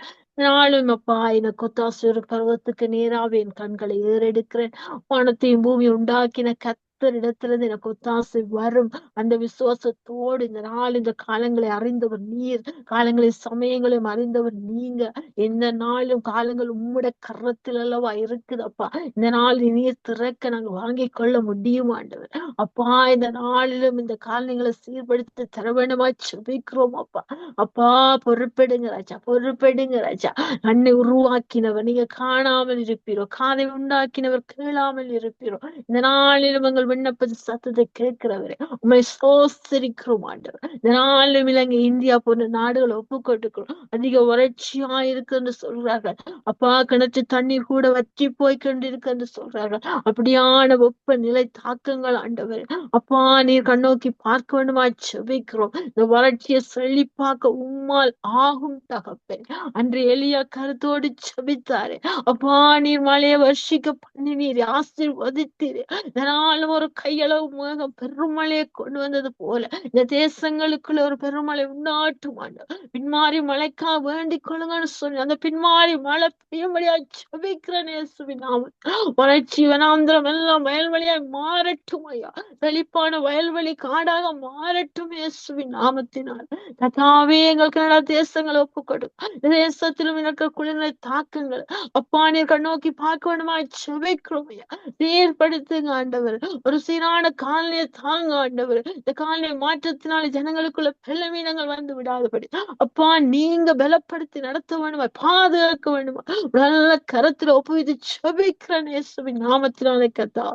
B: நாளும் அப்பா, எனக்கு ஒத்தாசு பருவத்துக்கு நேராவே என் கண்களை ஏறெடுக்கிறேன். வானத்தையும் பூமி உண்டாக்கின கர்த்தரிடத்திலிருந்து எனக்கு ஒத்தாசை வரும். அந்த விசுவாசத்தோடு இந்த நாள், இந்த காலங்களை அறிந்தவர் நீர், காலங்களை சமயங்களையும் அறிந்தவர் நீங்க. எந்த நாளும் காலங்கள் உம்முட கரத்தில் அல்லவா இருக்குதப்பா. இந்த நாள் நீர் திறக்க நாங்க வாங்கிக் கொள்ள முடியும் ஆண்டவர். அப்பா, இந்த நாளிலும் இந்த காலங்களை சீர்படுத்தி தர வேண்டுமா செபிக்கிறோம் அப்பா. அப்பா, பொறுப்பெடுங்க ராஜா, பொறுப்பெடுங்க ராஜா. கண்ணை உருவாக்கினவர் நீங்க காணாமல் இருப்பீரோ, காதை உண்டாக்கினவர் கேளாமல் இருப்பீரோ. இந்த நாளிலும் எங்கள் விண்ணப்ப சத்தத்தை கேட்கிறவரே, உண்மை சோஸ்திரிக்கிறோம் ஆண்டவர். இந்த நாளிலும் இலங்கை, இந்தியா போன்ற நாடுகளை ஒப்புக்கொட்டுக்கிறோம். அதிக வறட்சியா இருக்கு என்று சொல்றார்கள் அப்பா. கிணற்று தண்ணீர் கூட வற்றி போய் கொண்டிருக்கு என்று சொல்றார்கள். அப்படியான வெப்ப நிலை தாக்கங்கள் ஆண்டவர் அப்பா, நீர் கண்ணோக்கி பார்க்க வேண்டுமா செபிக்கிறோம். இந்த வறட்சியை செழிப்பாக்க உம்மால் ஆகும் தகப்பே. அன்று எலியா கருத்தோடு செபித்தாரு அப்பா. நீர் மழையை வர்ஷிக்க பண்ணி நீர் ஆசீர்வதித்தீர். இதனாலும் ஒரு கையளவு மேகம் பெருமழையை கொண்டு வந்தது போல இந்த தேசங்களுக்குள்ள ஒரு பெருமழை உண்டாட்டும் ஆண்டவர். பின்மாறி மழைக்கா வேண்டிக் கொள்ளுங்கன்னு சொல்லி அந்த பின்மாறி மழை பெய்யும்படியா செபிக்கிறேன் இயேசுவின் நாமத்தில். வறட்சி வனாந்திரம் எல்லாம் வயல்வெளியாய் மாறட்டும் ஐயா. செழிப்பான வயல்வெளி காடாக மாறட்டும் இயேசுவின் நாமத்தினால். கர்த்தாவே, எங்களுக்கு நல்ல தேசங்களை ஒப்புக்கொடும். தேசத்திலும் எனக்கு குளிர்ந்த தாக்கங்கள் அப்பா நீர் கண்ணோக்கி பார்க்க வேண்டுமா செபிக்கிறோம் ஐயா. சீர்படுத்துங்க ஆண்டவர். ஒரு சீரான காலநிலை தாங்க ஆண்டவர். இந்த காலநிலை மாற்றத்தினால ஜனங்களுக்குள்ள பலவீனங்கள் வந்து விடாதபடி அப்பா நீங்க பலப்படுத்தி நடத்த வேண்டுமா, பாதுகாக்க வேண்டுமா, நல்ல கரத்துல ஒப்புவித்து செபிக்கிறேன் இயேசுவின் நாமத்தினாலே கர்த்தா.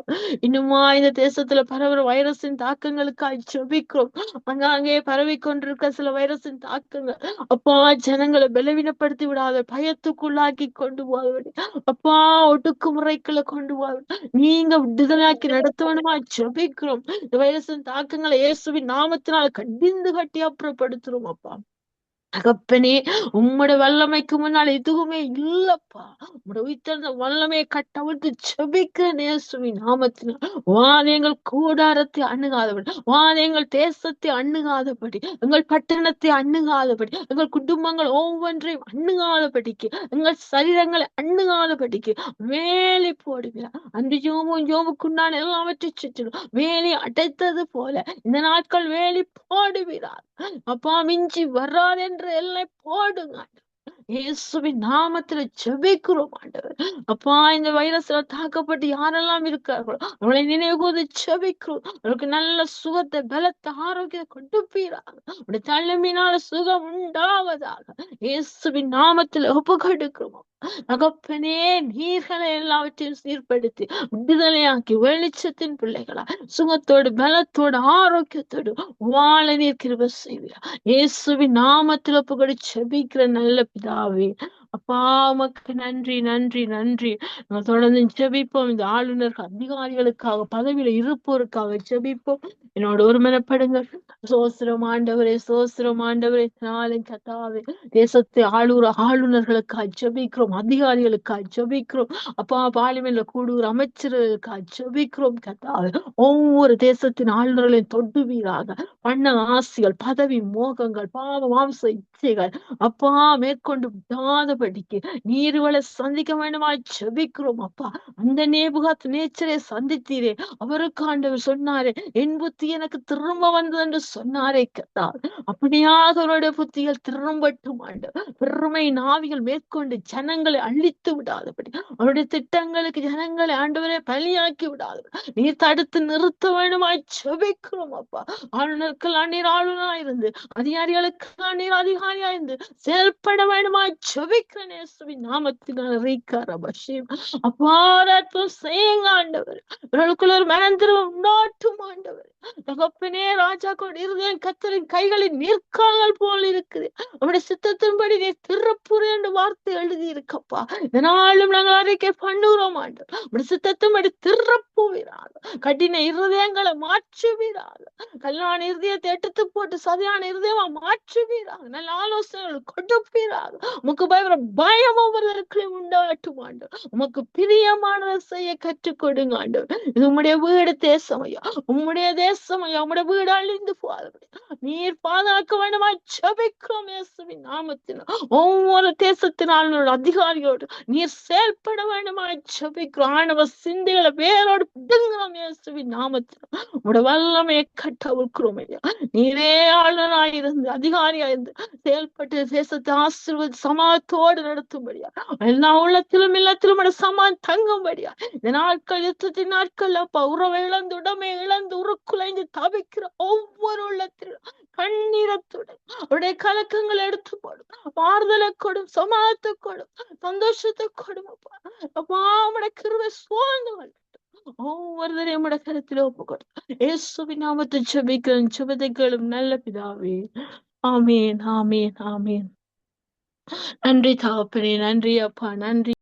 B: இன்னுமா இந்த தேசத்துல பரவுற வைரஸின் தாக்கங்களுக்காக செபிக்கிறோம். அங்கே பரவி கொண்டிருக்க சில வைரஸின் தாக்கங்கள் அப்பா ஜனங்களை பலவீனப்படுத்தி விடாத, பயத்துக்குள்ளாக்கி கொண்டு போவது அப்பா, ஒடுக்குமுறைக்குள்ள கொண்டு போவது நீங்க விடுதலாக்கி நடத்தவனுமா ஜெபிக்கிறோம். இந்த வைரஸின் தாக்கங்களை இயேசுவின் நாமத்தினால் கடிந்து கட்டி அப்புறப்படுத்துறோம் அப்பா. தகப்பனே, உம்மோட வல்லமைக்கு முன்னால் எதுவுமே இல்லப்பா. உம்மோட உயிர்த்தெழுந்த வல்லமையை கட்டவிழ்த்து செபிக்க இயேசுவின் நாமத்தினால் வாதையங்கள் கூடாரத்தை அணுகாதபடி, வாதையங்கள் தேசத்தை அணுகாதபடி, எங்கள் பட்டணத்தை அணுகாதபடி, எங்கள் குடும்பங்கள் ஒவ்வொன்றையும் அணுகாதபடிக்கு, எங்கள் சரீரங்களை அணுகாதபடிக்கு வேலி போடுகிறார். அன்று யோமுக்குண்டான எல்லாவற்றை சுற்றிலும் வேலி அடைத்தது போல இந்த நாட்கள் வேலி போடுகிறார் அப்பா. மிஞ்சி வராது என்ற எல்லை போடுங்க இயேசுவின் நாமத்துல ஜெபிக்கிறோம் ஆண்டவர். அப்பா, இந்த வைரஸ்ல தாக்கப்பட்டு யாரெல்லாம் இருக்கார்களோ அவளை நினைவு கூர்ந்து ஜெபிக்கிறோம். அவளுக்கு நல்ல சுகத்தை, பலத்தை, ஆரோக்கியத்தை கொடுப்பீராக. அப்படி தலைமையினால சுகம் உண்டாவதாக இயேசுவின் நாமத்துல ஒப்புக்கொடுக்கிறோம். தகப்பனே, நீர்களை எல்லாவற்றையும் சீர்படுத்தி விடுதலையாக்கி வெளிச்சத்தின் பிள்ளைகளா சுகத்தோடு, பலத்தோடு, ஆரோக்கியத்தோடு வாழ நீர் கிருபை செய்வீரா. இயேசுவின் நாமத்தில் ஒப்புக்கொடு செபிக்கிற நல்ல பிதாவே. அப்பா, உமக்கு நன்றி, நன்றி, நன்றி. நாங்கள் தொடர்ந்து ஜெபிப்போம். இந்த ஆளுநர்கள், அதிகாரிகளுக்காக, பதவியில இருப்போருக்காக ஜெபிப்போம். என்னோட ஒருமனப்படுங்க. சோஸ்திரம் ஆண்டவரே, சோஸ்திரம் ஆண்டவரே. நாளின் கர்த்தாவே, தேசத்தை ஆளுநர்களுக்காக ஜெபிக்கிறோம், அதிகாரிகளுக்காக ஜெபிக்கிறோம். அப்பா, பார்லிமெண்ட்ல கூடுகிற அமைச்சர்களுக்காக ஜெபிக்கிறோம் கர்த்தாவே. ஒவ்வொரு தேசத்தின் ஆளுநர்களையும் தொடுவீராக. பண்ண ஆசைகள், பதவி மோகங்கள், பாவ மாம்ச இச்சைகள் அப்பா மேற்கொண்டு விடாத விடாதபடிக்கு நீர்வளை சந்திக்க வேண்டுமா ஜெபிக்கிறோம் அப்பா. அந்த நேபுகாத் நேச்சரை சந்தித்தீரே, அவருக்கு ஆண்டவர் சொன்னாரே என் புத்தி எனக்கு திரும்ப வந்தது என்று சொன்னாரே கர்த்தாவே. அப்படியாக அவருடைய புத்திகள் திரும்பட்டும் ஆண்டவர். பெருமை நாவிகள் மேற்கொண்டு ஜனங்களை அழித்து விடாதபடி, அவருடைய திட்டங்களுக்கு ஜனங்களை ஆண்டவரை பலியாக்கி விடாதபடி நீர் தடுத்து நிறுத்த வேண்டுமாய் ஜெபிக்கிறோம் அப்பா. ஆளுநருக்கெல்லாம் நீர் ஆளுநரா இருந்து, அதிகாரிகளுக்கெல்லாம் நீர் அதிகாரியா இருந்து செயல்பட வேண்டுமாய் ஜெபிக்கிறேன் இயேசுவின் நாமத்தினால். ரீகாரபஷீம் அப்பா, அற்புதம் செய்யுங்க ஆண்டவர். இவர்களுக்குள்ள ஒரு மனந்திரம் உண்டாட்டும் ஆண்டவர். தகப்பனே, ராஜாக்கள் இருதயம் கர்த்தரின் கைகளில் நீர்க்கால்கள் போல் இருக்குது. அவருடைய சித்தத்தின்படி நீ திறப்புரை என்று வார்த்தை எழுதி இருக்கப்பா. இதனாலும் நாங்கள் அறிக்கை பண்ணுகிறோம் ஆண்டவர். அவருடைய சித்தத்தின்படி திறப்புவீராக, கடின இருதயங்களை மாற்றுவீராக, கல்லான இருதயத்தை எடுத்து போட்டு சதையான இருதயமா மாற்றுவீராக, நல்ல ஆலோசனைகள் கொடுப்பீராக. உமக்கு பயங்கர பயம் ஒவ்வொருவருக்கும் உண்டாட்டும் ஆண்டவர். உமக்கு பிரியமானதை செய்ய கற்றுக் கொடுங்க ஆண்டவர். இது உம்முடைய வீடு தேசமையா, உம்முடைய தேசமையா, உம்முடைய வீடு அழிந்து போகாதபடி நீர் பாதுகாக்க வேண்டுமா ஜெபிக்கிறோம் இயேசுவின் நாமத்தினால். ஒவ்வொரு தேசத்தினாலும் அதிகாரியோடு நீர் செயல்பட வேண்டுமா ஜெபிக்கிறோம். ஆணவ சிந்தைகளை வேரோடு பிடுங்குறோம் இயேசுவின் நாமத்தினால். உம்முடைய வல்லமையை கட்டவிழ்க்கிறோம் ஐயா. நீரே ஆளுநராயிருந்து அதிகாரியாயிருந்து செயல்பட்டு தேசத்தை ஆசீர்வதி சமாதத்தோடு நடத்தும்படியா, எல்லா உள்ளத்திலும் இல்லத்திலும் சமான் தங்கும்படியா, இந்த நாட்கள் யுத்தத்தின் நாட்கள் அப்பா, உறவை இழந்து உடமை இழந்து உருக்குலைந்து தவிக்கிற ஒவ்வொரு உள்ளத்திலும் கண்ணீரத்துடன் அவருடைய கலக்கங்களை எடுத்து போடும், மாறுதலை கொடும், சமாதத்தை கொடும், சந்தோஷத்தை கொடும் அப்பா. அப்பா, உம்முடைய கிருபை சூழ்ந்து ஒவ்வொருவரையும் உம்முடைய கருத்திலே ஒப்புக்கொடுத்து இயேசுவின் நாமத்தை ஜெபிக்கிறேன். ஜெபத்தை கேளும் நல்ல பிதாவே. ஆமீன், ஆமீன், ஆமீன். நன்றி தகப்பனே, நன்றி அப்பா, நன்றி.